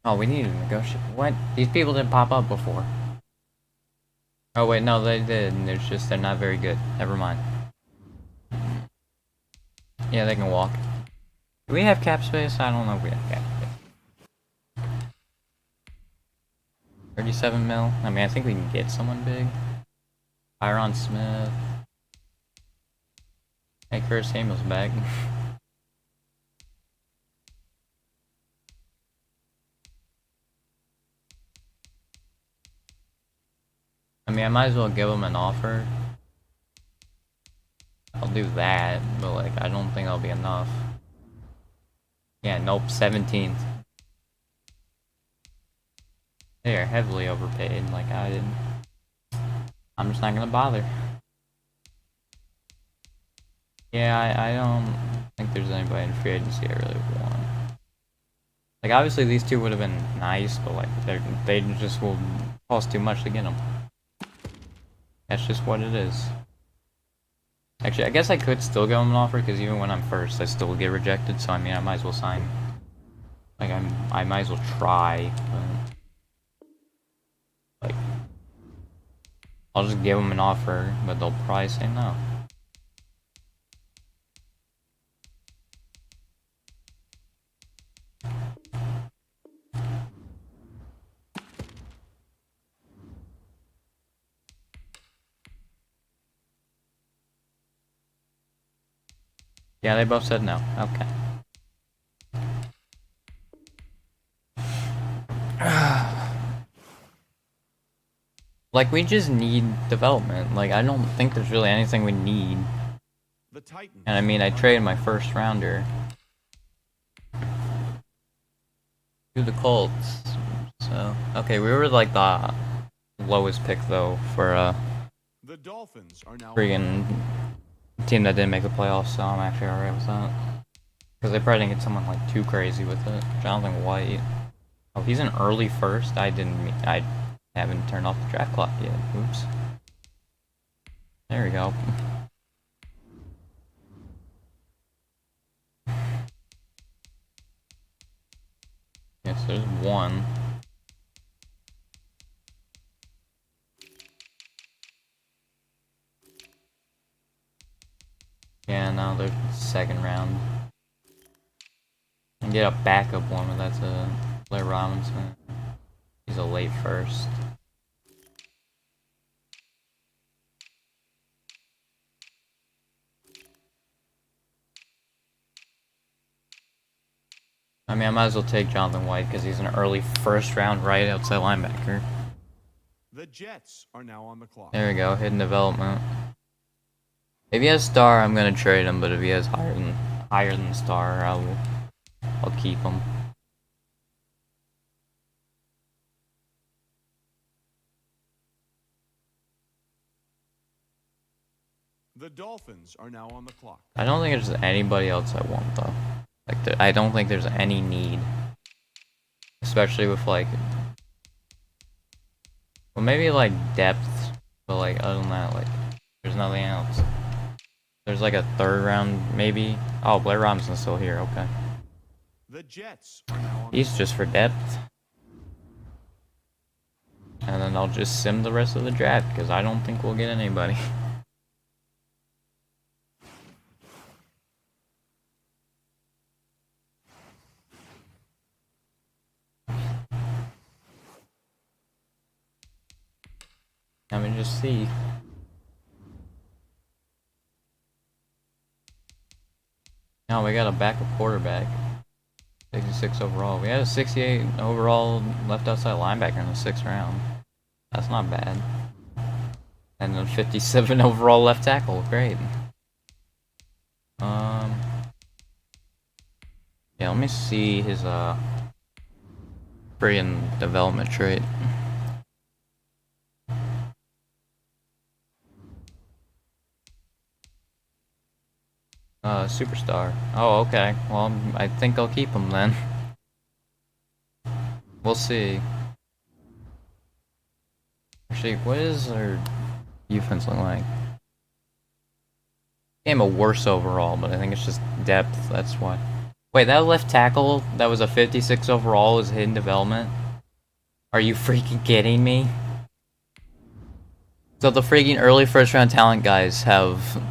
Oh, we need to negotiate. What? These people didn't pop up before. Oh wait, no, they did. And it's just they're not very good. Never mind. Yeah, they can walk. Do we have cap space? I don't know if we have cap space. 37 mil. I mean, I think we can get someone big. Tyron Smith. Hey, Curtis Samuel's back. I mean, I might as well give him an offer. I'll do that, but like, I don't think that'll be enough. Yeah, nope, 17th. They are heavily overpaid, like I didn't. I'm just not gonna bother. Yeah, I don't think there's anybody in free agency I really want. Like, obviously these two would have been nice, but like, they just will cost too much to get them. That's just what it is. Actually, I guess I could still give him an offer, because even when I'm first, I still get rejected, so I mean, I might as well sign. Like, I might as well try, but... Like... I'll just give them an offer, but they'll probably say no. Yeah, they both said no. Okay. Like, we just need development. Like, I don't think there's really anything we need. The Titans. And I mean, I traded my first rounder to the Colts. So, okay, we were like the lowest pick though for The Dolphins are now friggin' team that didn't make the playoffs, so I'm actually alright with that. Because they probably didn't get someone like too crazy with it. Jonathan White. Oh, he's an early first. I haven't turned off the draft clock yet. Oops. There we go. Yes, there's one. Yeah, now they're second round. And get a backup one, but that's a Blair Robinson. He's a late first. I mean, I might as well take Jonathan White because he's an early first round right outside linebacker. The Jets are now on the clock. There we go, hidden development. If he has star, I'm gonna trade him, but if he has higher than star, I'll keep him. The Dolphins are now on the clock. I don't think there's anybody else I want though. Like, I don't think there's any need, especially with like, well, maybe like depth, but like other than that, like, there's nothing else. There's like a third round, maybe. Oh, Blair Robinson's still here. Okay. The Jets are now on He's just for depth. And then I'll just sim the rest of the draft because I don't think we'll get anybody. I mean, just see. Now we got a backup quarterback. 66 overall. We had a 68 overall left outside linebacker in the 6th round. That's not bad. And then 57 overall left tackle. Great. Yeah, let me see his friggin' development trait. Superstar. Oh, okay. Well, I think I'll keep him then. We'll see. Actually, what is our defense look like? Game a worse overall, but I think it's just depth, that's why. Wait, that left tackle that was a 56 overall is hidden development? Are you freaking kidding me? So the freaking early first round talent guys have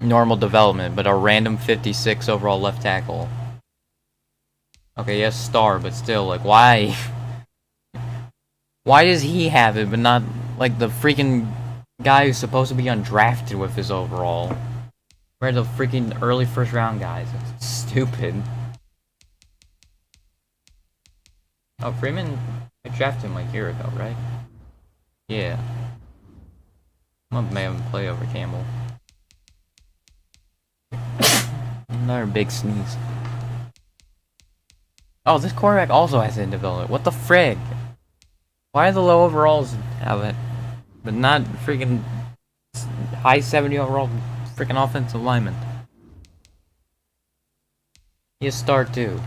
normal development, but a random 56 overall left tackle. Okay, yes, star, but still, like, why? Why does he have it, but not, like, the freaking guy who's supposed to be undrafted with his overall? Where are the freaking early first round guys? It's stupid. Oh, Freeman, I drafted him like a year ago, right? Yeah. I may have him play over Campbell. Another big sneeze. Oh, this quarterback also has hidden development. What the frig? Why do the low overalls have it, but not freaking high 70 overall freaking offensive lineman? He is star too.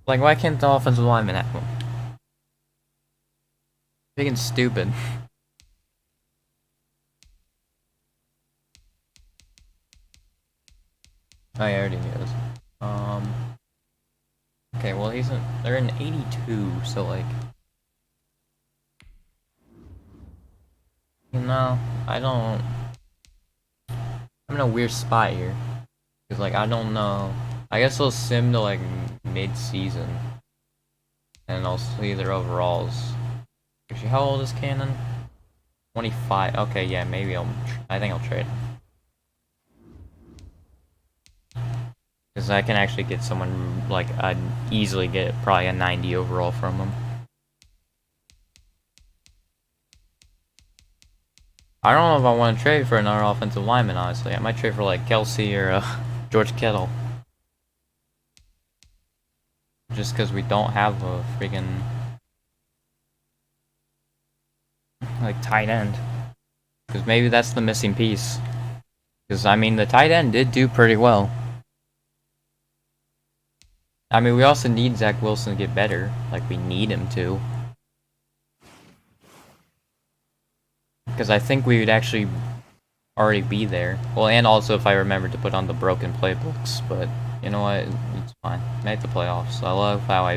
Like, why can't the offensive lineman have him? Freaking stupid. Oh, yeah, I already knew this. Okay, well they're in 82, so like, I don't. I'm in a weird spot here, cause like I don't know. I guess I'll sim to like mid-season, and I'll see their overalls. Actually, how old is Cannon? 25. Okay, yeah, maybe I think I'll trade. Because I can actually get someone, like, I'd easily get probably a 90 overall from them. I don't know if I want to trade for another offensive lineman, honestly. I might trade for, like, Kelsey or George Kittle. Just because we don't have a freaking, like, tight end. Because maybe that's the missing piece. Because, I mean, the tight end did do pretty well. I mean, we also need Zach Wilson to get better. Like, we need him to. Because I think we would actually already be there. Well, and also if I remembered to put on the broken playbooks. But, you know what? It's fine. Made the playoffs. I love how I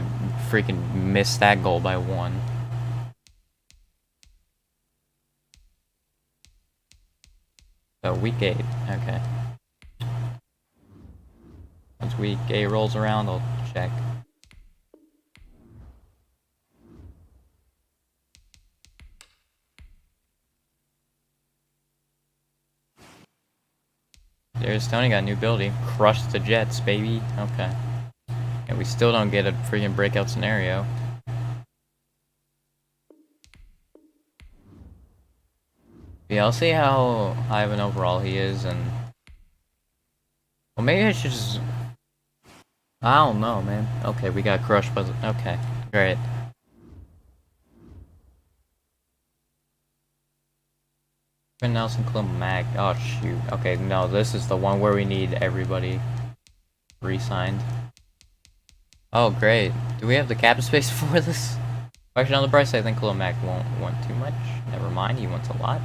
freaking missed that goal by 1. So, week 8. Okay. Once week 8 rolls around, I'll check. There's Tony got a new ability. Crush the Jets, baby. Okay. And we still don't get a freaking breakout scenario. Yeah, I'll see how high of an overall he is, and well, maybe I should just. I don't know, man. Okay, we got crushed by the. Okay, great. Quinn Nelson, Khalil Mack. Oh shoot. Okay, no, this is the one where we need everybody re-signed. Oh great. Do we have the cap space for this? Actually, on the bright side, I think Khalil Mack won't want too much. Never mind, he wants a lot.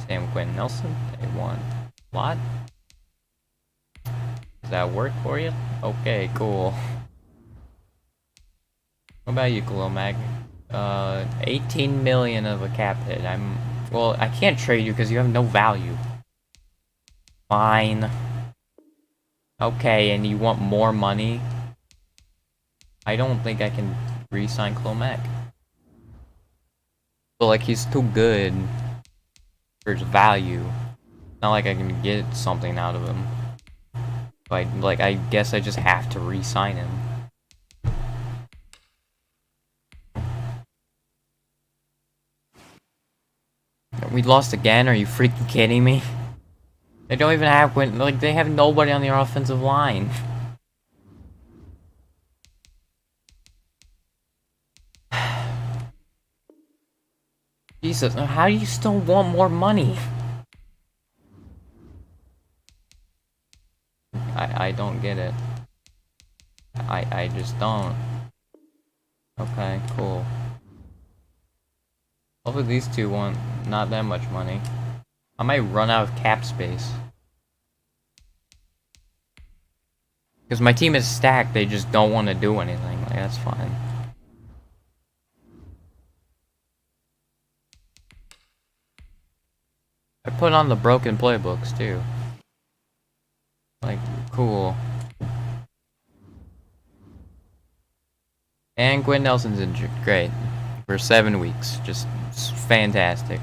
Sam Quinn Nelson, they want a lot. Does that work for you? Okay, cool. What about you, Khalil Mack? 18 million of a cap hit. Well, I can't trade you because you have no value. Fine. Okay, and you want more money? I don't think I can re-sign Khalil Mack. But like, he's too good for his value. Not like I can get something out of him. But like, I guess I just have to re-sign him. We lost again? Are you freaking kidding me? They don't even have like, they have nobody on their offensive line. Jesus, how do you still want more money? I don't get it. I just don't. Okay, cool. Hopefully these two want not that much money. I might run out of cap space. Because my team is stacked, they just don't want to do anything. Like, that's fine. I put on the broken playbooks too. Like, cool. And Quinn Nelson's injured. Great. For 7 weeks. Just fantastic.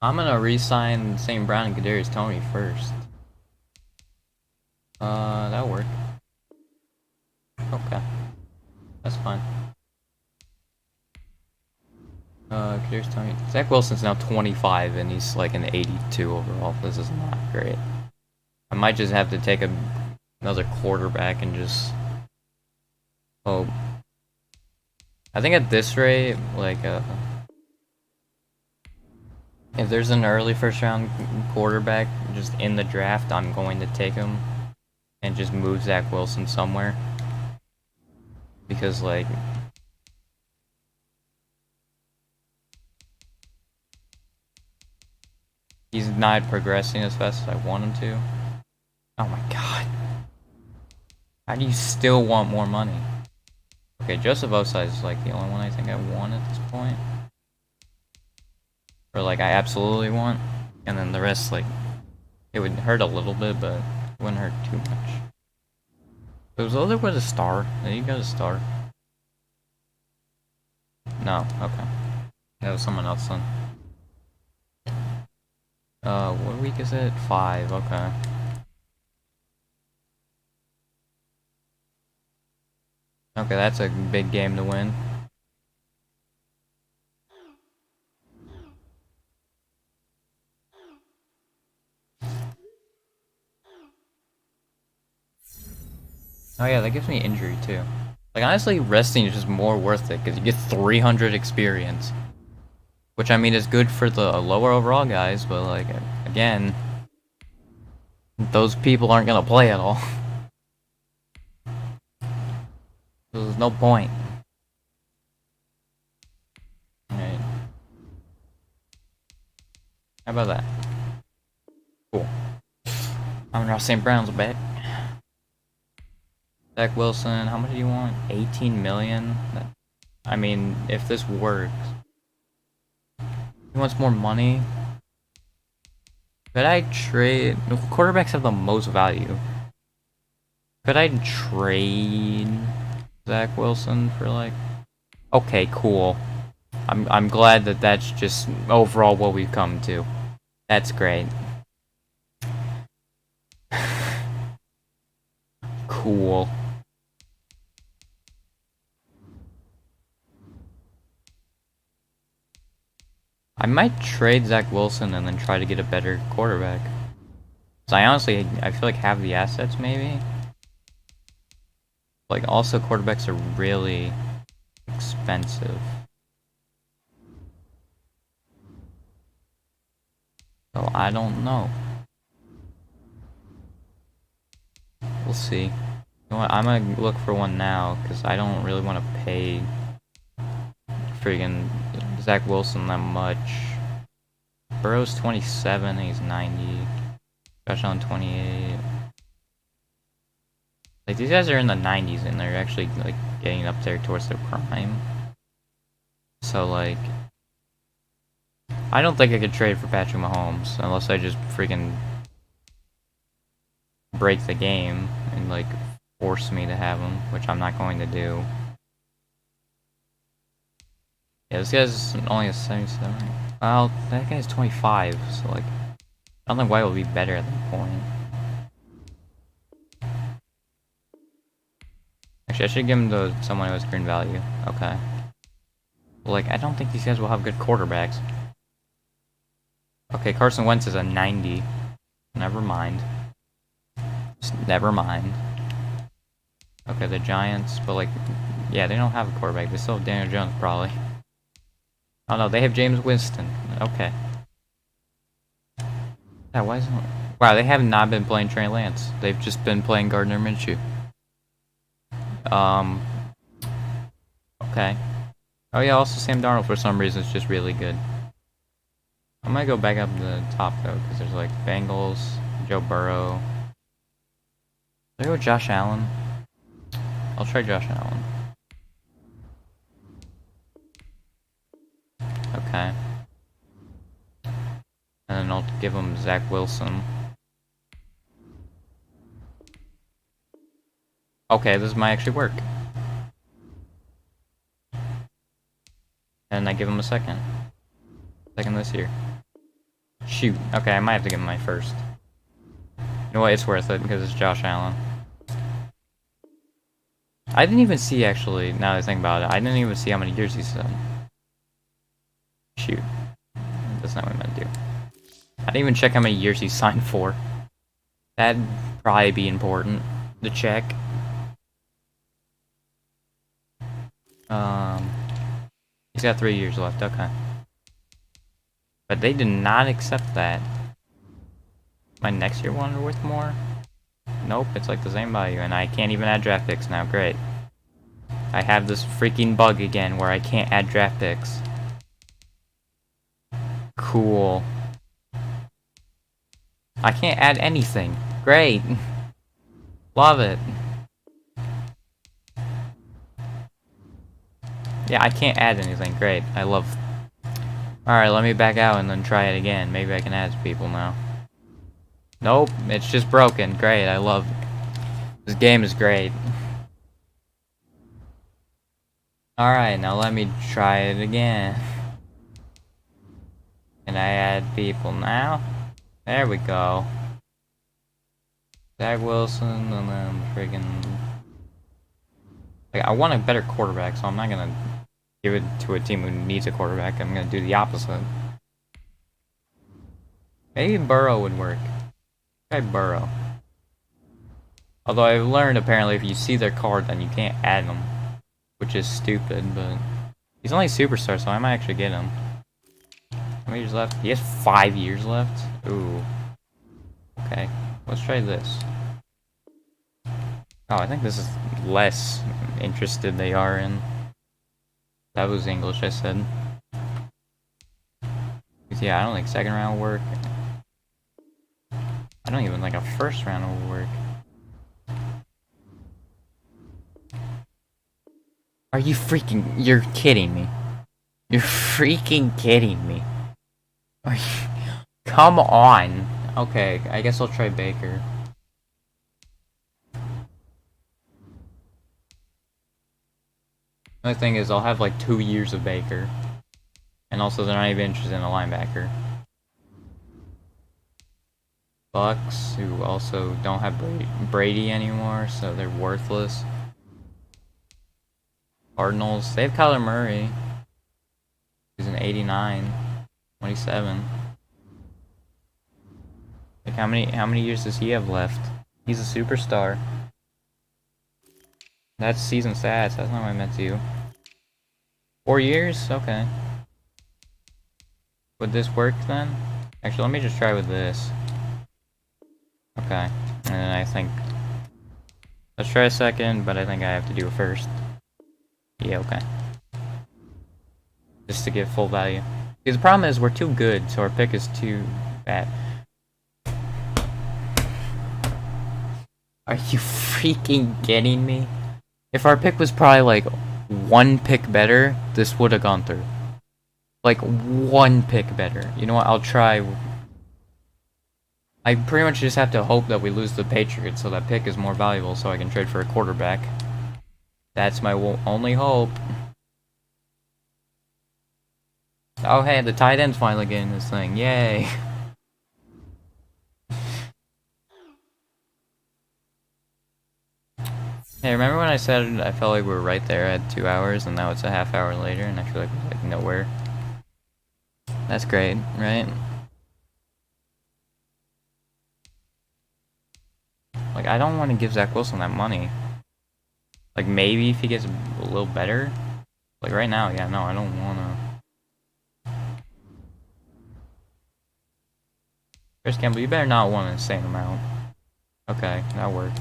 I'm gonna re-sign St. Brown and Kadarius Toney first. That'll work. Okay. That's fine. Kadarius Toney. Zach Wilson's now 25 and he's like an 82 overall. This is not great. I might just have to take another quarterback and just hope. I think at this rate, like, if there's an early first round quarterback just in the draft, I'm going to take him and just move Zach Wilson somewhere. Because, like, He's not progressing as fast as I want him to. Oh my god. How do you still want more money? Okay, Joseph Osai is like the only one I think I want at this point. Or like I absolutely want. And then the rest, like, it would hurt a little bit, but it wouldn't hurt too much. So was Other with a star? Did he got a star? No, okay. That was someone else then. What week is it? 5, okay. Okay, that's a big game to win. Oh yeah, that gives me injury too. Like honestly, resting is just more worth it because you get 300 experience. Which I mean is good for the lower overall guys, but like, again, those people aren't gonna play at all. There's no point. Alright. How about that? Cool. Amon-Ra St. Brown's back. Zach Wilson, how much do you want? 18 million? I mean, if this works. He wants more money. Could I trade? Quarterbacks have the most value. Could I trade Zach Wilson for like? Okay, cool. I'm glad that that's just overall what we've come to. That's great. Cool. I might trade Zach Wilson and then try to get a better quarterback. So I feel like have the assets maybe. Like also quarterbacks are really expensive. So I don't know. We'll see. You know what? I'm gonna look for one now because I don't really want to pay friggin' Zach Wilson that much. Burrow's 27, he's 90. Josh Allen 28. Like these guys are in the 90s and they're actually like getting up there towards their prime. So like, I don't think I could trade for Patrick Mahomes unless I just freaking break the game and like force me to have him, which I'm not going to do. Yeah, this guy's only a 77. Well, that guy's 25, so like, I don't think White will be better at that point. Actually, I should give him to someone who has green value. Okay. Well, like, I don't think these guys will have good quarterbacks. Okay, Carson Wentz is a 90. Never mind. Just never mind. Okay, the Giants, but like, yeah, they don't have a quarterback. They still have Daniel Jones, probably. Oh no, they have James Winston. Okay. Yeah, why isn't... Wow, they have not been playing Trey Lance. They've just been playing Gardner Minshew. Okay. Oh yeah, also Sam Darnold for some reason is just really good. I might go back up to the top though, because there's like Bengals, Joe Burrow. Should I go with Josh Allen? I'll try Josh Allen. Okay. And then I'll give him Zach Wilson. Okay, this might actually work. And I give him a second. Second this year. Shoot. Okay, I might have to give him my first. You know what? It's worth it because it's Josh Allen. I didn't even see, actually, now that I think about it, I didn't even see how many years he's done. Shoot. That's not what I meant to do. I didn't even check how many years he signed for. That'd probably be important to check. He's got 3 years left, okay. But they did not accept that. My next year one worth more? Nope, it's like the same value, and I can't even add draft picks now, great. I have this freaking bug again where I can't add draft picks. Cool. I can't add anything. Great. Love it. Yeah, I can't add anything. Great. I love... Alright, let me back out and then try it again. Maybe I can add people now. Nope, it's just broken. Great, I love it. This game is great. Alright, now let me try it again. Can I add people now? There we go. Zach Wilson, and then friggin'... Like, I want a better quarterback, so I'm not gonna give it to a team who needs a quarterback. I'm gonna do the opposite. Maybe Burrow would work. Try Burrow. Although I've learned apparently if you see their card, then you can't add them. Which is stupid, but... He's only a superstar, so I might actually get him. How many years left? He has 5 years left? Ooh. Okay, let's try this. Oh, I think this is less interested they are in. That was English, I said. Yeah, I don't think second round will work. I don't even think a first round will work. Are you freaking... You're kidding me. You're freaking kidding me. Are you... Come on. Okay, I guess I'll try Baker. The thing is, I'll have like 2 years of Baker. And also, they're not even interested in a linebacker. Bucks, who also don't have Brady anymore, so they're worthless. Cardinals, they have Kyler Murray. He's an 89, 27. Like how many years does he have left? He's a superstar. That's season stats, that's not what I meant to you. 4 years? Okay. Would this work then? Actually, let me just try with this. Okay. And then I think... Let's try a second, but I think I have to do it first. Yeah, okay. Just to get full value. Because the problem is we're too good, so our pick is too bad. Are you freaking kidding me? If our pick was probably like 1 pick better, this would have gone through. Like 1 pick better. You know what? I'll try. I pretty much just have to hope that we lose the Patriots so that pick is more valuable so I can trade for a quarterback. That's my only hope. Oh hey, the tight end's finally getting this thing. Yay. Hey, remember when I said I felt like we were right there at 2 hours and now it's a half hour later and I feel like we're like nowhere? That's great, right? Like, I don't want to give Zach Wilson that money. Like, maybe if he gets a little better. Like, right now, yeah, no, I don't want to. Chris Campbell, you better not want an insane amount. Okay, that'll work.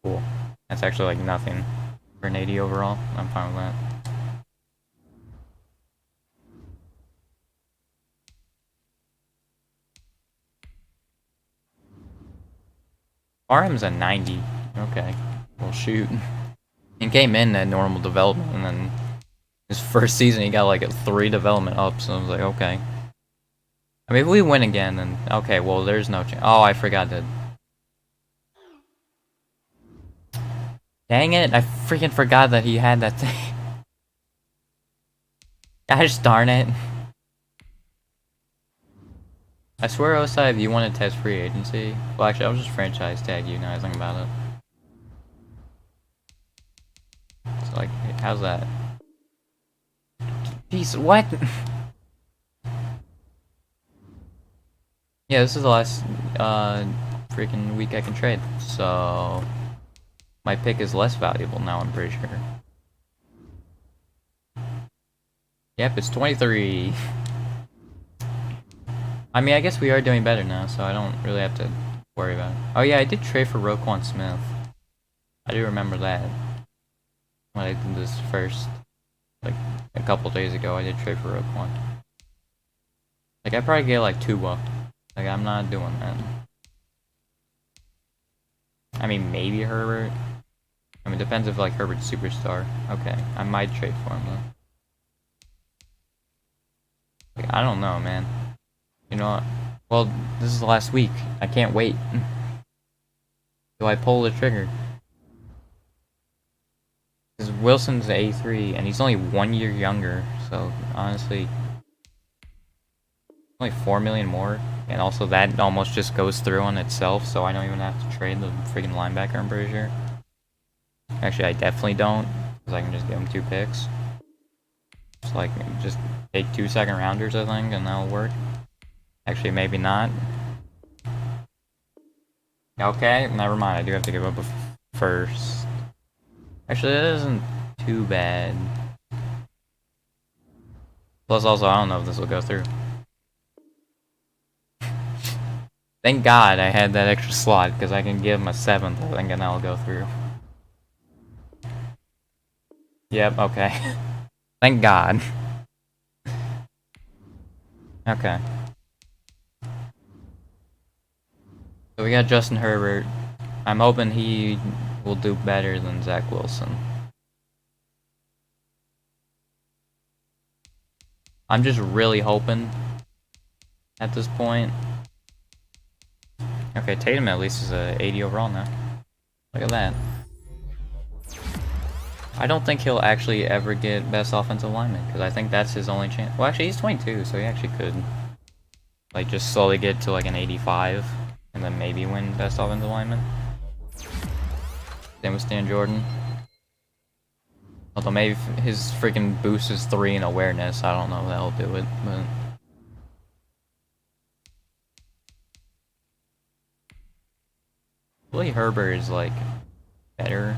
Cool. That's actually like nothing for an 80 overall. I'm fine with that. RM's a 90. Okay. Well, shoot. He came in at normal development, and then his first season he got like a 3 development up, so I was like, okay. I mean, if we win again, then okay, well, there's no chance. Oh, I forgot to... Dang it, I freaking forgot that he had that thing. Gosh darn it. I swear, Osai, if you want to test free agency... Well, actually, I'll just franchise tag you now I think about it. So, like, how's that? Jeez, what? Yeah, this is the last, freaking week I can trade. So... My pick is less valuable now, I'm pretty sure. Yep, it's 23. I mean, I guess we are doing better now, so I don't really have to worry about it. Oh yeah, I did trade for Roquan Smith. I do remember that. When I did this first, like, a couple days ago, I did trade for Roquan. Like, I probably get like 2 up. Like, I'm not doing that. I mean, maybe Herbert. I mean, depends if, like, Herbert's superstar. Okay, I might trade for him, though. Like, I don't know, man. You know what? Well, this is the last week. I can't wait. Do I pull the trigger? Because Wilson's A3, and he's only 1 year younger, so, honestly... Only 4 million more, and also that almost just goes through on itself, so I don't even have to trade the freaking linebacker, I'm pretty sure. Actually, I definitely don't, because I can just give him 2 picks. It's like, just take 2 second rounders, I think, and that'll work. Actually, maybe not. Okay, never mind, I do have to give up a first. Actually, that isn't too bad. Plus, also, I don't know if this will go through. Thank God I had that extra slot, because I can give him a 7th, I think, and that'll go through. Yep, okay. Thank God. Okay. So we got Justin Herbert. I'm hoping he will do better than Zach Wilson. I'm just really hoping at this point. Okay, Tatum at least is a 80 overall now. Look at that. I don't think he'll actually ever get best offensive lineman, because I think that's his only chance. Well, actually, he's 22, so he actually could, like, just slowly get to, like, an 85, and then maybe win best offensive lineman. Same with Stan Jordan. Although maybe his freaking boost is 3 in awareness, I don't know if that'll do it, but... Really, Herbert is, like, better.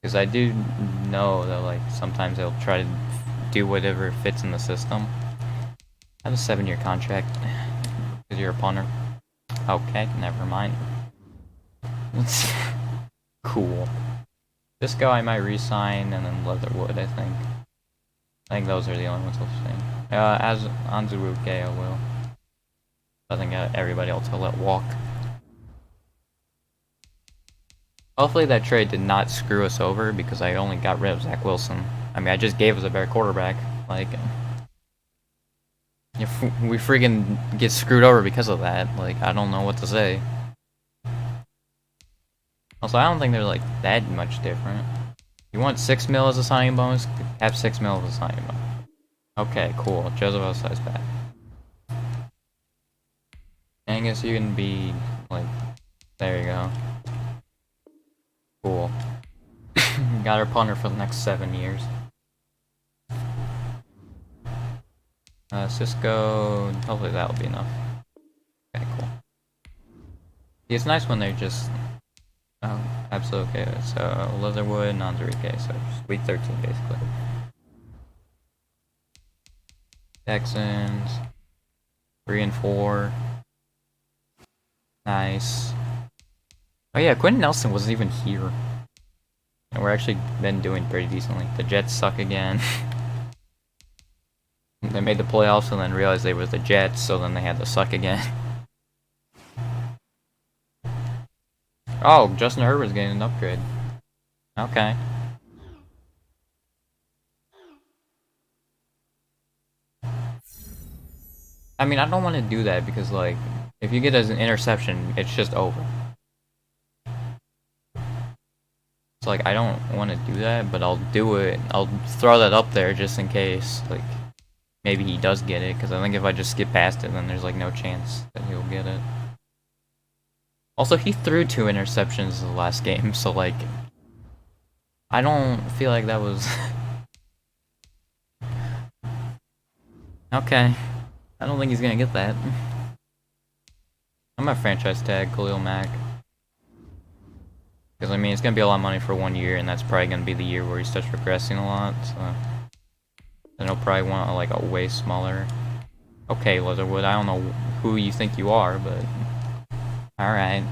Because I do know that, like, sometimes they'll try to do whatever fits in the system. I have a 7-year contract. Because you're a punter. Okay, never mind. Cool. Disco I might re-sign, and then Leatherwood, I think. I think those are the only ones I'll sign. As Anzuruke, I will. I think everybody else I'll let walk. Hopefully that trade did not screw us over, because I only got rid of Zach Wilson. I mean, I just gave us a better quarterback. Like, if we freaking get screwed over because of that, like, I don't know what to say. Also, I don't think they're, like, that much different. You want 6 mil as a signing bonus? Have 6 mil as a signing bonus. Okay, cool. Joseph Ossai's back. And I guess you can be, like, there you go. Cool. Got our punter for the next 7 years. Cisco, hopefully that'll be enough. Okay, cool. Yeah, it's nice when they're just... Oh, absolutely okay. So, Leatherwood, Nanzarike, so just week 13 basically. Texans, 3 and 4. Nice. Oh yeah, Quentin Nelson wasn't even here. And we're actually been doing pretty decently. The Jets suck again. They made the playoffs and then realized they were the Jets, so then they had to suck again. Oh, Justin Herbert's getting an upgrade. Okay. I mean, I don't want to do that because, like, if you get as an interception, it's just over. So, like, I don't want to do that, but I'll do it. I'll throw that up there just in case, like, maybe he does get it, because I think if I just skip past it, then there's, like, no chance that he'll get it. Also, he threw 2 interceptions in the last game, so, like, I don't feel like that was... Okay. I don't think he's gonna get that. I'm gonna franchise tag Khalil Mack. Because, I mean, it's gonna be a lot of money for 1 year, and that's probably gonna be the year where he starts regressing a lot, so... Then he'll probably want, like, a way smaller... Okay, Leatherwood, I don't know who you think you are, but... Alright.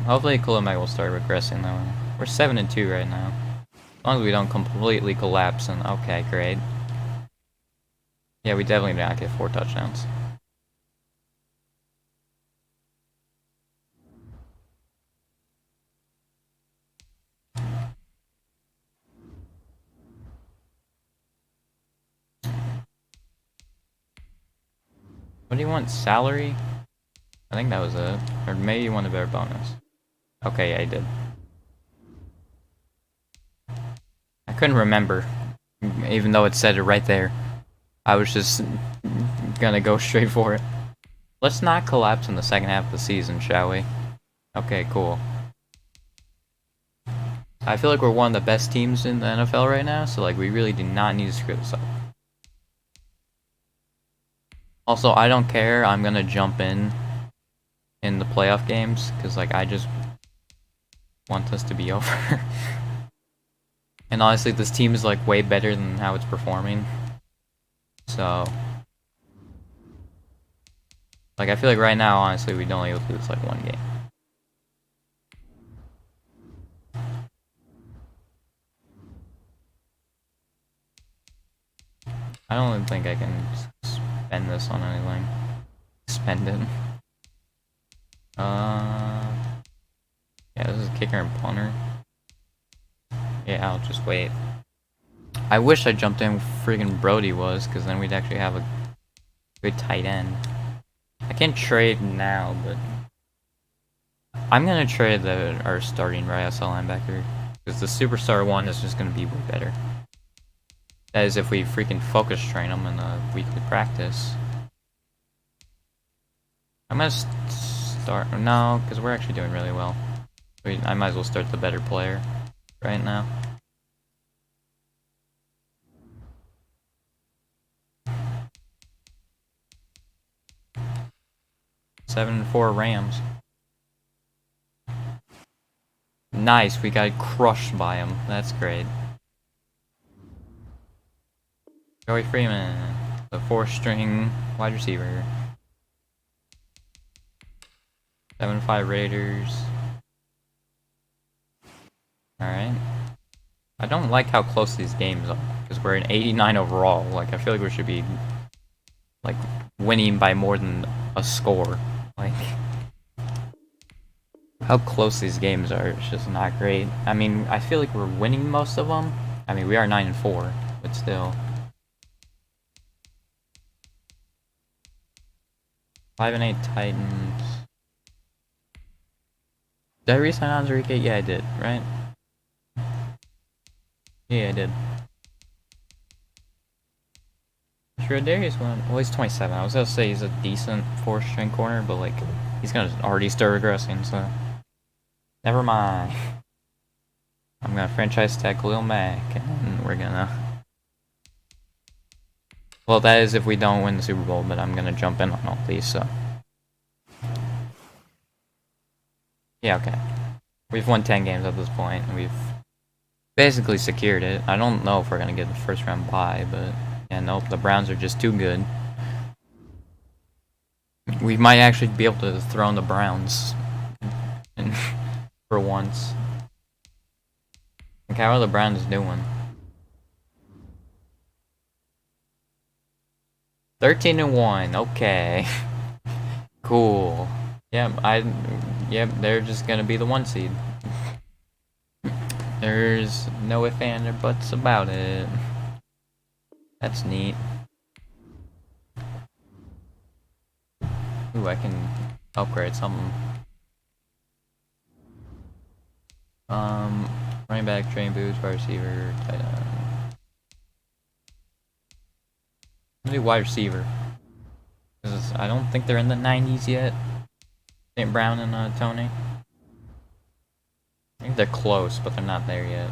Hopefully Khalil Mack will start regressing, though. We're 7 and 2 right now. As long as we don't completely collapse, and... Okay, great. Yeah, we definitely did not get 4 touchdowns. What do you want? Salary? I think that was it. Or maybe you want a better bonus. Okay, yeah, I did. I couldn't remember, even though it said it right there. I was just gonna go straight for it. Let's not collapse in the second half of the season, shall we? Okay, cool. I feel like we're one of the best teams in the NFL right now, so like we really do not need to screw this up. Also, I don't care. I'm gonna jump in the playoff games because like I just want this to be over. And honestly, this team is like way better than how it's performing. So, like I feel like right now, honestly, we'd only lose like 1 game. I don't even think I can spend this on anything. Spend it. Yeah, this is kicker and punter. Yeah, I'll just wait. I wish I jumped in where friggin' Brody was, because then we'd actually have a good tight end. I can't trade now, but I'm gonna trade our starting right outside linebacker, because the superstar one is just gonna be way better. That is if we freaking focus train them in a weekly practice. I'm gonna start. No, because we're actually doing really well. I might as well start the better player right now. Seven and 4 Rams. Nice, we got crushed by him. That's great. Joey Freeman, the 4th-string wide receiver. 7-5 Raiders. Alright. I don't like how close these games are, because we're an 89 overall. Like, I feel like we should be, like, winning by more than a score. Like, how close these games are is just not great. I mean, I feel like we're winning most of them. I mean, we are 9 and 4, but still. 5 and 8 Titans. Did I re-sign Enrique? Yeah, I did, right? Yeah, I did. Sure, Darius one. Well, he's 27. I was gonna say he's a decent 4th-string corner, but like, he's gonna already start regressing, so. Never mind. I'm gonna franchise tag Khalil Mack, and we're gonna. Well, that is if we don't win the Super Bowl, but I'm gonna jump in on all these, so. Yeah, okay. We've won 10 games at this point, and we've basically secured it. I don't know if we're gonna get the 1st round bye, but yeah, nope, the Browns are just too good. We might actually be able to throw in the Browns for once. Okay, how are the Browns doing? 13 and 1, okay. Cool. Yep, they're just gonna be the 1 seed. There's no ifs, ands, or buts about it. That's neat. Ooh, I can upgrade something. Running back, train boots, wide receiver, tight end. I'm gonna do wide receiver. Because I don't think they're in the 90s yet. St. Brown and Tony. I think they're close, but they're not there yet.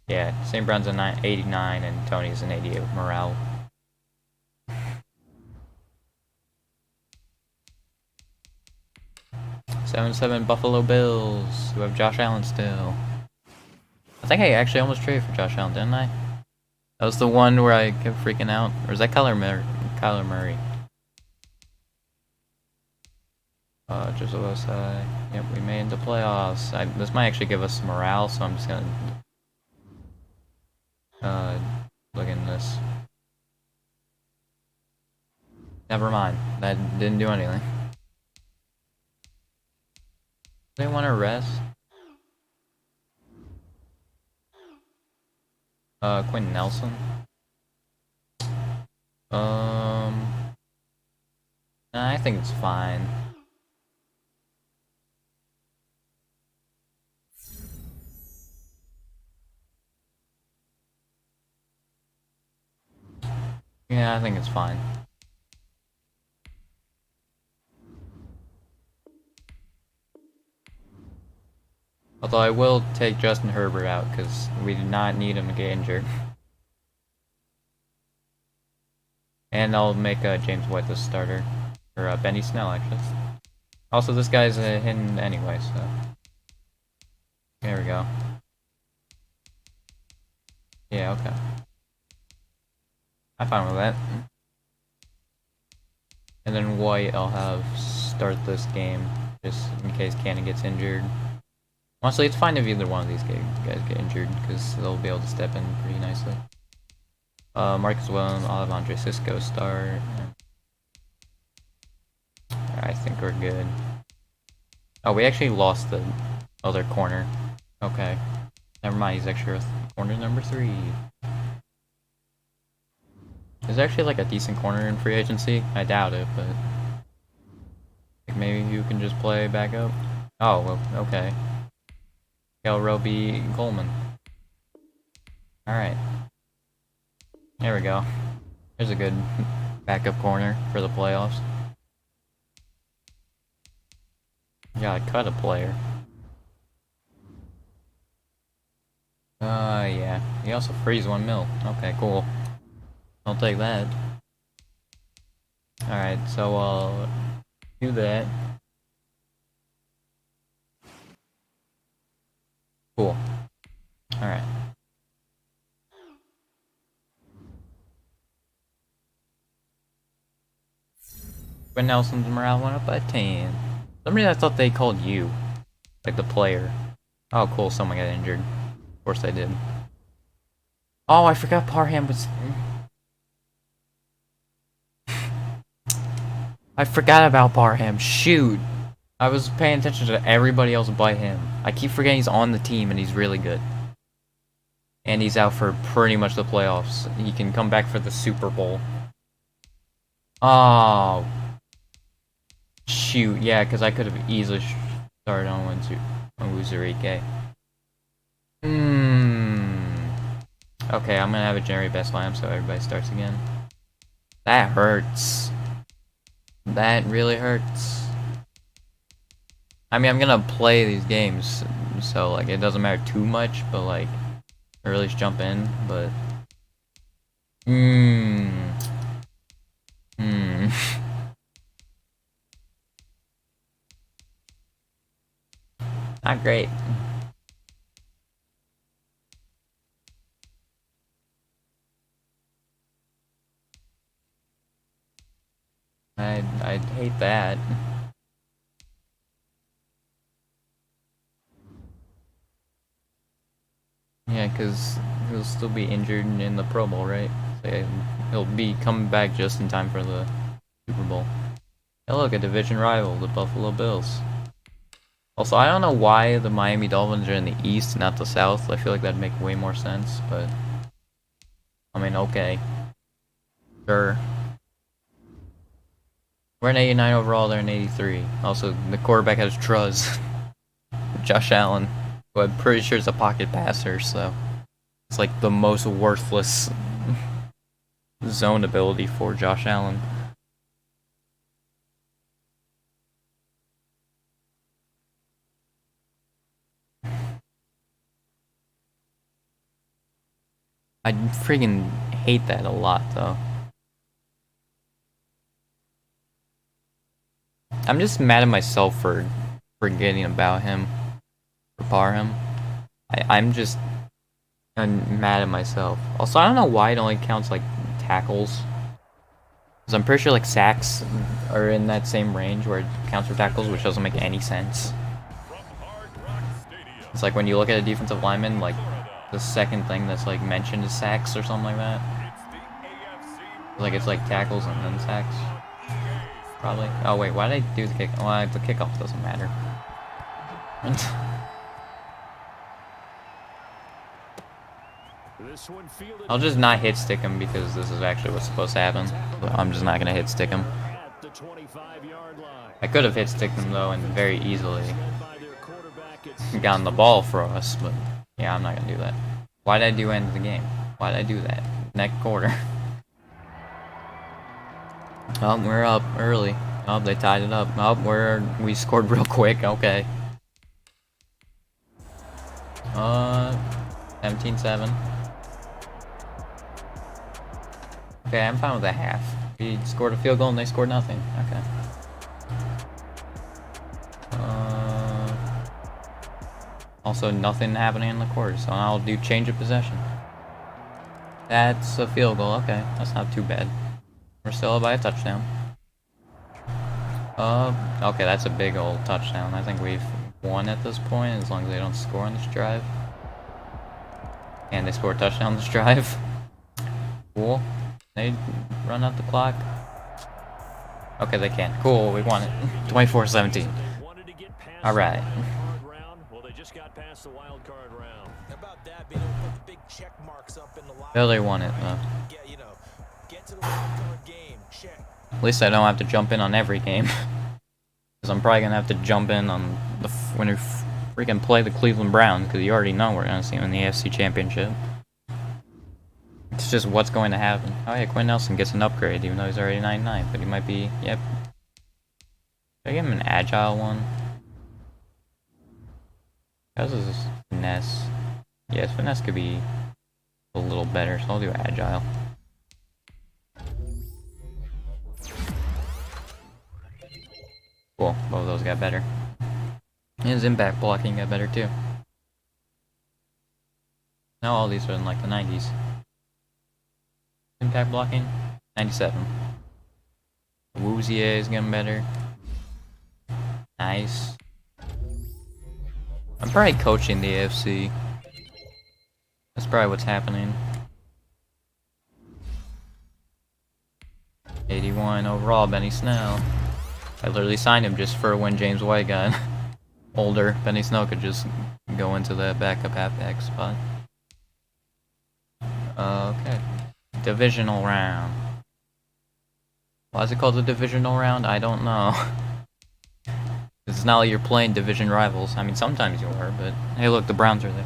Yeah, St. Brown's an 89 and Tony's an 88 with morale. "7-7 Buffalo Bills, who have Josh Allen still." I think I actually almost traded for Josh Allen, didn't I? That was the one where I kept freaking out. Or is that Kyler Murray? Just what I say. Yep, we made the playoffs. This might actually give us some morale, so I'm just gonna look in this. Never mind. That didn't do anything. They want to rest? Quentin Nelson. I think it's fine. Yeah, I think it's fine. Although I will take Justin Herbert out because we do not need him to get injured. And I'll make James White the starter. Or Benny Snell, actually. Also, this guy's hidden anyway, so. There we go. Yeah, okay. I'm fine with that. And then White, I'll have start this game, just in case Cannon gets injured. Honestly, it's fine if either one of these guys get injured, because they'll be able to step in pretty nicely. Marcus Williams, I'll have Andre Cisco start. I think we're good. Oh, we actually lost the other corner. Okay. Never mind, he's extra corner number 3. There's actually like a decent corner in free agency. I doubt it, but like maybe you can just play backup. Oh, well, okay. Kel Roby Coleman. Alright. There we go. There's a good backup corner for the playoffs. Gotta cut a player. Yeah. He also frees 1 mil. Okay, cool. I'll take that. Alright, so I'll do that. Cool. Alright. Quentin Nelson's morale went up by 10. Some reason I thought they called you. Like the player. Oh cool, someone got injured. Of course they did. Oh, I forgot Parham was... I forgot about Parham. Shoot. I was paying attention to everybody else but him. I keep forgetting he's on the team and he's really good. And he's out for pretty much the playoffs. He can come back for the Super Bowl. Oh. Shoot, yeah, because I could have easily started on Uzurike. Okay, I'm gonna have a Jerry best lineup so everybody starts again. That hurts. That really hurts. I mean, I'm gonna play these games, so like it doesn't matter too much, but like, or at least jump in, but. Not great. I'd hate that. Yeah, because he'll still be injured in the Pro Bowl, right? So he'll be coming back just in time for the Super Bowl. Hey look, a division rival, the Buffalo Bills. Also, I don't know why the Miami Dolphins are in the East, not the South. I feel like that'd make way more sense, but... I mean, okay. Sure. We're an 89 overall, they're an 83. Also, the quarterback has Truz. Josh Allen, who I'm pretty sure is a pocket passer, so... It's like the most worthless zone ability for Josh Allen. I freaking hate that a lot, though. I'm just mad at myself for forgetting about him. For Parham. I'm mad at myself. Also, I don't know why it only counts, like, tackles. Because I'm pretty sure, like, sacks are in that same range where it counts for tackles, which doesn't make any sense. It's like when you look at a defensive lineman, like, the second thing that's like mentioned is sacks or something like that. Like it's like tackles and then sacks. Probably. Oh wait, why did I do the kick? Well, the kickoff doesn't matter. This one fielded I'll just not hit stick him because this is actually what's supposed to happen. So I'm just not gonna hit stick him. at the 25-yard line. I could have hit stick him though and very easily Led by their quarterback at gotten the ball for us, but yeah, I'm not gonna do that. Why did I do end of the game? Why did I do that? Next quarter. Oh, we're up early. Oh, they tied it up. Oh, we scored real quick. Okay. 17-7. Okay, I'm fine with a half. We scored a field goal and they scored nothing. Okay. Also, nothing happening in the quarter, so I'll do change of possession. That's a field goal. Okay, that's not too bad. We're still up by a touchdown. Okay, that's a big old touchdown. I think we've won at this point, as long as they don't score on this drive. And they score a touchdown on this drive. Cool. They run out the clock. Okay, they can. Cool, we won it. 24-17. Alright. Well, they just got past the wild card round. How about that, being able to put the big check marks up in the line? Barely won it, though. Get to the wild card game. Check. At least I don't have to jump in on every game. Because I'm probably going to have to jump in on the when we freaking play the Cleveland Browns, because you already know we're going to see them in the AFC Championship. It's just what's going to happen. Oh yeah, Quinn Nelson gets an upgrade, even though he's already 99, but he might be, yep. Should I give him an agile one? How's his finesse? Yes, finesse could be a little better, so I'll do agile. Cool, both of those got better. And his impact blocking got better too. Now all these are in like the 90s. Impact blocking, 97. Woozier is getting better. Nice. I'm probably coaching the AFC. That's probably what's happening. 81 overall, Benny Snell. I literally signed him just for when James White got older. Benny Snell could just go into the backup halfback spot. Okay. Divisional round. Why is it called the divisional round? I don't know. It's not like you're playing division rivals. I mean, sometimes you are, but hey, look, the Browns are there.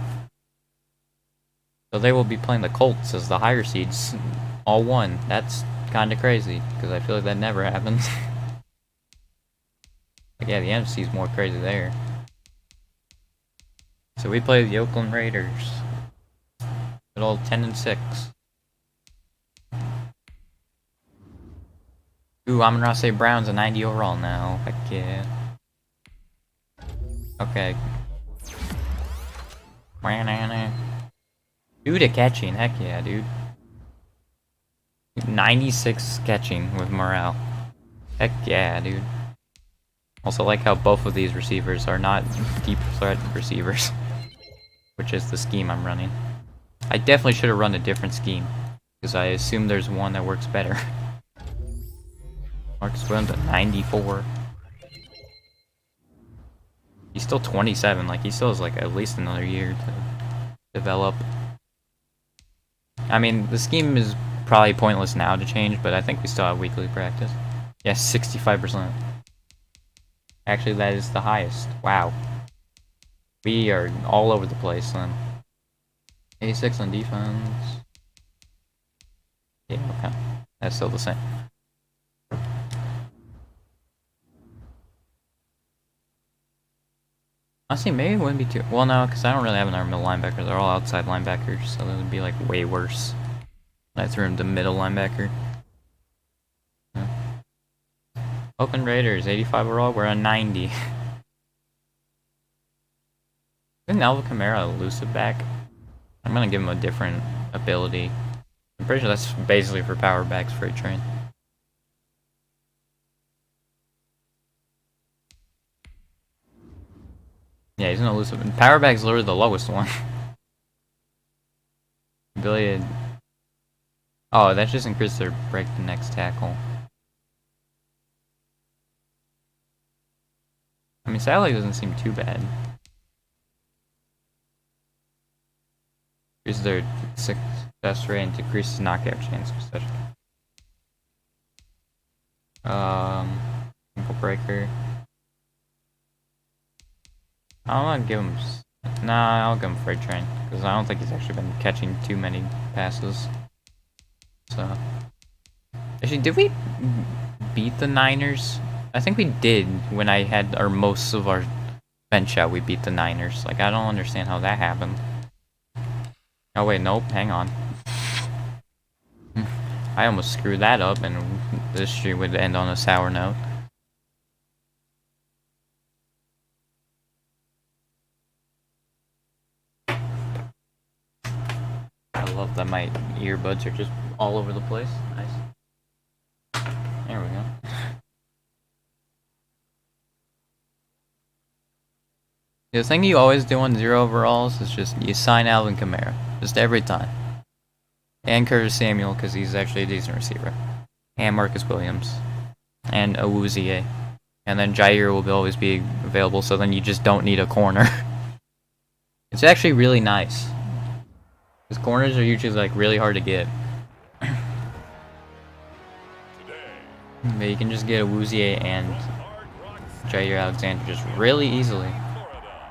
So they will be playing the Colts as the higher seeds, all one. That's kind of crazy, because I feel like that never happens. But yeah, the NFC is more crazy there. So we play the Oakland Raiders. Good old 10-6. Ooh, I'm gonna say Browns a 90 overall now. Heck yeah. Okay. Dude, a catching. Heck yeah, dude. 96 catching with morale. Heck yeah, dude. Also like how both of these receivers are not deep threat receivers, which is the scheme I'm running. I definitely should have run a different scheme, because I assume there's one that works better. Marcus Williams at 94. He's still 27, like he still has like at least another year to develop. I mean, the scheme is probably pointless now to change, but I think we still have weekly practice. Yes, 65%. Actually, that is the highest. Wow. We are all over the place then. 86 on defense. Yeah, okay. That's still the same. Honestly, maybe it wouldn't be too... Well, no, because I don't really have another middle linebacker. They're all outside linebackers, so that would be, like, way worse. I threw him to middle linebacker. Yeah. Oakland Raiders, 85 overall. We're on 90. Isn't Alvin Kamara a elusive back? I'm gonna give him a different ability. I'm pretty sure that's basically for power backs freight train. Yeah, he's an elusive. Power back's literally the lowest one. Ability. Oh, that just increased their break the next tackle. I mean, satellite doesn't seem too bad. Increases their success rate and decreases knockout chance. Ankle breaker. I want to give him. Nah, I'll give him freight train because I don't think he's actually been catching too many passes. So, actually, did we beat the Niners? I think we did when I had most of our bench out. We beat the Niners. Like, I don't understand how that happened. Oh wait, nope. Hang on. I almost screwed that up, and this stream would end on a sour note. I love that my earbuds are just all over the place. Nice. There we go. The thing you always do on 0 overalls is just you sign Alvin Kamara. Just every time. And Curtis Samuel, because he's actually a decent receiver. And Marcus Williams. And Awuzie. And then Jair will always be available, so then you just don't need a corner. It's actually really nice. Because corners are usually like really hard to get. But you can just get Awuzie and Jair Alexander just really easily.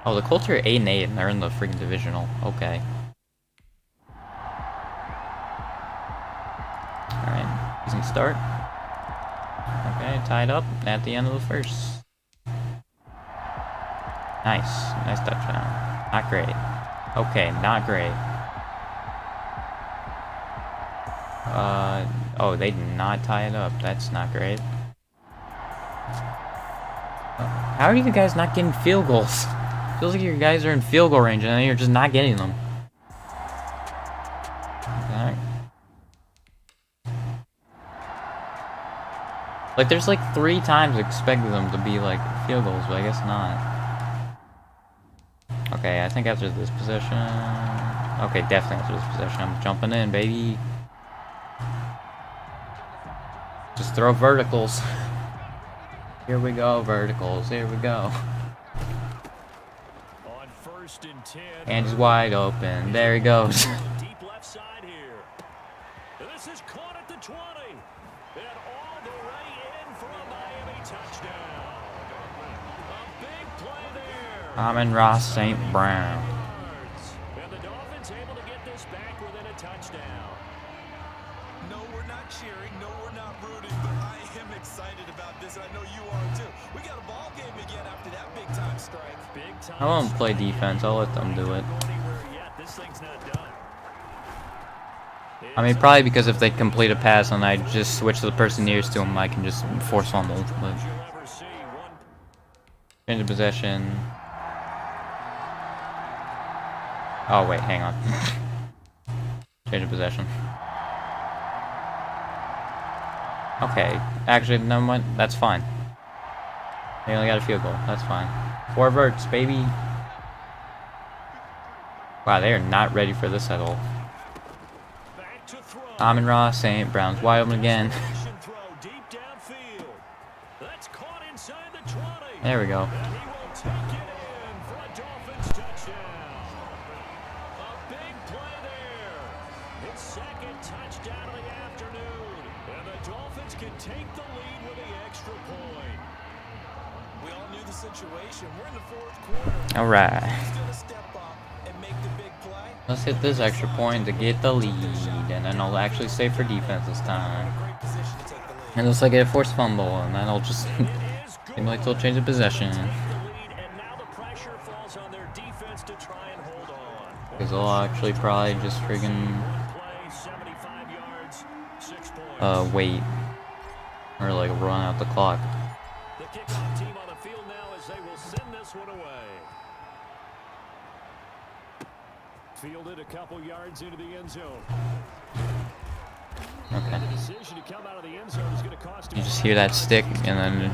Oh, the Colts are 8-8 and they're in the freaking divisional. Okay. Alright, decent start. Okay, tied up at the end of the first. Nice. Nice touchdown. Not great. Okay, not great. Oh, they did not tie it up. That's not great. How are you guys not getting field goals? Feels like you guys are in field goal range and then you're just not getting them. Okay. Like, there's like 3 times expected them to be like field goals, but I guess not. Okay, I think after this possession... Okay, definitely after this possession. I'm jumping in, baby. Just throw verticals. Here we go, verticals. Here we go. On 1st and 10. And he's wide open. There he goes. Deep left side here. This is caught at the 20. And all the way in for a Miami touchdown. A big play there. Amon-Ra St. Brown. And the Dolphins able to get this back within a touchdown. No, we're not cheering. No, we're not rooting. But I am excited about this, and I know you are too. We got a ball game again after that big-time strike. Big time. I won't play defense. I'll let them do it. This thing's not done. I mean, probably because if they complete a pass and I just switch to the person nearest to him, I can just force fumble. But change of possession. Oh wait, hang on. Change of possession. Okay, actually, never mind. That's fine. They only got a field goal. That's fine. 4 verts, baby. Wow, they are not ready for this at all. Amon-Ra St. Brown's wide open again. There we go. Can take the lead with the extra point. We all knew the situation. We're in the 4th quarter. All right. He's gonna step up and make the big play. Let's hit this extra point to get the lead, and then I'll actually stay for defense this time. Great position to take the lead. And looks like I get a forced fumble, and then I'll just seem like they'll change the possession. And now the pressure falls on their defense to try and hold on. Because they'll actually probably just friggin' Play 75 yards, 6 points. wait. Or like run out the clock. The kickoff team on the field now as they will send this one away. Fielded a couple yards into the end zone. Okay. The decision to come out of the end zone is going to cost him. You just hear that stick, and then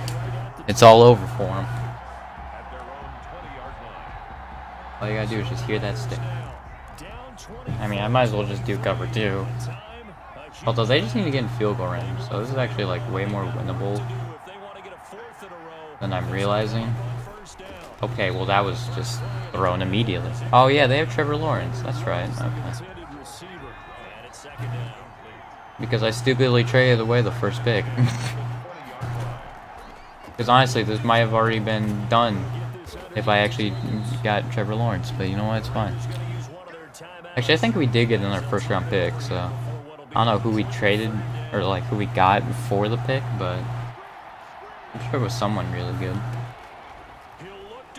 it's all over for him. At their own 20-yard line. All you gotta do is just hear that stick. Down 20. I mean, I might as well just do cover 2. Although they just need to get in field goal range, so this is actually like way more winnable than I'm realizing. Okay, well that was just thrown immediately. Oh yeah, they have Trevor Lawrence. That's right. Okay. Intended receiver. And it's second down. Because I stupidly traded away the first pick. Because honestly, this might have already been done if I actually got Trevor Lawrence. But you know what? It's fine. Actually, I think we did get in our first round pick. So I don't know who we traded or like who we got before the pick, but I'm sure it was someone really good.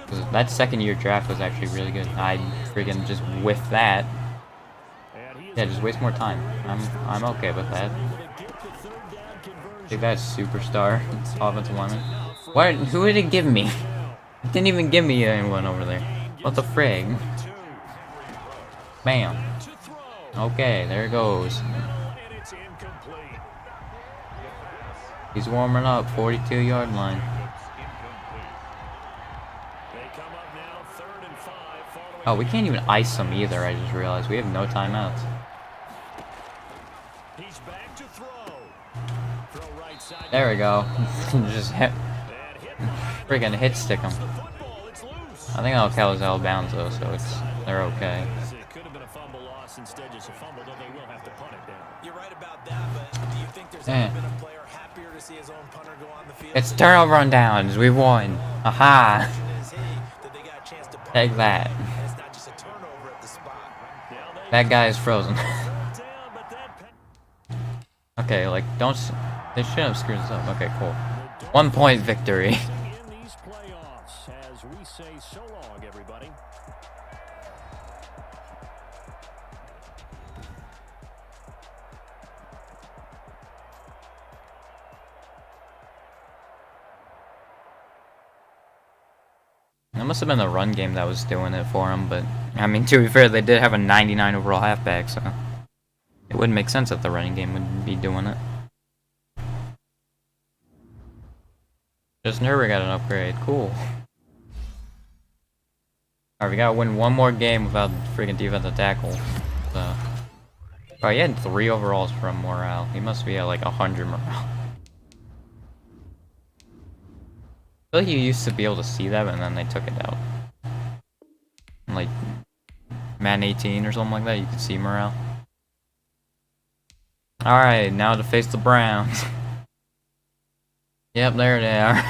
'Cause that second year draft was actually really good. I freaking just whiffed that. Yeah, just waste more time. I'm okay with that. Take that superstar offensive lineman. What? Who did it give me? It didn't even give me anyone over there. What the frig? Bam. Okay, there it goes. And it's incomplete. He's warming up, 42-yard line. They come up now, 3rd and 5. Following Oh, we can't even ice him either. I just realized we have no timeouts. He's back to throw. Throw right side. There we go. Just hit, And hit by freaking hit stick him. the football. It's loose. I think all Cal is out of bounds though, so they're okay. It could have been a fumble loss, instead just a fumble, though they will have to punt it down. You're right about that, but do you think there's Eh. ever been a player happier to see his own punter go on the field? It's turnover on downs. We won. Aha! Is he that they got a chance to punt Take it that. and it's not just a turnover at the spot. Now they That guy is frozen. down, but that Okay, like they shouldn't have screwed this up. Okay, cool. 1 point victory. in these playoffs as we say so long, everybody. It must have been the run game that was doing it for him, but I mean, to be fair, they did have a 99 overall halfback, so it wouldn't make sense that the running game would be doing it. Justin Herbert got an upgrade. Cool. Alright, we gotta win one more game without freaking defensive tackle. So. Oh, he had 3 overalls from morale. He must be at like 100 morale. I feel like you used to be able to see that, and then they took it out. Like Madden 18 or something like that, you could see morale. Alright, now to face the Browns. Yep, there they are.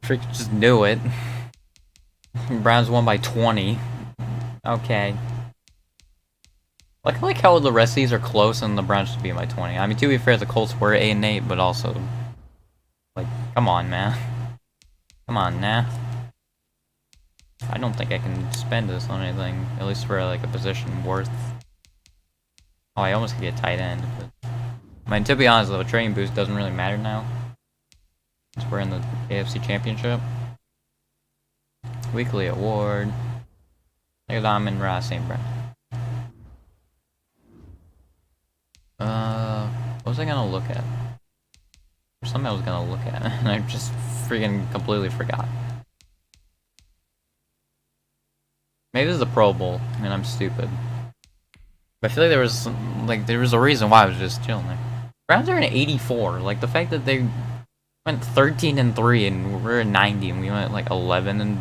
Freaking just knew it. Browns won by 20. Okay. I like how the rest of these are close and the Browns should be by 20. I mean, to be fair, the Colts were 8-8, but also, like, come on, man. Come on, nah. I don't think I can spend this on anything, at least for like a position worth. Oh, I almost could get tight end, but I mean, to be honest, though, a training boost doesn't really matter now. Since we're in the AFC Championship. Weekly award. Amon Ra St. Brown. What was I gonna look at? There's something I was gonna look at, and I just freaking completely forgot. Maybe this is the Pro Bowl, and I'm stupid. But I feel like there was a reason why I was just chilling there. Browns are in 84. Like, the fact that they went 13-3 and we're at 90 and we went like 11-6.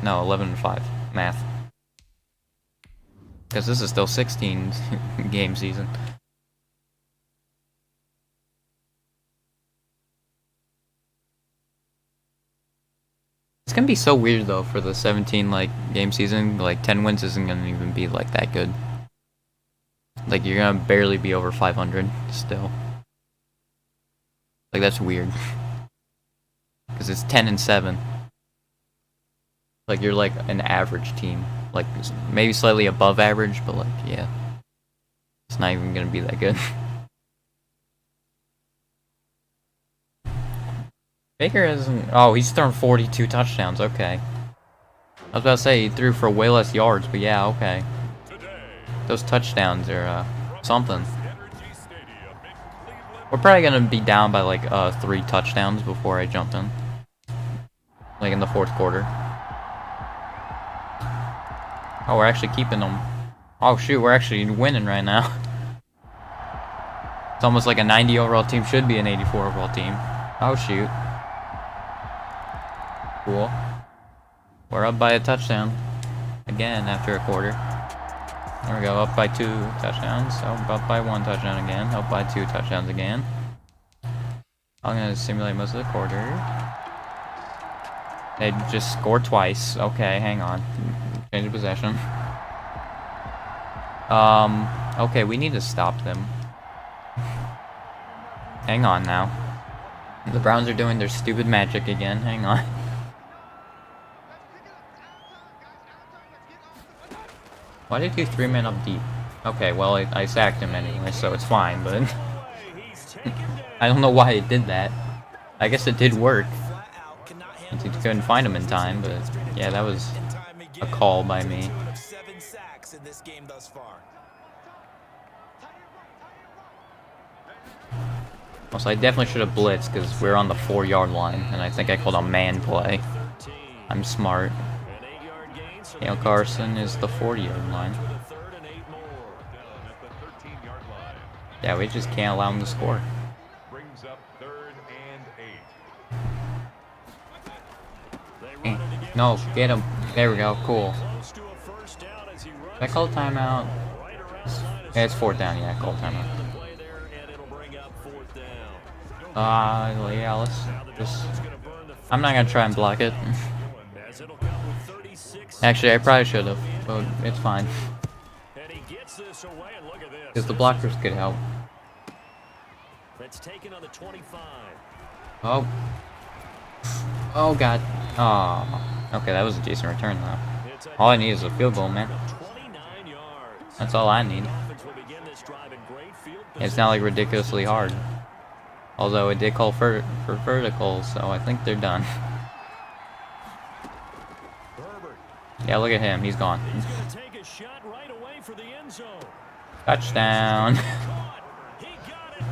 No, 11-5. Math. Because this is still 16 game season. It's gonna be so weird though for the 17 like game season. Like 10 wins isn't gonna even be like that good. Like you're gonna barely be over 500 still. Like that's weird. Because it's 10-7. Like you're like an average team. Like maybe slightly above average, but like yeah. It's not even gonna be that good. Baker hasn't. Oh, he's thrown 42 touchdowns. Okay. I was about to say he threw for way less yards, but yeah, okay. Those touchdowns are something. We're probably gonna be down by like 3 touchdowns before I jump in. Like in the 4th quarter. Oh, we're actually keeping them. Oh shoot, we're actually winning right now. It's almost like a 90 overall team should be an 84 overall team. Oh shoot. Cool. We're up by a touchdown. Again after a quarter. There we go, up by 2 touchdowns. Oh, up by 1 touchdown again. Up by 2 touchdowns again. I'm gonna simulate most of the quarter. They just scored twice. Okay, hang on. Change of possession. Okay, we need to stop them. Hang on now. The Browns are doing their stupid magic again. Hang on. Why did you 3-man up deep? Okay, well, I sacked him anyway, so it's fine, but... I don't know why it did that. I guess it did work. You couldn't find him in time, but... Yeah, that was a call by me. Also, I definitely should have blitzed, because we're on the 4-yard line, and I think I called a man play. I'm smart. Daniel Carson is the 40-yard line. Yeah, we just can't allow him to score. Brings up 3rd and 8. No, get him. There we go, cool. Did I call timeout? Yeah, it's 4th down, yeah, I called timeout. Yeah, let's just... I'm not gonna try and block it. Actually, I probably should have, but it's fine. Because the blockers could help. Oh. Oh, God. Oh. Okay, that was a decent return, though. All I need is a field goal, man. That's all I need. It's not like ridiculously hard. Although it did call for vertical, so I think they're done. Yeah, look at him. He's gone. Touchdown.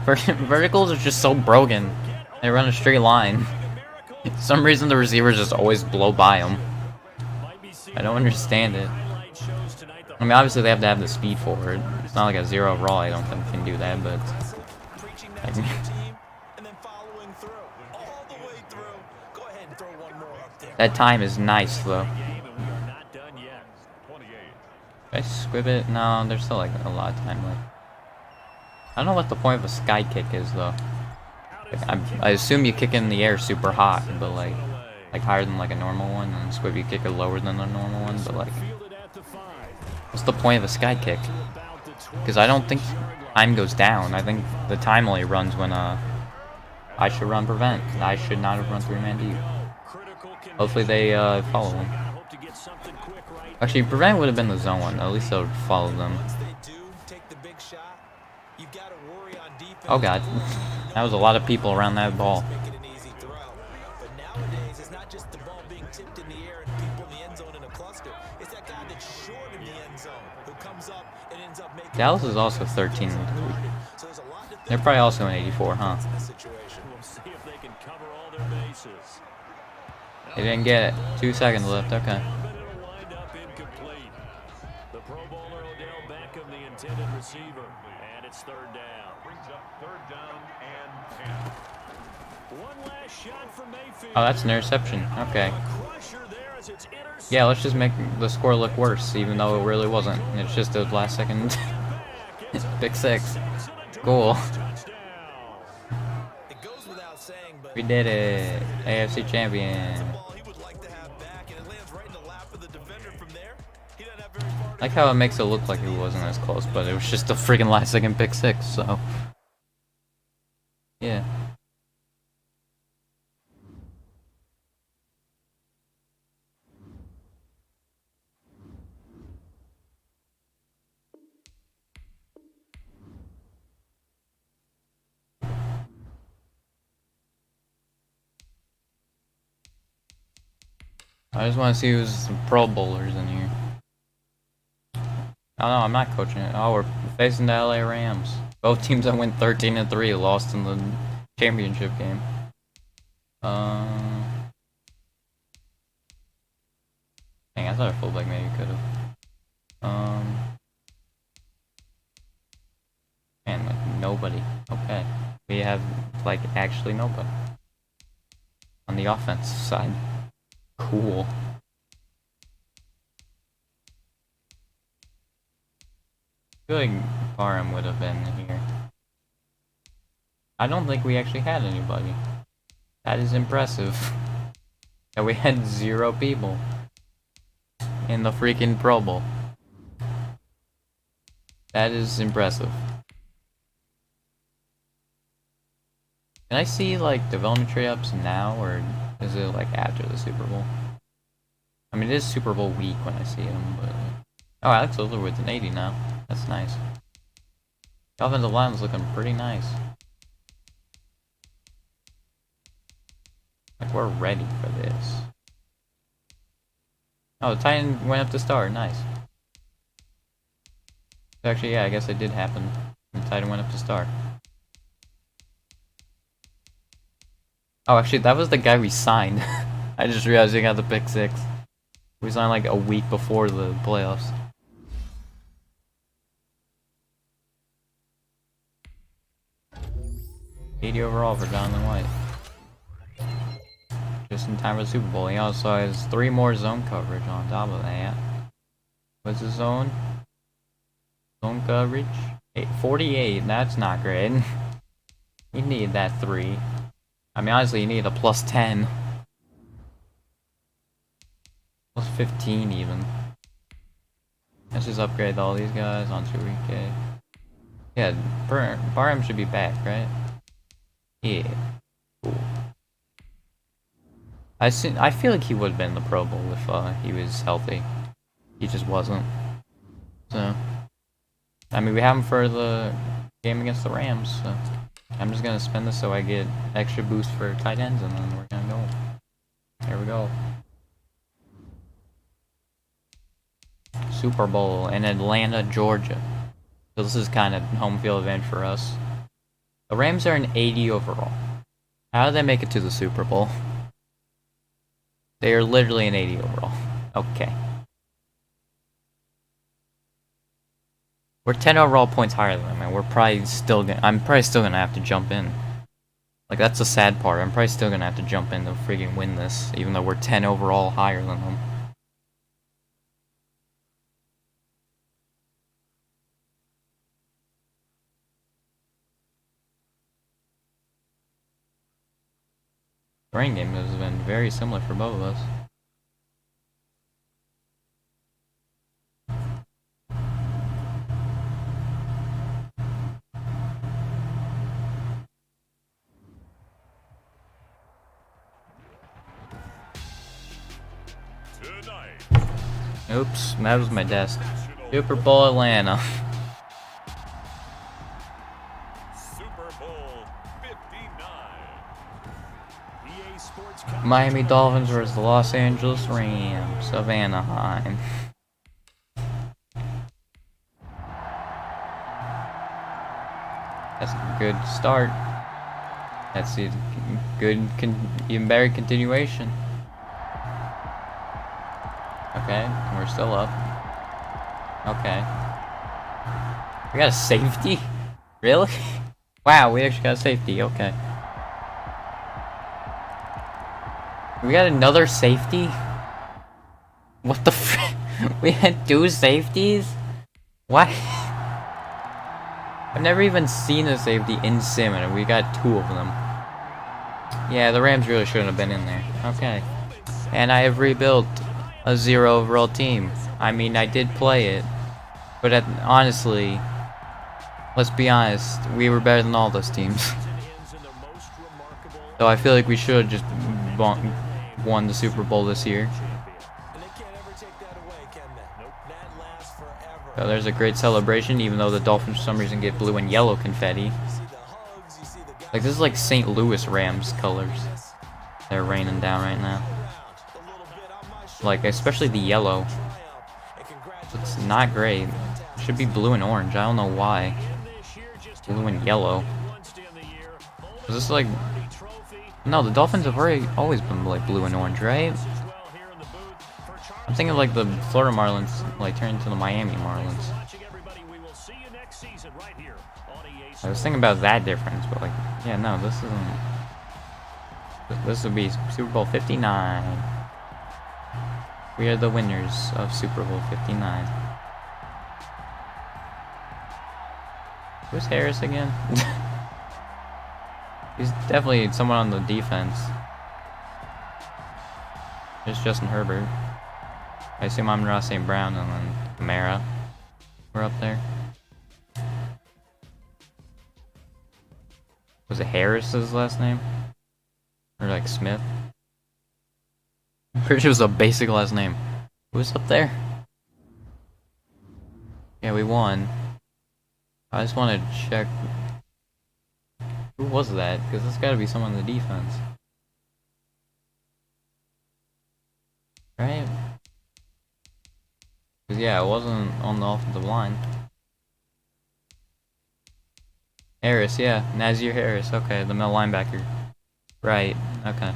Verticals are just so broken. They run a straight line. For some reason, the receivers just always blow by them. I don't understand it. I mean, obviously they have to have the speed for it. It's not like a 0 raw. I don't think can do that, but... That time is nice, though. Did I squib it? No, there's still like a lot of time left. I don't know what the point of a sky kick is, though. Like, I assume you kick in the air super hot, but like higher than like a normal one, and squib you kick it lower than a normal one. But like, what's the point of a sky kick? Because I don't think time goes down. I think the time only runs when I should run prevent. I should not have run 3-man deep. Hopefully they follow him. Actually, prevent would have been the zone one. At least they would follow them. Oh God, that was a lot of people around that ball. Dallas is also 13-3. They're probably also in 84, huh? They didn't get it. 2 seconds left. Okay. The Pro Bowler Odell Beckham, the intended receiver, and it's 3rd down. Brings up 3rd down and 10. One last shot for Mayfield. Oh, that's an interception. Okay. Yeah, let's just make the score look worse, even though it really wasn't. It's just a last second pick 6. Cool. We did it. AFC champion. I like how it makes it look like it wasn't as close, but it was just a freaking last second pick 6, so. Yeah. I just want to see who's some Pro Bowlers in here. Oh no, I'm not coaching it. Oh, we're facing the LA Rams. Both teams that went 13-3 lost in the championship game. Dang, I thought a fullback maybe could have. Man, like nobody. Okay, we have like actually nobody on the offense side. Cool. I feel like Barham would have been here. I don't think we actually had anybody. That is impressive. Yeah, we had 0 people in the freaking Pro Bowl. That is impressive. Can I see like development trade ups now, or is it like after the Super Bowl? I mean, it is Super Bowl week when I see them, but oh, Alex Leatherwood's an 80 now. That's nice. The offensive line is looking pretty nice. Like, we're ready for this. Oh, the Titan went up to star. Nice. Actually, yeah, I guess it did happen. The Titan went up to star. Oh, actually, that was the guy we signed. I just realized he got the pick 6. We signed like a week before the playoffs. $80 overall for Jonathan White. Just in time for the Super Bowl. He also has 3 more zone coverage on top of that. What's his zone? Zone coverage? 48. That's not great. You need that 3. I mean, honestly, you need a plus 10. Plus 15 even. Let's just upgrade all these guys onto Enrique. Yeah, Barham should be back, right? Yeah. Cool. I feel like he would have been in the Pro Bowl if he was healthy. He just wasn't. So, I mean, we have him for the game against the Rams, so I'm just gonna spend this so I get extra boost for tight ends, and then we're gonna go. Here we go. Super Bowl in Atlanta, Georgia. So this is kind of home field advantage for us. The Rams are an 80 overall. How did they make it to the Super Bowl? They are literally an 80 overall. Okay. We're 10 overall points higher than them, and I'm probably still gonna have to jump in. Like, that's the sad part. I'm probably still gonna have to jump in to freaking win this, even though we're 10 overall higher than them. The rain game has been very similar for both of us. Tonight, Oops, that was my desk. Super Bowl Atlanta. Super Bowl 59. EA Sports Coverage Miami Dolphins versus the Los Angeles Rams of Anaheim. That's a good start. That's a good, even better continuation. Okay, we're still up. Okay. We got a safety? Really? Wow, we actually got a safety, okay. We got another safety? What the frick? We had 2 safeties? What? I've never even seen a safety in Sim, and we got 2 of them. Yeah, the Rams really shouldn't have been in there. Okay. And I have rebuilt a 0 overall team. I mean, I did play it, but honestly, let's be honest, we were better than all those teams. So I feel like we should have just won the Super Bowl this year. And they can't ever take that away, can they? That lasts forever. So there's a great celebration, even though the Dolphins for some reason get blue and yellow confetti. You see the hugs, you see the guys Like, this is like St. Louis Rams colors. They're raining down right now. around. A little bit on my shoulder. Like, especially the yellow. Triumph. And congratulations. It's not great. It should be blue and orange. I don't know why. Blue and yellow. Is this like... No, the Dolphins have always been like blue and orange, right? I'm thinking like the Florida Marlins like turned into the Miami Marlins. I was thinking about that difference, but like, yeah, no, this isn't. This would be Super Bowl 59. We are the winners of Super Bowl 59. Who's Harris again? He's definitely someone on the defense. There's Justin Herbert. I assume I'm Ross St. Brown, and then Kamara. We're up there. Was it Harris's last name? Or like Smith? I'm pretty sure it was a basic last name. Who's up there? Yeah, we won. I just want to check. Who was that? Because there's got to be someone on the defense. Right? Because, yeah, it wasn't on the offensive line. Harris, yeah. Nazir Harris. Okay, the middle linebacker. Right, okay.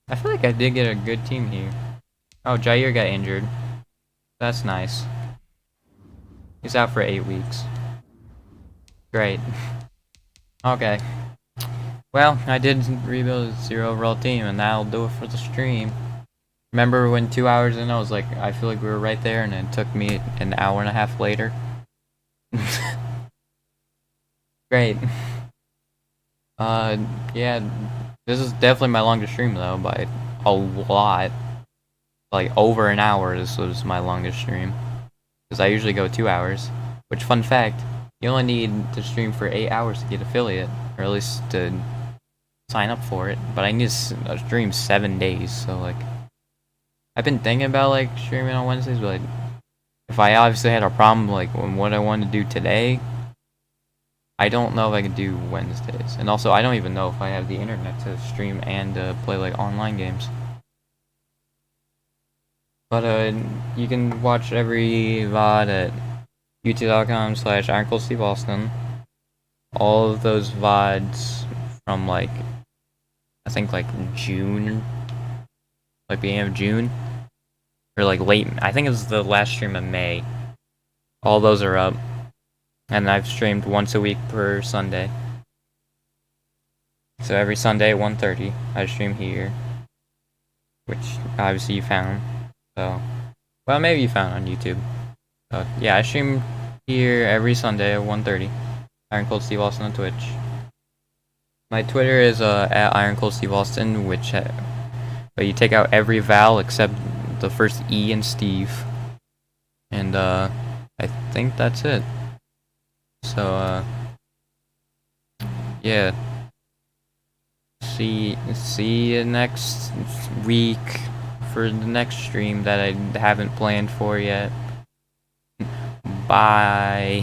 I feel like I did get a good team here. Oh, Jair got injured. That's nice. He's out for 8 weeks. Great. Okay. Well, I did rebuild a 0 overall team, and that'll do it for the stream. Remember when 2 hours in, I was like, I feel like we were right there, and it took me an hour and a half later. Great. Yeah, this is definitely my longest stream, though, by a lot. Like, over an hour, this was my longest stream. Because I usually go 2 hours. Which, fun fact, you only need to stream for 8 hours to get affiliate. Or at least to sign up for it. But I need to stream 7 days, so, like... I've been thinking about, like, streaming on Wednesdays, but, like... If I obviously had a problem, like, when what I wanted to do today... I don't know if I can do Wednesdays. And also, I don't even know if I have the internet to stream and play, like, online games. But, you can watch every VOD at youtube.com/IronColdSteveAustin. All of those VODs from, like, I think, like, June. Like, beginning of June. Or, like, late, I think it was the last stream of May. All those are up. And I've streamed once a week per Sunday. So every Sunday at 1:30, I stream here. Which, obviously, you found. So, well, maybe you found on YouTube. Yeah, I stream here every Sunday at 1:30. IronColdSteveAustin on Twitch. My Twitter is at IronColdSteveAustin, which, but you take out every vowel except the first E in Steve. And I think that's it. So yeah. See you next week for the next stream that I haven't planned for yet. Bye.